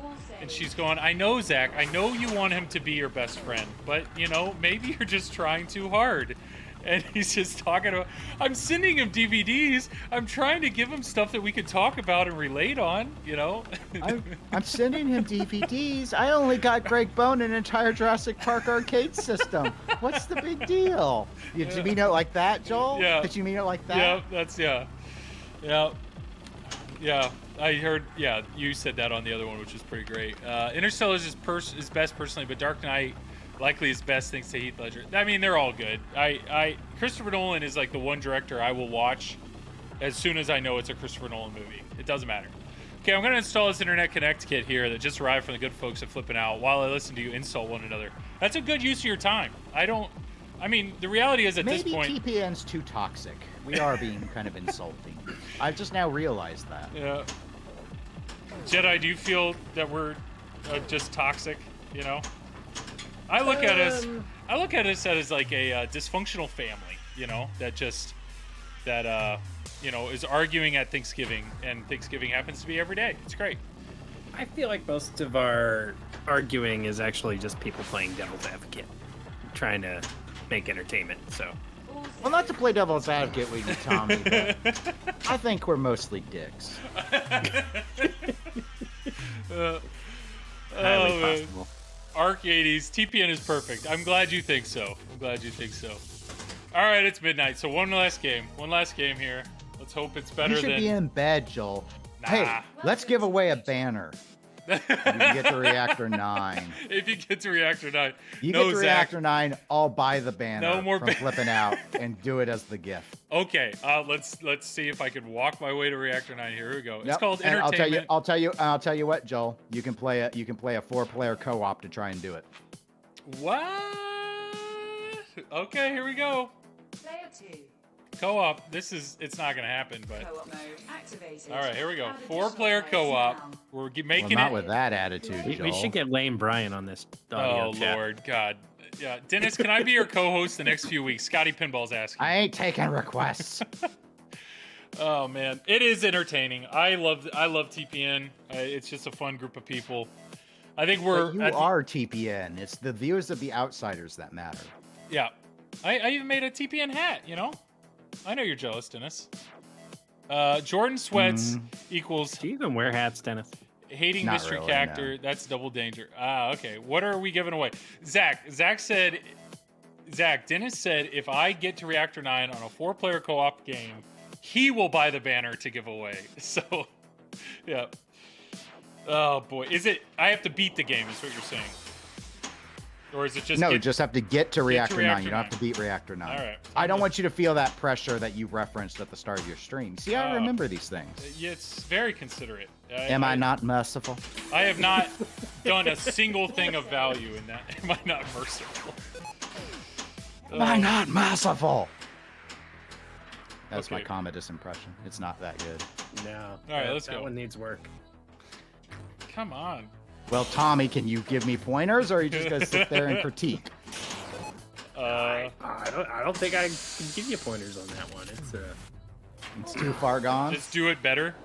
and she's going, "I know, Zach, I know you want him to be your best friend, but maybe you're just trying too hard." And he's just talking about, "I'm sending him DVDs. I'm trying to give him stuff that we could talk about and relate on, I'm sending him DVDs. I only got Greg Bone an entire Jurassic Park arcade system. What's the big deal? Did you mean it like that, Joel? Yeah. Did you mean it like that? Yeah. I heard. Yeah, you said that on the other one, which was pretty great. Interstellar is his best personally, but Dark Knight likely his best thanks to Heath Ledger. I mean, they're all good. Christopher Nolan is like the one director I will watch as soon as I know it's a Christopher Nolan movie. It doesn't matter. Okay, I'm going to install this Internet Connect kit here that just arrived from the good folks at FlipnOut while I listen to you insult one another. That's a good use of your time. The reality is at Maybe this point... Maybe TPN's too toxic. We are being kind of insulting. I've just now realized that. Yeah. Jedi, do you feel that we're just toxic, I look at us as like a dysfunctional family, that is arguing at Thanksgiving, and Thanksgiving happens to be every day. It's great. I feel like most of our arguing is actually just people playing devil's advocate, trying to make entertainment. So, well, not to play devil's advocate with you, Tommy, but I think we're mostly dicks. highly possible. Arcades, TPN is perfect. I'm glad you think so. All right, it's midnight, so one last game here. Let's hope it's better You should than... be in bed, Joel. Nah. Hey, let's give away a banner. You can get to Reactor 9. If you get to Reactor 9. You No, get to Zach. Reactor 9, I'll buy the banner No more from Flipping Out and do it as the gift. Okay, let's see if I can walk my way to Reactor 9. Here we go. It's Yep, called and Entertainment. I'll tell you what, Joel. You can play a 4-player co-op to try and do it. What? Okay, here we go. Player 2. Co-op. It's not gonna happen, but Co-op mode activated. all right, here we go. Add additional 4-player players co-op. now. We're Well, making not it. with that attitude, We Joel. should get Lame Brian on this audio Oh chat. Lord God. Yeah, Dennis, can I be your co-host the next few weeks? Scotty Pinball's asking. I ain't taking requests. Oh man, it is entertaining. I love TPN. It's just a fun group of people. I think we're. But you are TPN. It's the views of the outsiders that matter. Yeah, I even made a TPN hat. I know you're jealous, Dennis. Jordan sweats equals Do you even wear hats, Dennis? hating Not mystery really, character. no. That's double danger. Okay. What are we giving away? Zach, Dennis said if I get to Reactor 9 on a 4-player co-op game, he will buy the banner to give away. So, yeah. Oh boy, I have to beat the game? Is what you're saying? Or is it just No, you just have to get to Reactor 9. Reactor You don't 9. have to beat Reactor 9. All right. I don't want you to feel that pressure that you referenced at the start of your stream. See, I remember these things. Yeah, it's very considerate. Am I not merciful? I have not done a single thing of value in that. Am I not merciful? Am I not merciful? That's my Okay. Commodus impression. It's not that good. No. All right, let's that go. one needs work. Come on. Well, Tommy, can you give me pointers, or are you just gonna sit there and critique? I don't think I can give you pointers on that one. It's too far gone. Just do it better.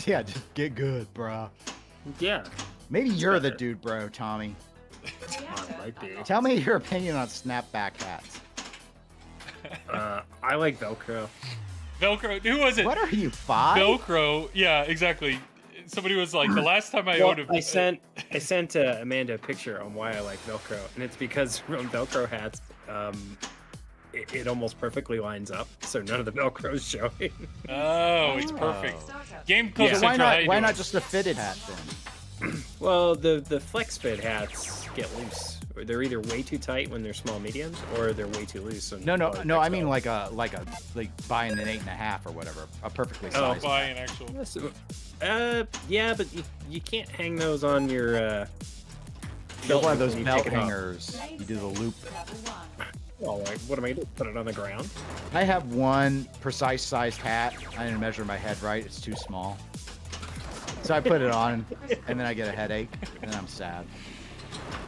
Yeah, just get good, bro. Yeah. Maybe you're the dude, bro, Tommy. Might be. Tell me your opinion on snapback hats. I like Velcro. Velcro. Who was it? What are you, 5? Velcro. Yeah, exactly. Somebody was like, the last time I owned a... I sent Amanda a picture on why I like Velcro, and it's because on Velcro hats, it almost perfectly lines up, so none of the Velcro is showing. Oh, it's perfect. Startup. Game Club Yeah. So Central. how you why doing? not just a fitted hat then? Well, the flex fit hats get loose they're either way too tight when they're small mediums, or they're way too loose. No. I mean like buying an 8.5 or whatever, a perfectly sized. Buy an actual. Yeah, but you can't hang those on your. One of those when you belt take it off. hangers. You do the loop. Oh, like, what am I gonna do? Put it on the ground? I have one precise sized hat. I didn't measure my head right. It's too small. So I put it on, and then I get a headache, and then I'm sad.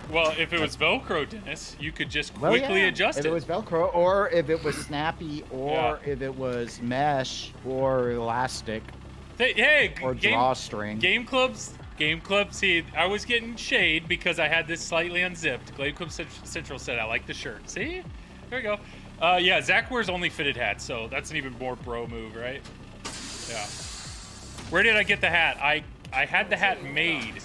Well, if it was Velcro, Dennis, you could just quickly adjust if it was Velcro, or if it was snappy, or if it was mesh, or elastic, Hey, or drawstring. Game clubs. See, I was getting shade because I had this slightly unzipped. Glade Club Central said I like the shirt. See, there we go. Yeah, Zach wears only fitted hats, so that's an even more bro move, right? Yeah. Where did I get the hat? I had the hat made.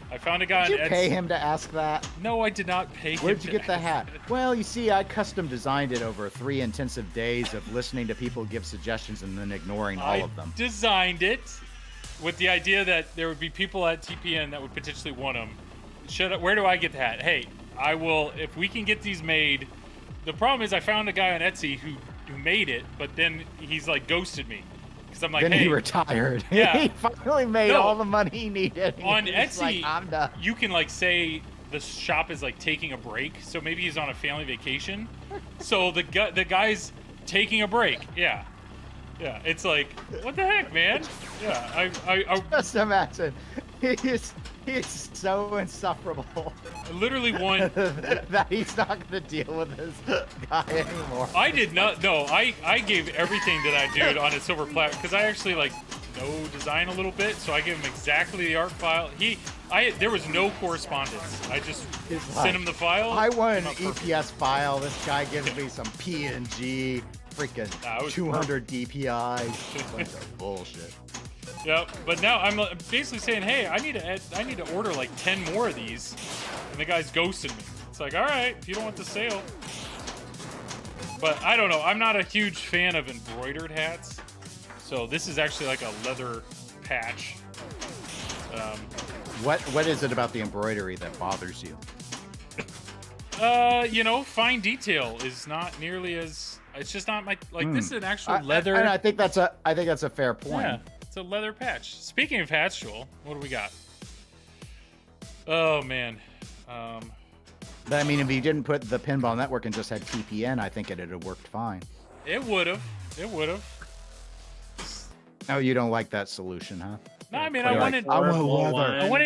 I found a guy. Did you pay him to ask that? No, I did not pay him. Where'd you get the hat? Well, you see, I custom designed it over 3 intensive days of listening to people give suggestions and then ignoring all of them. I designed it with the idea that there would be people at TPN that would potentially want them. Where do I get the hat? Hey, I will, if we can get these made. The problem is I found a guy on Etsy who made it, but then he's like ghosted me. Because I'm like, then hey. he retired. Yeah. He finally made all the money he needed. On He's Etsy, like, I'm done. you can like say the shop is like taking a break. So maybe he's on a family vacation. So the guy's taking a break. Yeah. Yeah, it's like, what the heck, man? Yeah, I just imagine. He's so insufferable. I literally won. that he's not going to deal with this guy anymore. I did not. No, I gave everything to that dude on a silver platter because I actually like know design a little bit, so I gave him exactly the art file. There was no correspondence. I just sent him the file. I want an EPS file. This guy gives me some PNG. Freaking 200 DPI. Bunch of bullshit. Yep, but now I'm basically saying, hey, I need to order like 10 more of these, and the guy's ghosted me. It's like, all right, if you don't want the sale. But I don't know. I'm not a huge fan of embroidered hats, so this is actually like a leather patch. What is it about the embroidery that bothers you? Fine detail is not nearly as. It's just not my like. This is an actual leather. And I think that's a fair point. Yeah, it's a leather patch. Speaking of hats, Joel, what do we got? Oh man. But I mean, if you didn't put the Pinball Network and just had TPN, I think it'd have worked fine. It would have. Oh, you don't like that solution, huh? No, I mean, I wanted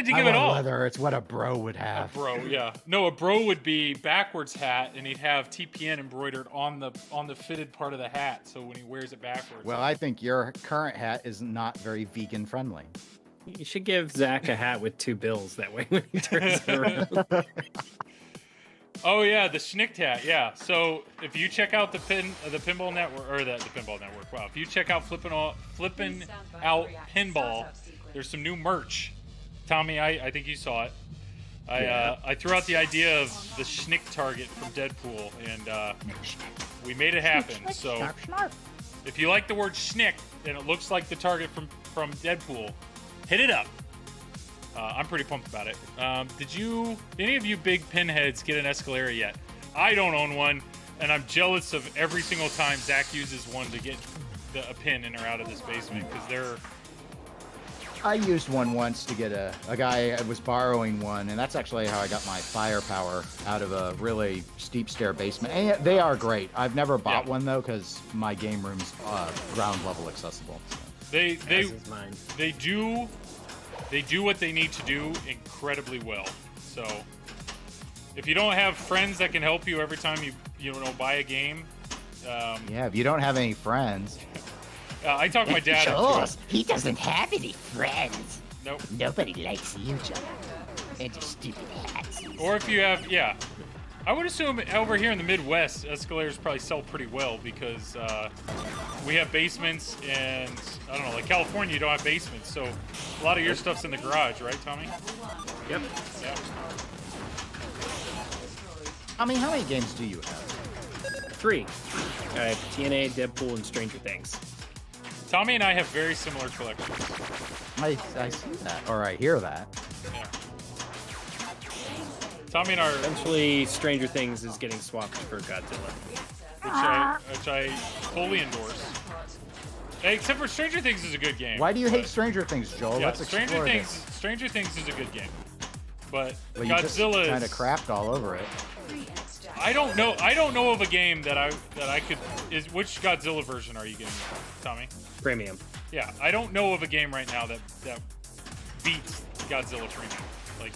to give it all. Leather. It's what a bro would have. A bro, yeah. No, a bro would be backwards hat, and he'd have TPN embroidered on the fitted part of the hat, so when he wears it backwards. Well, I think your current hat is not very vegan friendly. You should give Zach a hat with 2 bills. That way, when he turns it around. Oh yeah, the Schnicked hat. Yeah. So if you check out the Pinball Network or the Pinball Network, wow. If you check out FlipnOut Pinball, there's some new merch. Tommy, I think you saw it. I threw out the idea of the Schnick target from Deadpool, and we made it happen. So if you like the word Schnick and it looks like the target from Deadpool, hit it up. I'm pretty pumped about it. Did any of you big pinheads get an Escalera yet? I don't own one, and I'm jealous of every single time Zach uses one to get a pin in or out of this basement because they're. I used one once to get a guy. I was borrowing one, and that's actually how I got my firepower out of a really steep stair basement. And they are great. I've never bought one though because my game room's ground level accessible. So. They do what they need to do incredibly well. So if you don't have friends that can help you every time you buy a game, if you don't have any friends. I talked my dad. He doesn't have any friends. Nope. Nobody likes you, John. And your stupid hats. Or if you have, I would assume over here in the Midwest, Escalators probably sell pretty well because we have basements, and I don't know, like California, you don't have basements, so a lot of your stuff's in the garage, right, Tommy? Yep. Yeah. How many games do you have? 3. I have TNA, Deadpool, and Stranger Things. Tommy and I have very similar collections. I see that, or I hear that. Yeah. Tommy and our Eventually, Stranger Things is getting swapped for Godzilla. which I fully endorse. Except for Stranger Things is a good game. Why do you hate Stranger Things, Joel? Yeah, Let's explore this. Stranger Things is a good game, but Well, you Godzilla kind of is. crapped all over it. I don't know of a game that I could. Which Godzilla version are you getting, Tommy? Premium. Yeah, I don't know of a game right now that beats Godzilla Premium. Like,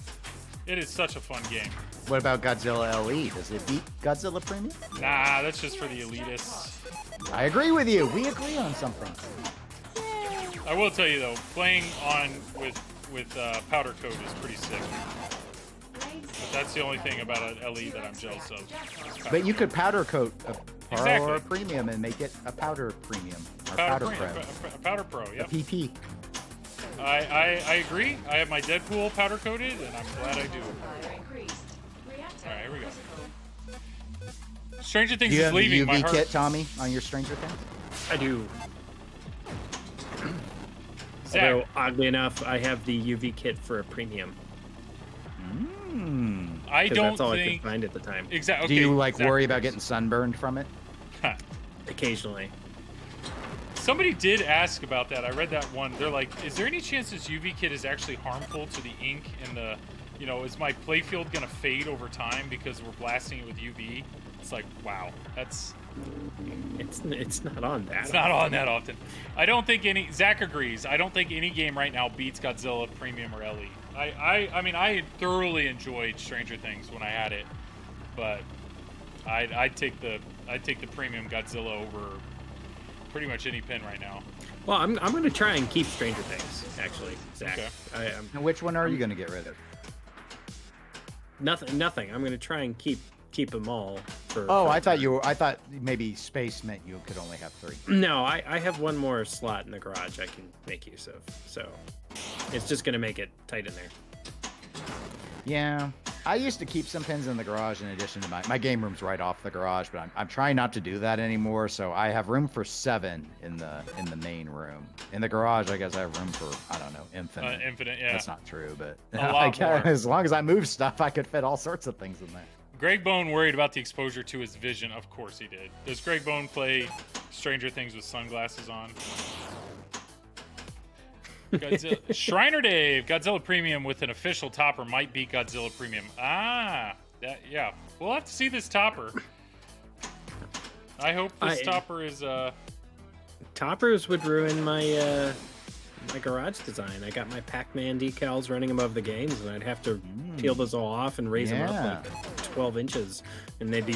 it is such a fun game. What about Godzilla LE? Does it beat Godzilla Premium? Nah, that's just for the elitists. I agree with you. We agree on something. I will tell you though, playing on with powder coat is pretty sick. But that's the only thing about an LE that I'm jealous of. But you could powder coat a Pro Exactly. or a Premium and make it a powder Premium or Powder powder Pro, Pro. Powder Pro, A yep. PP. I agree. I have my Deadpool powder coated, and I'm glad I do. All right, here we go. Stranger Things Do you is have the leaving my UV heart. kit, Tommy, on your Stranger Things? I do. Zach, Although, oddly enough, I have the UV kit for a premium. I 'Cause don't that's all I think could find at the time. exactly. Do you like Zach, worry about getting sunburned from it? Occasionally. Somebody did ask about that. I read that one. They're like, "Is there any chance this UV kit is actually harmful to the ink and the, is my playfield gonna fade over time because we're blasting it with UV?" It's like, wow, that's It's not on that. it's not on that often. I don't think any. Zach agrees. I don't think any game right now beats Godzilla Premium or LE. I mean, I thoroughly enjoyed Stranger Things when I had it, but I'd take the Premium Godzilla over pretty much any pin right now. Well, I'm going to try and keep Stranger Things, actually, Zach. Okay. And which one are you going to get rid of? Nothing. I'm going to try and keep them all. I thought maybe space meant you could only have 3. No, I have one more slot in the garage I can make use of. So it's just going to make it tight in there. Yeah, I used to keep some pins in the garage in addition to my game room's right off the garage, but I'm trying not to do that anymore. So I have room for 7 in the main room. In the garage, I guess I have room for, I don't know, infinite. Infinite, yeah. That's not true, but A lot more. as long as I move stuff, I could fit all sorts of things in there. Greg Bone worried about the exposure to his vision. Of course he did. Does Greg Bone play Stranger Things with sunglasses on? Shriner Dave, Godzilla Premium with an official topper might beat Godzilla Premium. Yeah. We'll have to see this topper. I hope this topper is Toppers would ruin my my garage design. I got my Pac-Man decals running above the games, and I'd have to peel those all off and raise them up like 12 inches, and they'd be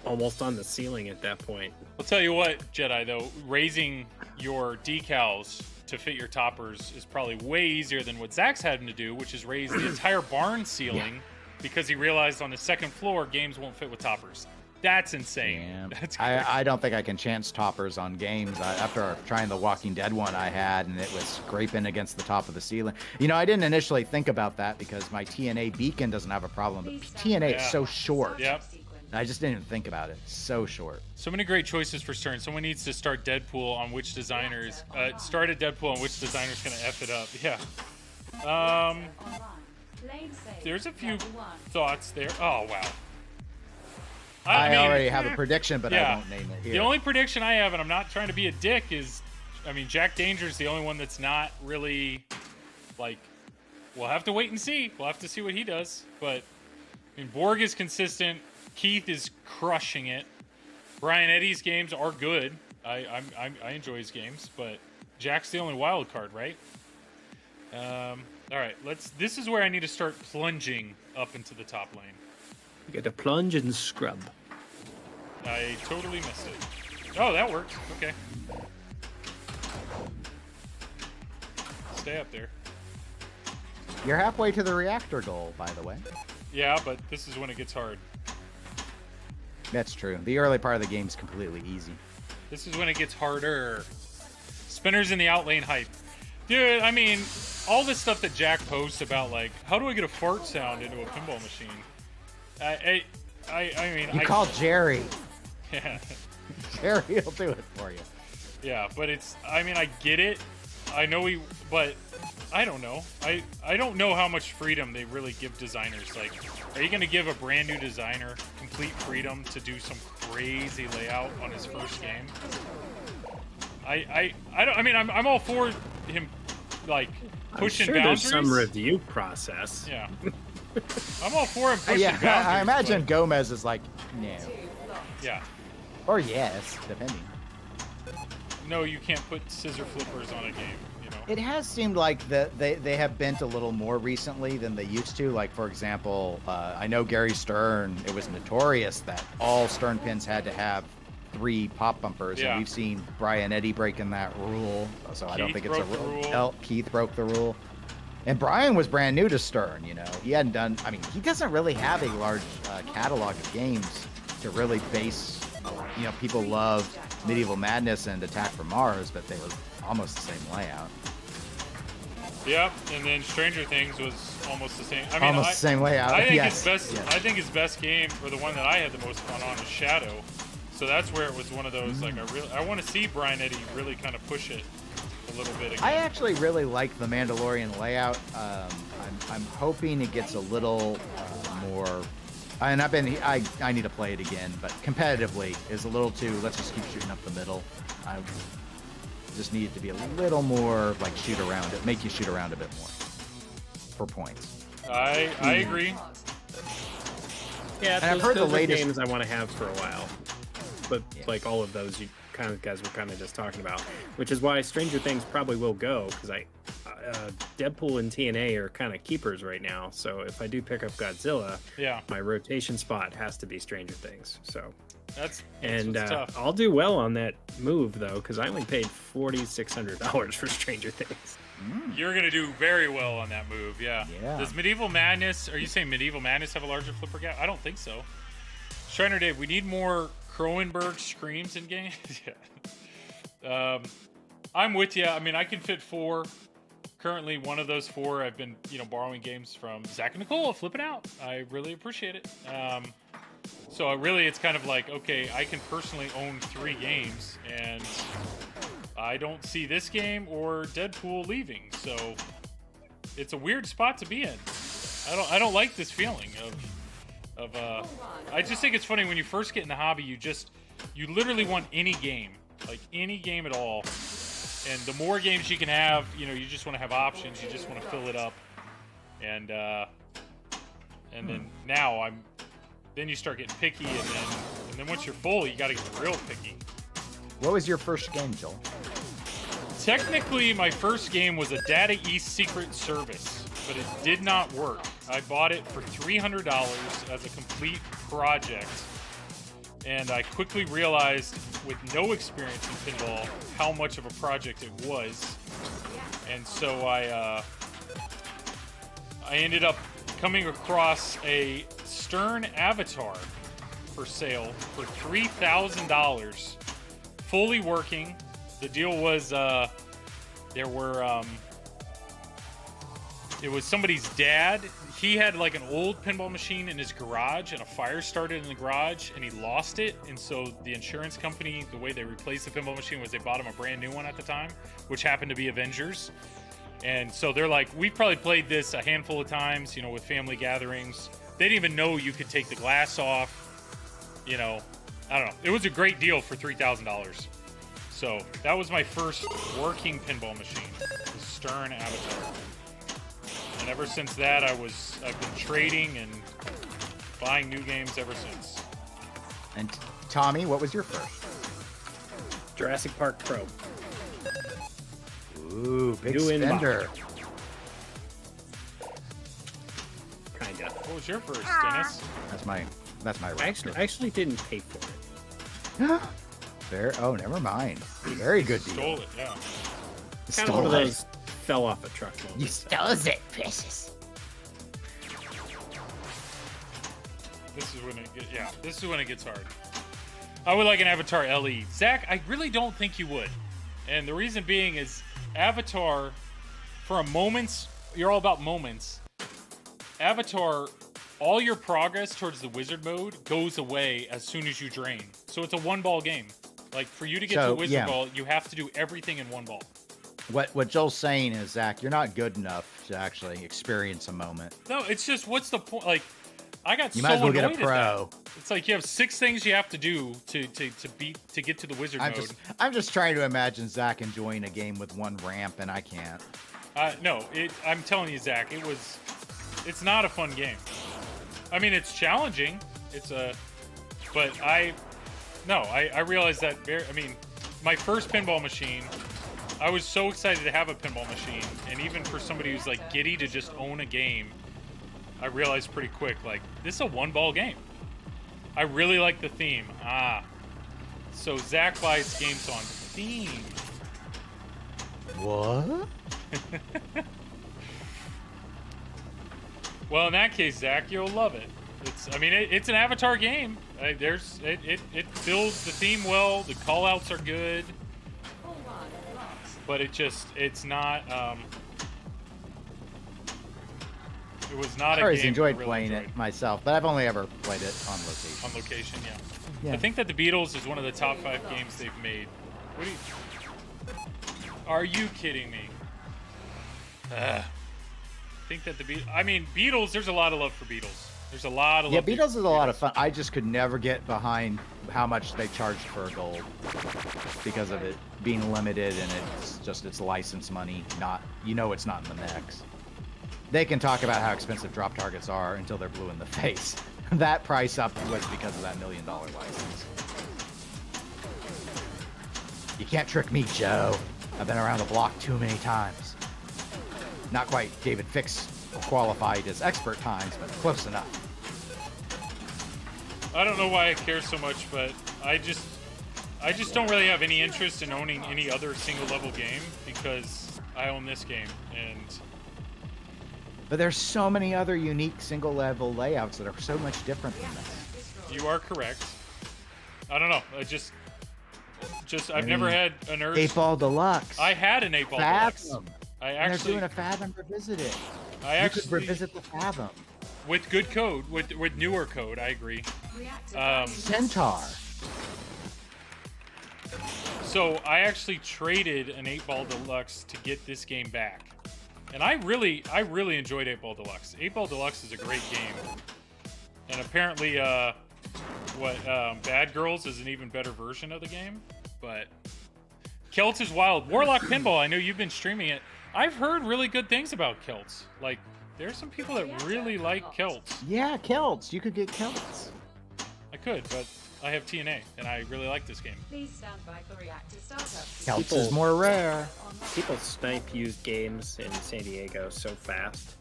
almost on the ceiling at that point. I'll tell you what, Jedi, though, raising your decals to fit your toppers is probably way easier than what Zach's having to do, which is raise the entire barn ceiling because he realized on the second floor games won't fit with toppers. That's insane. Yeah. That's crazy. I don't think I can chance toppers on games. After trying the Walking Dead one I had, and it was scraping against the top of the ceiling. I didn't initially think about that because my TNA beacon doesn't have a problem, but TNA is so short. Yep. I just didn't even think about it. So short. So many great choices for Stern. Someone needs to start Deadpool on which designers. Start a Deadpool on which designer's going to F it up. Yeah. There's a few thoughts there. Oh, wow. I mean, already have a prediction, but I won't name it here. The only prediction I have, and I'm not trying to be a dick, is, Jack Danger's the only one that's not really, we'll have to wait and see. We'll have to see what he does. But, Borg is consistent. Keith is crushing it. Brian Eddy's games are good. I enjoy his games, but Jack's the only wild card, right? All right, this is where I need to start plunging up into the top lane. You got to plunge and scrub. I totally missed it. Oh, that worked. Okay. Stay up there. You're halfway to the reactor goal, by the way. Yeah, but this is when it gets hard. That's true. The early part of the game's completely easy. This is when it gets harder. Spinners in the outlane hype. Dude, all this stuff that Jack posts about, how do I get a fart sound into a pinball machine? You call Jerry. Yeah. Jerry will do it for you. Yeah, but I get it. I know but I don't know. I don't know how much freedom they really give designers. Are you going to give a brand new designer complete freedom to do some crazy layout on his first game? I don't. I mean, I'm all for him, like pushing I'm sure boundaries. There's some review process. Yeah. I'm all for him pushing Yeah, boundaries. I imagine but- Gomez is like, no. Yeah. Or yes, depending. No, you can't put scissor flippers on a game. You know. It has seemed like that they have bent a little more recently than they used to. Like, for example, I know Gary Stern, it was notorious that all Stern pins had to have 3 pop bumpers. Yeah. And we've seen Brian Eddy breaking that rule. So I don't Keith think it's a broke the rule. rule. Keith broke the rule. And Brian was brand new to Stern, you know. He hadn't done, I mean, he doesn't really have a large catalog of games to really base, you know, people loved Medieval Madness and Attack from Mars, but they were almost the same layout. Yep, and then Stranger Things was almost the same. I mean, Almost the same layout. I think Yes, his best. yes. I think his best game, or the one that I had the most fun on, is Shadow. So that's where it was one of those like I want to see Brian Eddy really kind of push it a little bit again. I actually really like the Mandalorian layout. I'm hoping it gets a little more. And I need to play it again, but competitively is a little too. Let's just keep shooting up the middle. I just need it to be a little more like shoot around it, make you shoot around a bit more for points. I agree. Yeah, And I've heard the those are latest- games I want to have for a while. But Yeah. like all of those you guys were kind of just talking about, which is why Stranger Things probably will go, because Deadpool and TNA are kind of keepers right now. So if I do pick up Godzilla, Yeah, my rotation spot has to be Stranger Things. So that's and what's tough. I'll do well on that move though, because I only paid $4,600 for Stranger Things. You're gonna do very well on that move. Yeah. Yeah. Does Medieval Madness? Are you saying Medieval Madness have a larger flipper gap? I don't think so. Shriner Dave, we need more Cronenberg screams in games. Yeah. I'm with you. I mean, I can fit 4. Currently, one of those 4, I've been, borrowing games from Zach and Nicole, FlipnOut. I really appreciate it. So really, it's kind of like, okay, I can personally own 3 games, and I don't see this game or Deadpool leaving. So it's a weird spot to be in. I don't like this feeling of I just think it's funny when you first get in the hobby, you literally want any game, like any game at all. And the more games you can have, you just want to have options. You just want to fill it up. And then now then you start getting picky, and then once you're full, you got to get real picky. What was your first game, Joel? Technically, my first game was a Data East Secret Service, but it did not work. I bought it for $300 as a complete project, and I quickly realized, with no experience in pinball, how much of a project it was. And so I ended up coming across a Stern Avatar for sale for $3,000, fully working. The deal was it was somebody's dad. He had like an old pinball machine in his garage, and a fire started in the garage, and he lost it. And so the insurance company, the way they replaced the pinball machine was they bought him a brand new one at the time, which happened to be Avengers. And so they're like, we've probably played this a handful of times, with family gatherings. They didn't even know you could take the glass off. I don't know. It was a great deal for $3,000. So that was my first working pinball machine, the Stern Avatar. And ever since that, I've been trading and buying new games ever since. And Tommy, what was your first? Jurassic Park Pro. Ooh, big New in spender. Kinda. What was your first, Dennis? That's my I actually didn't pay for it. Oh, never mind. Very good deal. Stole it, yeah. Kind of one of those fell off a truck You moments. stole it, precious. This is when it gets hard. I would like an Avatar LE. Zach, I really don't think you would. And the reason being is Avatar, for a moments, you're all about moments. Avatar, all your progress towards the wizard mode goes away as soon as you drain. So it's a 1-ball game. Like, for you to get to a wizard ball, you have to do everything in 1 ball. What Joel's saying is, Zach, you're not good enough to actually experience a moment. No, it's just, what's the point? Like, I got You so might as well get a annoyed at pro. that. It's like you have 6 things you have to do to get to the wizard mode. I'm just trying to imagine Zach enjoying a game with 1 ramp, and I can't. No, I'm telling you, Zach, it's not a fun game. I mean, it's challenging. But I realized that. My first pinball machine, I was so excited to have a pinball machine, and even for somebody who's like giddy to just own a game, I realized pretty quick, like, this is a 1-ball game. I really like the theme. So Zach buys games on theme. What? Well, in that case, Zach, you'll love it. It's an Avatar game. It fills the theme well. The callouts are good, but it's not. It was not I a always game. enjoyed I really playing enjoyed. it myself, but I've only ever played it on location. On location, yeah. Yeah. I think that the Beatles is one of the top 5 games they've made. What are you kidding me? I think that the Beatles. There's a lot of love for Beatles. There's a lot of love. Yeah, Beatles is a lot of fun. I just could never get behind how much they charged for a gold because of it being limited, and it's license money. It's not in the mix. They can talk about how expensive drop targets are until they're blue in the face. That price up was because of that $1 million license. You can't trick me, Joe. I've been around the block too many times. Not quite David Fix qualified as expert times, but close enough. I don't know why I care so much, but I just don't really have any interest in owning any other single level game because I own this game, and But there's so many other unique single level layouts that are so much different than this. you are correct. I don't know. I've never had an urge. 8-Ball Deluxe. I had an 8-Ball Deluxe. Fathom. I And actually they're doing a Fathom revisit it. I You could revisit the Fathom. with good code, with newer code. I agree. Centaur. So I actually traded an 8-Ball Deluxe to get this game back, and I really enjoyed 8-Ball Deluxe. 8-Ball Deluxe is a great game, and apparently, Bad Girls is an even better version of the game. But Celts is wild. Warlock Pinball. I know you've been streaming it. I've heard really good things about Celts. Like, there's some people that really like Celts. Yeah, Celts. You could get Celts. I could, but I have TNA, and I really like this game. Please stand by for reactor startup. Celts is more rare. People snipe used games in San Diego so fast.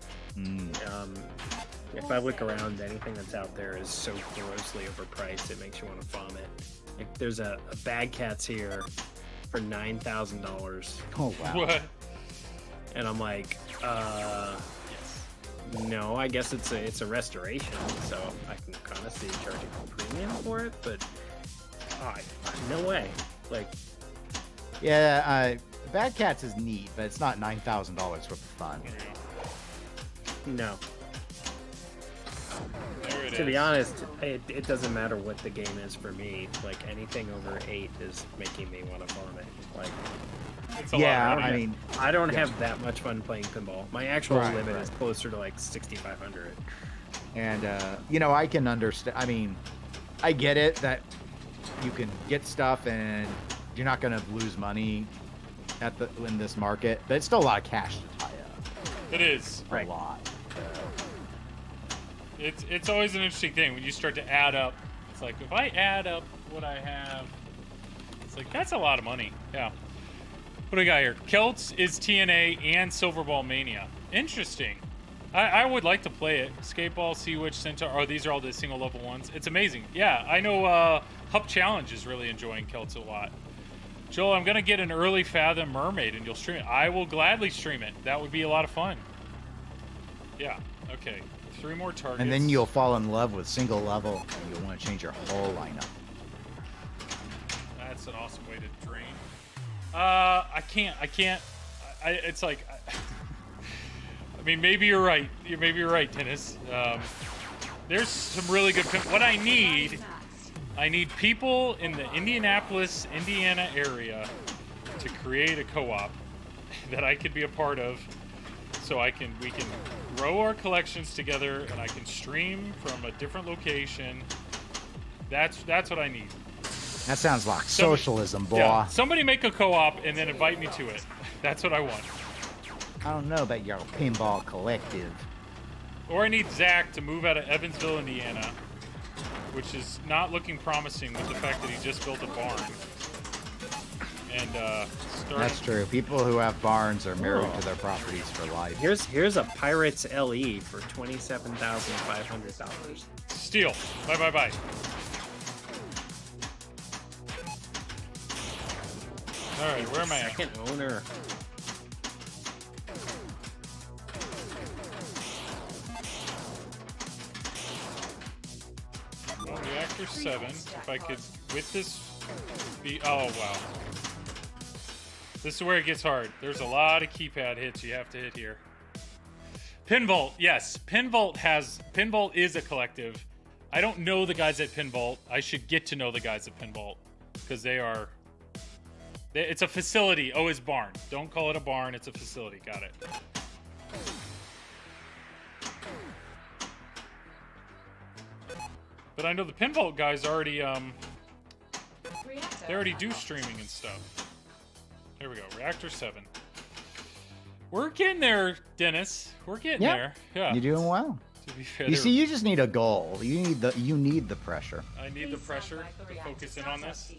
If I look around, anything that's out there is so grossly overpriced it makes you want to vomit. Like, there's a Bad Cats here for $9,000. Oh wow. What? And I'm like, no, I guess it's a restoration, so I can kind of see charging a premium for it, but no way. Like, Yeah, Bad Cats is neat, but it's not $9,000 worth of fun. no. There it To be is. honest, it doesn't matter what the game is for me. Like, anything over 8 is making me want to vomit. Like, It's a Yeah, lot of money. I mean, I don't have that much fun playing pinball. My actual Right, limit right. is closer to like 6,500. and I can understand. I mean, I get it that you can get stuff and you're not going to lose money in this market, but it's still a lot of cash to tie up. It is. A lot. It's always an interesting thing when you start to add up. It's like, if I add up what I have, it's like, that's a lot of money. Yeah. What do we got here? Celts is TNA and Silverball Mania. Interesting. I would like to play it. Skateball, Sea Witch, Centaur. Oh, these are all the single level ones. It's amazing. Yeah, I know Hup Challenge is really enjoying Celts a lot. Joel, I'm going to get an early Fathom Mermaid and you'll stream it. I will gladly stream it. That would be a lot of fun. Yeah, okay. 3 more targets. And then you'll fall in love with single level and you'll want to change your whole lineup. That's an awesome way to drain. I can't. It's like, I mean, maybe you're right. Maybe you're right, Dennis. There's some really good. What I need people in the Indianapolis, Indiana area to create a co-op that I could be a part of, so we can throw our collections together and I can stream from a different location. That's what I need. That sounds like socialism, boy. Yeah, somebody make a co-op and then invite me to it. That's what I want. I don't know about your pinball collective. Or I need Zach to move out of Evansville, Indiana, which is not looking promising with the fact that he just built a barn. And That's true. People who have barns are married to their properties for life. Here's a Pirates LE for $27,500. Steal. Bye. All right, where am I at? Second owner. Well, reactor 7. If I could, with this, be. Oh wow. This is where it gets hard. There's a lot of keypad hits you have to hit here. Pinvault, yes. Pinvault is a collective. I don't know the guys at Pinvault. I should get to know the guys at Pinvault because it's a facility. Oh, it's barn. Don't call it a barn. It's a facility. Got it. But I know the Pinvault guys already they already do streaming and stuff. Here we go. Reactor 7. We're getting there, Dennis. We're getting there. Yeah. You're doing well. To be fair, You see, you just need a goal. You need the pressure. I need the pressure to focus in on this.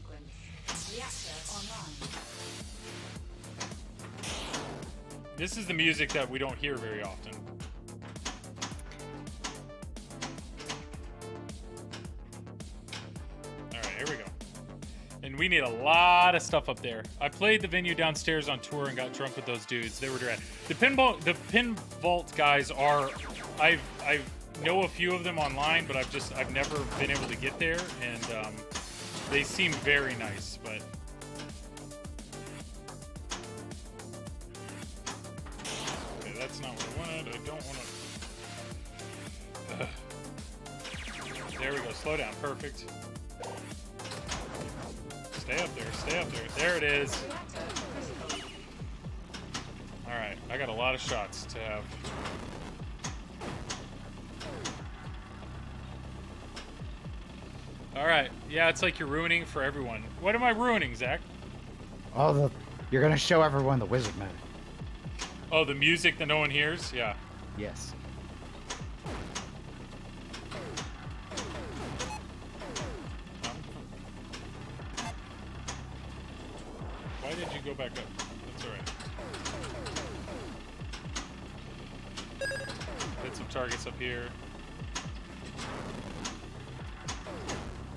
This is the music that we don't hear very often. Alright, here we go. And we need a lot of stuff up there. I played the venue downstairs on tour and got drunk with those dudes. They were rad. The Pinvault guys are... I know a few of them online, but I've never been able to get there, and they seem very nice, but... Okay, that's not what I wanted. I don't want to... There we go. Slow down. Perfect. Stay up there. Stay up there. There it is. Alright, I got a lot of shots to have. Alright, yeah, it's like you're ruining for everyone. What am I ruining, Zach? Oh, you're gonna show everyone the wizard mode. Oh, the music that no one hears? Yeah. Yes. Why did you go back up? That's alright. Hit some targets up here.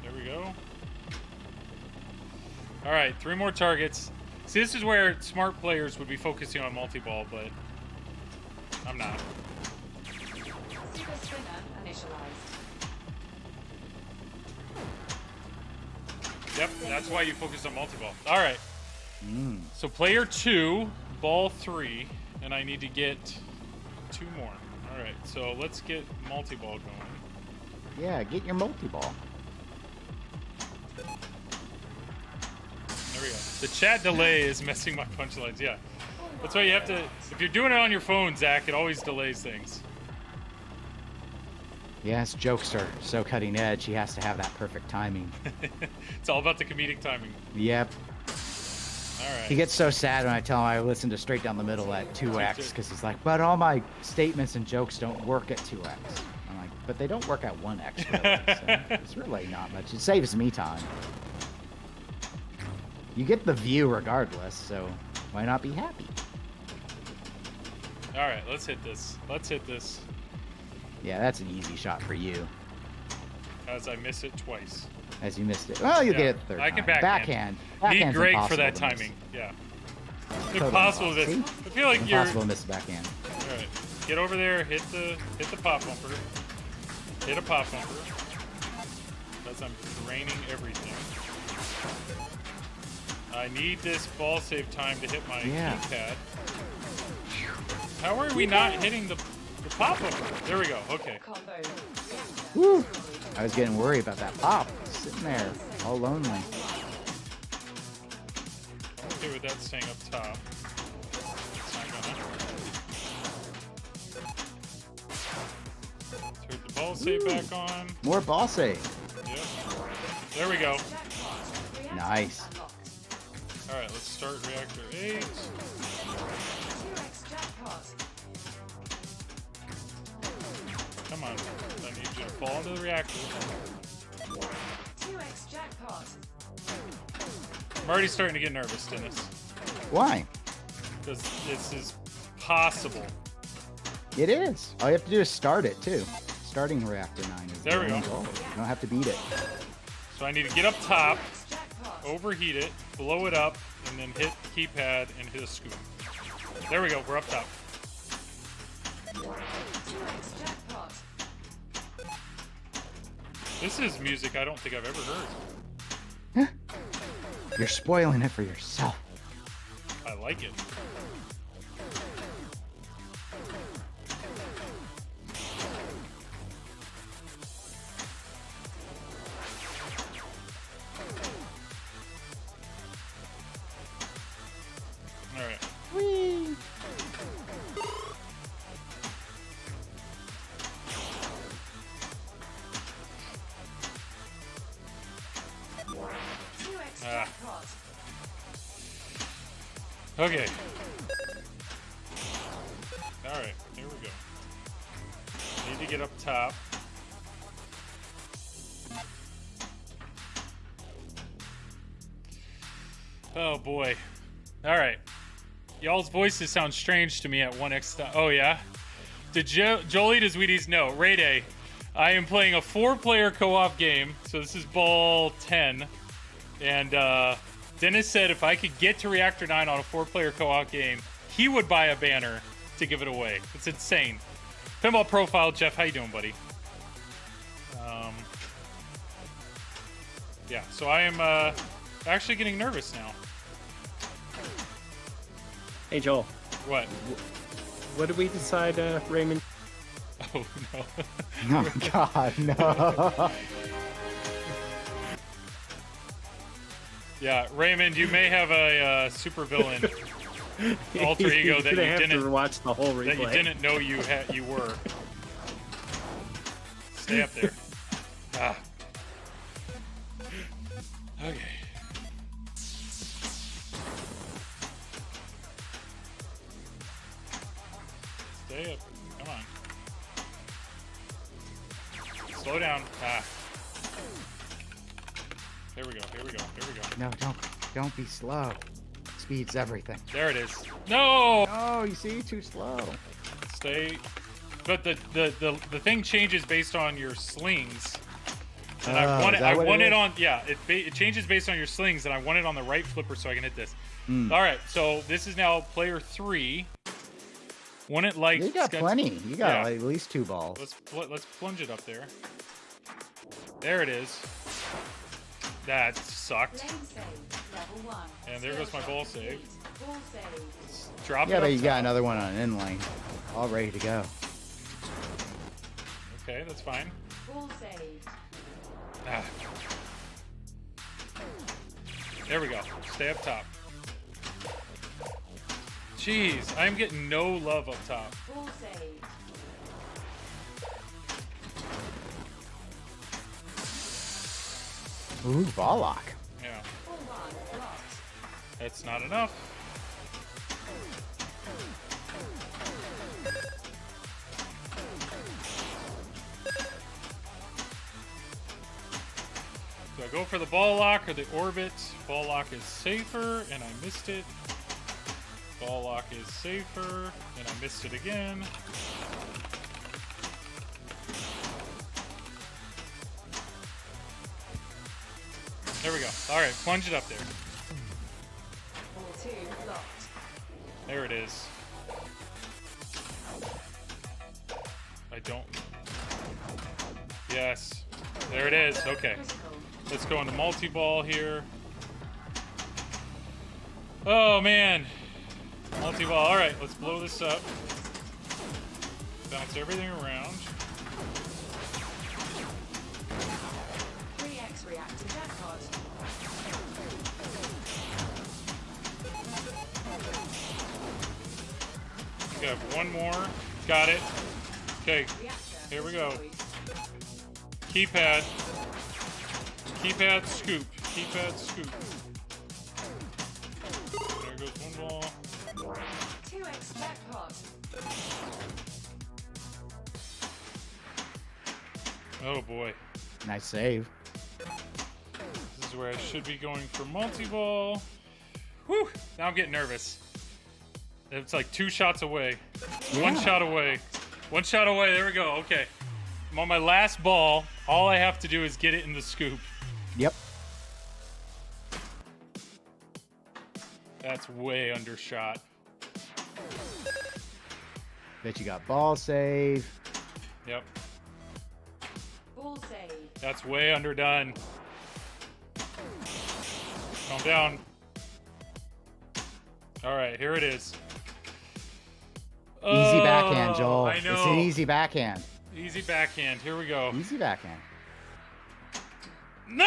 There we go. Alright, 3 more targets. See, this is where smart players would be focusing on multi-ball, but I'm not. Yep, that's why you focus on multi-ball. Alright. So player 2, ball 3, and I need to get 2 more. Alright, so let's get multi-ball going. Yeah, get your multi-ball. There we go. The chat delay is messing my punchlines, yeah. That's why you have to... If you're doing it on your phone, Zach, it always delays things. Yes, jokes are so cutting edge, he has to have that perfect timing. It's all about the comedic timing. Yep. Alright. He gets so sad when I tell him I listen to Straight Down the Middle at 2x, because he's like, but all my statements and jokes don't work at 2x. I'm like, but they don't work at 1x, really. So it's really not much. It saves me time. You get the view regardless, so why not be happy? Alright, let's hit this. Let's hit this. Yeah, that's an easy shot for you. As I miss it twice. As you missed it. Well, you get it the third I can time. backhand. Need Backhand's Greg for impossible that to miss. timing. Yeah. Totally Impossible to miss. See? I feel like you're... Impossible to miss the backhand. Alright. Get over there, hit the pop bumper. Hit a pop bumper. As I'm draining everything. I need this ball save time to hit my keypad. How are we not hitting the pop bumper? There we go. Okay. Woo! I was getting worried about that pop. Sitting there, all lonely. Okay with that staying up top. It's not ball save back on. More ball save. Yep. There we go. Nice. All right, let's start reactor 8. 2x jackpot. Come on. I need you to fall into the reactor. 2x jackpot. I'm already starting to get nervous, Dennis. Why? Because this is possible. It is. All you have to do is start it too. Starting reactor 9 is There we the go. only goal. You don't have to beat it. So I need to get up top, overheat it, blow it up, and then hit the keypad and hit a scoop. There we go. We're up top. 2x jackpot. This is music I don't think I've ever heard. You're spoiling it for yourself. I like it. All right. Whee! Jackpot. Okay. All right. Here we go. Need to get up top. Oh boy. All right. Y'all's voices sound strange to me at 1x. Oh yeah. Did Jolie does Wheaties know? Ray Day. I am playing a 4-player co-op game, so this is ball 10. And Dennis said if I could get to Reactor 9 on a 4-player co-op game, he would buy a banner to give it away. It's insane. Pinball Profile, Jeff, how you doing, buddy? Yeah, so I am actually getting nervous now. Hey, Joel. What? What did we decide, Raymond? Oh, no. Oh, God, no. Yeah, Raymond, you may have a supervillain alter ego that you have didn't to watch the whole replay. that you didn't know you were. Stay up there. Ah. Okay. Stay up. Come on. Slow down. Ah. There we go. Here we go. Here we go. No, don't be slow. Speed's everything. There it is. No. Oh, you see, too slow. Stay. But the thing changes based on your slings. And I want it. I want it on. Yeah, it changes based on your slings, and I want it on the right flipper so I can hit this. All right, so this is now player 3. Want it like You got plenty. You got Yeah. at least 2 balls. Let's plunge it up there. There it is. That sucked. Lane save, level 1. And there goes my ball save. Ball save. Drop Yeah, it but up you got top. another one on an in lane. All ready to go. Okay, that's fine. Ball saved. Ah. There we go. Stay up top. Jeez, I'm getting no love up top. Ball saved. Ooh, ball lock. Yeah, Ball 1 blocked. that's not enough. Do I go for the ball lock or the orbit? Ball lock is safer, and I missed it. Ball lock is safer, and I missed it again. There we go. All right, plunge it up there. Ball 2 blocked. There it is. I don't. Yes. There it is. Okay. Critical. Let's go into multi-ball here. Oh, man. Multi-ball. All right, let's blow this up. Bounce everything around. 3x reactor jackpot. We got one more. Got it. Okay, Reactor here we go. destroyed. Keypad. Keypad scoop. Keypad scoop. There goes one ball. 2x jackpot. Oh boy. Nice save. This is where I should be going for multi-ball. Whew! Now I'm getting nervous. It's like 2 shots away. Yeah. 1 shot away. 1 shot away. There we go. Okay. I'm on my last ball. All I have to do is get it in the scoop. Yep. That's way undershot. Bet you got ball save. Yep. Ball save. That's way underdone. Calm down. All right, here it is. Easy backhand, Oh, Joel. I know. It's an easy backhand. Easy backhand. Here we go. Easy backhand. No!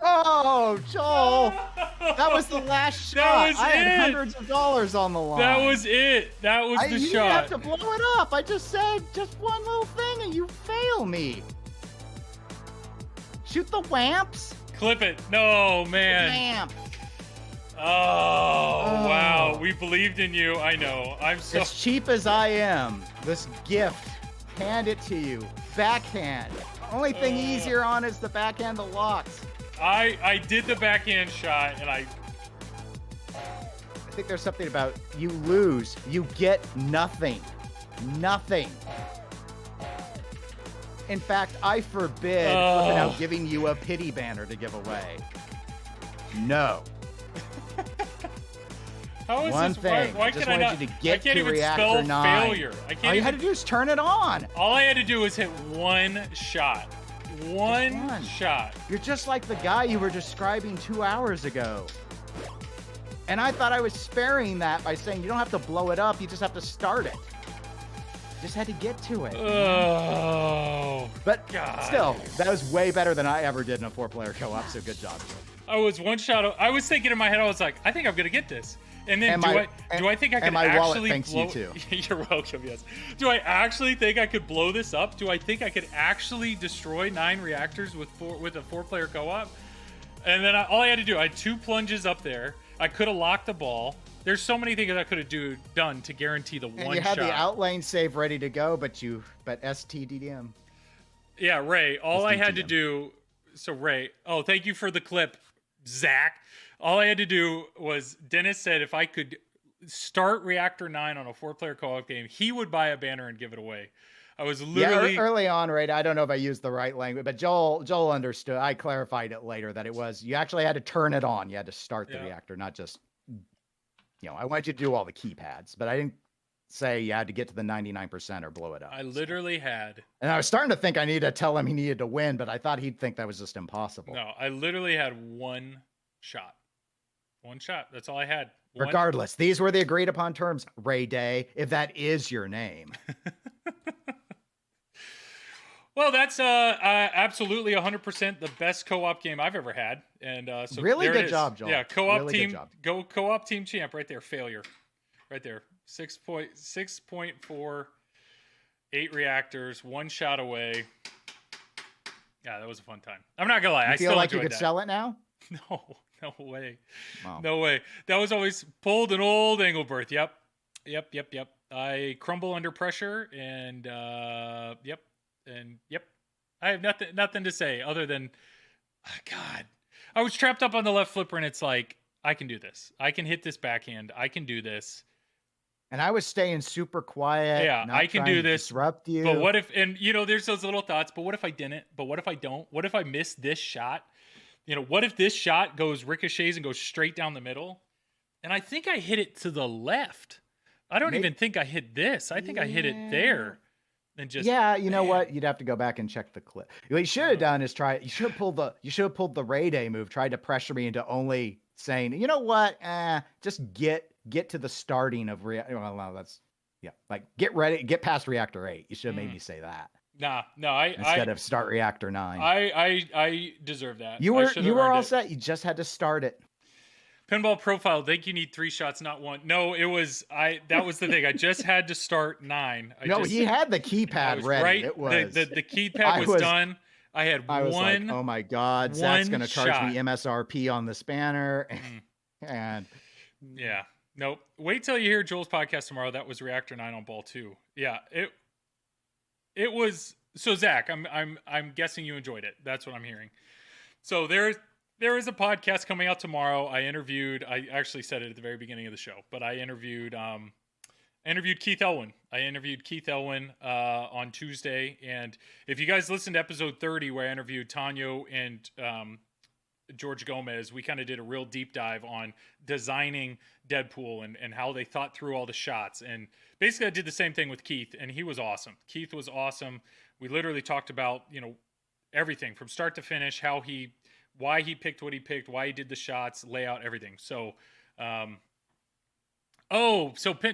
Oh, Joel. That was the last That shot. was I had it. hundreds of dollars on the line. That was it. That was the you shot. didn't have to blow it up. I just said just one little thing and you fail me. Shoot the whamps. Clip it. No, man. Whamp. Oh, wow. We believed in you. I know. I'm so... As cheap as I am, this gift, hand it to you. Backhand. Only thing easier on is the backhand that locks. I did the backhand shot, and I think there's something about you lose, you get nothing. Nothing. In fact, I forbid FlipnOut giving you a pity banner to give away. No. How is One this? thing. Why I just can I wanted not? you to I get can't to even reactor spell 9. failure. I can't All you even. had to do is turn it on. All I had to do was hit one shot. One shot. You're just like the guy you were describing 2 hours ago. And I thought I was sparing that by saying you don't have to blow it up, you just have to start it. Just had to get to it. Oh. But God. still, that was way better than I ever did in a 4-player co-op, so good job. I was one shot. I was thinking in my head, I was like, I think I'm gonna get this. And then do I think I could my wallet actually thanks blow? you too. You're welcome. Yes. Do I actually think I could blow this up? Do I think I could actually destroy 9 reactors with a 4-player co-op? And then all I had to do, I had 2 plunges up there. I could have locked the ball. There's so many things I could have done to guarantee the one shot. You had the outlane save ready to go, but STDDM. Yeah, Ray. All I had to do. So Ray. Oh, thank you for the clip, Zach. All I had to do was Dennis said if I could start Reactor 9 on a 4-player co-op game, he would buy a banner and give it away. I was literally early on, right? I don't know if I used the right language, but Joel understood. I clarified it later that it was you actually had to turn it on. You had to start the reactor, not just I wanted you to do all the keypads, but I didn't say you had to get to the 99% or blow it up. I literally had. And I was starting to think I needed to tell him he needed to win, but I thought he'd think that was just impossible. No, I literally had one shot. One shot. That's all I had. One. Regardless, these were the agreed upon terms, Ray Day, if that is your name. Well, that's absolutely 100% the best co-op game I've ever had, and so really there it good is. job, Joel. Yeah, co-op really team, go co-op team champ right there. Failure, right there. 6.4, 8 reactors, 1 shot away. Yeah, that was a fun time. I'm not gonna lie, I feel still like you enjoyed could that. sell it now. No way, Wow. no way. That was always pulled an old Engelberth. Yep. I crumble under pressure, and yep. I have nothing to say other than, God, I was trapped up on the left flipper, and it's like, I can do this. I can hit this backhand. I can do this. And I was staying super quiet. Yeah, not I can trying do to this. Disrupt you. But what if, and there's those little thoughts, but what if I didn't? But what if I don't? What if I miss this shot? What if this shot goes ricochets and goes straight down the middle? And I think I hit it to the left. I don't even think I hit this. I think I hit it there. And just you know what? You'd have to go back and check the clip. What you should have done is you should have pulled the Ray Day move, tried to pressure me into only saying, you know what? Just get to the starting of get ready, get past reactor 8. You should have made me say that. No, instead of start reactor 9. I deserve that. You were all set. You just had to start it. Pinball profile. Think you need 3 shots, not 1. No, it was that was the thing. I just had to start 9. He had the keypad ready. Right. It was The keypad was done. I was one. like, oh my god, Zach's gonna charge shot. me MSRP on the spanner, and yeah, nope. Wait till you hear Joel's podcast tomorrow. That was Reactor 9 on ball 2. Yeah, it was. So Zach, I'm guessing you enjoyed it. That's what I'm hearing. So there is a podcast coming out tomorrow. I actually said it at the very beginning of the show, but I interviewed Keith Elwin. I interviewed Keith Elwin on Tuesday, and if you guys listened to episode 30 where I interviewed Tanyo and George Gomez, we kind of did a real deep dive on designing Deadpool and how they thought through all the shots. And basically I did the same thing with Keith, and he was awesome. Keith was awesome. We literally talked about, everything from start to finish, why he picked what he picked, why he did the shots, layout, everything. So,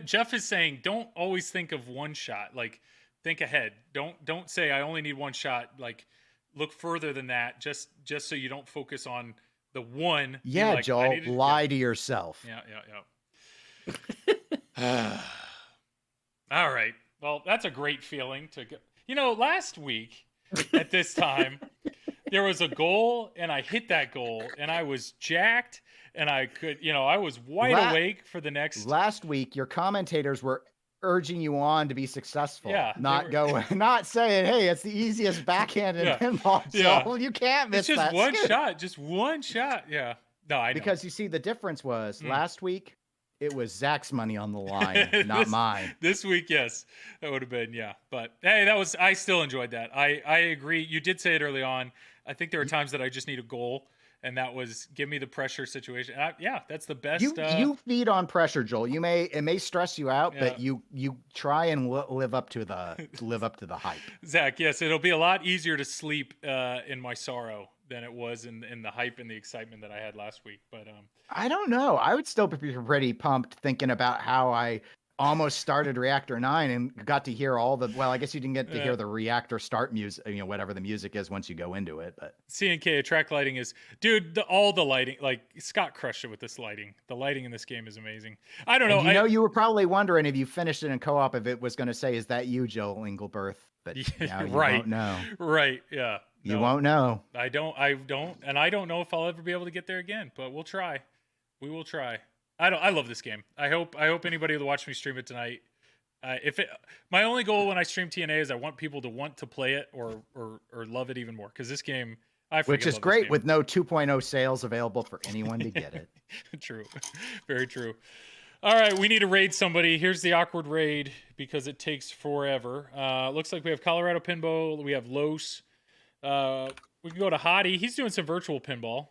Jeff is saying, don't always think of one shot. Like, think ahead. Don't say I only need one shot. Like, look further than that. Just so you don't focus on the one. Yeah, like, Joel, lie to yourself. Yeah. All right. Well, that's a great feeling to go. Last week at this time, there was a goal, and I hit that goal, and I was jacked, and I could, I was wide awake for the next. Last week, your commentators were urging you on to be successful. Yeah, not saying, hey, it's the easiest backhand in pinball. Joel. You can't miss it's just that. One shot, just one shot. Yeah. No, I know. Because you see, the difference was last week, it was Zach's money on the line, not mine. This week, yes, that would have been, yeah. But hey, I still enjoyed that. I agree. You did say it early on. I think there are times that I just need a goal, and that was give me the pressure situation. That's the best. You feed on pressure, Joel. It may stress you out, but you try and live up to the hype. Zach, yes, it'll be a lot easier to sleep in my sorrow than it was in the hype and the excitement that I had last week. But I don't know. I would still be pretty pumped thinking about how I almost started Reactor 9 and got to hear I guess you didn't get to hear the Reactor start music, whatever the music is once you go into it. But CNK track lighting is, dude, all the lighting, like Scott crushed it with this lighting. The lighting in this game is amazing. I don't know. You were probably wondering if you finished it in co-op, if it was going to say, is that you, Joel Engelberth? But now you won't know. Right. Yeah. You won't know. I don't. And I don't know if I'll ever be able to get there again, but we'll try. We will try. I love this game. I hope anybody who watched me stream it tonight, my only goal when I stream TNA is I want people to want to play it or love it even more. Cause this game, which is great with no 2.0 sales available for anyone to get it. True. Very true. All right. We need to raid somebody. Here's the awkward raid because it takes forever. Looks like we have Colorado Pinball. We have Los. We can go to Hottie. He's doing some virtual pinball.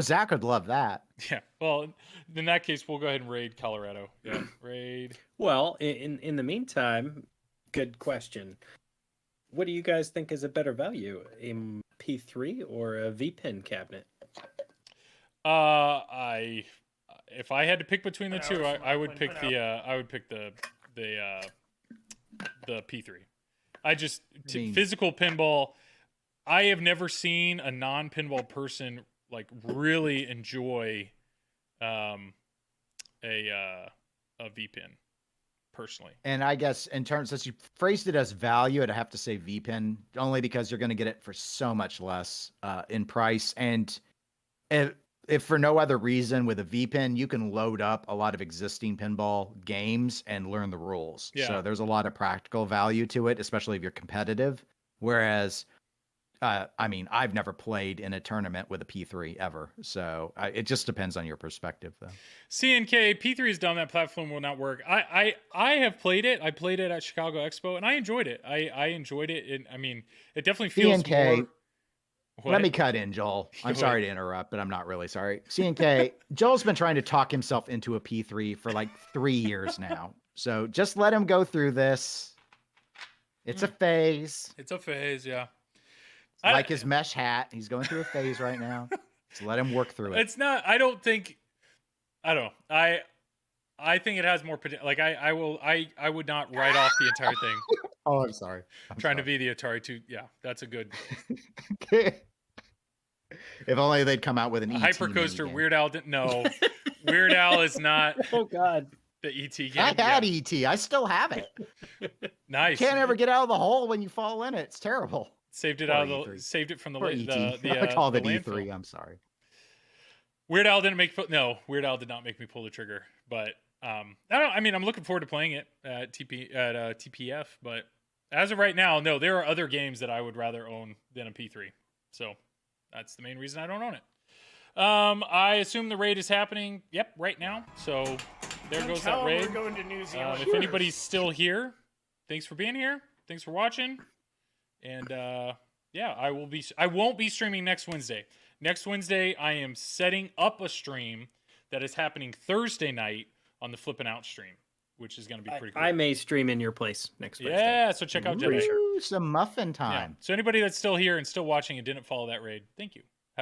Zach would love that. Yeah. Well, in that case, we'll go ahead and raid Colorado. Yeah. Raid. Well, in the meantime, good question. What do you guys think is a better value, a P3 or a VPin cabinet? If I had to pick between the two, I would pick the P3. Physical pinball. I have never seen a non-pinball person like really enjoy a VPin personally. And I guess in terms, since you phrased it as value, I'd have to say VPin only because you're going to get it for so much less in price. And if for no other reason, with a VPin, you can load up a lot of existing pinball games and learn the rules. Yeah. So there's a lot of practical value to it, especially if you're competitive. Whereas, I've never played in a tournament with a P3 ever. So it just depends on your perspective, though. CNK, P3 is dumb. That platform will not work. I have played it. I played it at Chicago Expo, and I enjoyed it. I enjoyed it. It definitely feels CNK, more... Let me cut in, Joel. I'm sorry to interrupt, but I'm not really sorry. CNK, Joel's been trying to talk himself into a P3 for like 3 years now. So just let him go through this. It's a phase. It's a phase, yeah. Like his mesh hat. He's going through a phase right now. Just let him work through it. It's not, I don't know. I think it has more potential. Like I would not write off the entire thing. Oh, I'm sorry. I'm trying to be the Atari 2. Yeah, that's a good. If only they'd come out with an A ET Hypercoaster. minigame. Weird Al didn't know. Weird Al is not Oh God. the ET game. I had Yeah. ET. I still have it. Nice. Can't ever get out of the hole when you fall in it. It's terrible. Saved it Poor out of the E3. saved it from the Poor la- ET. the I call the it landfill. E3. I'm sorry. Weird Al didn't make Weird Al did not make me pull the trigger, but I don't. I mean, I'm looking forward to playing it at TPF, but as of right now, no. There are other games that I would rather own than a P3, so that's the main reason I don't own it. I assume the raid is happening. Yep, right now. So there goes that raid. We're going to New Zealand. If anybody's still here, thanks for being here. Thanks for watching. And yeah, I won't be streaming next Wednesday. Next Wednesday, I am setting up a stream that is happening Thursday night on the FlipnOut stream, which is going to be pretty cool. I may stream in your place next Wednesday. Yeah, so check out Jedi. Ooh, some muffin Yeah. time. So anybody that's still here and still watching and didn't follow that raid, thank you.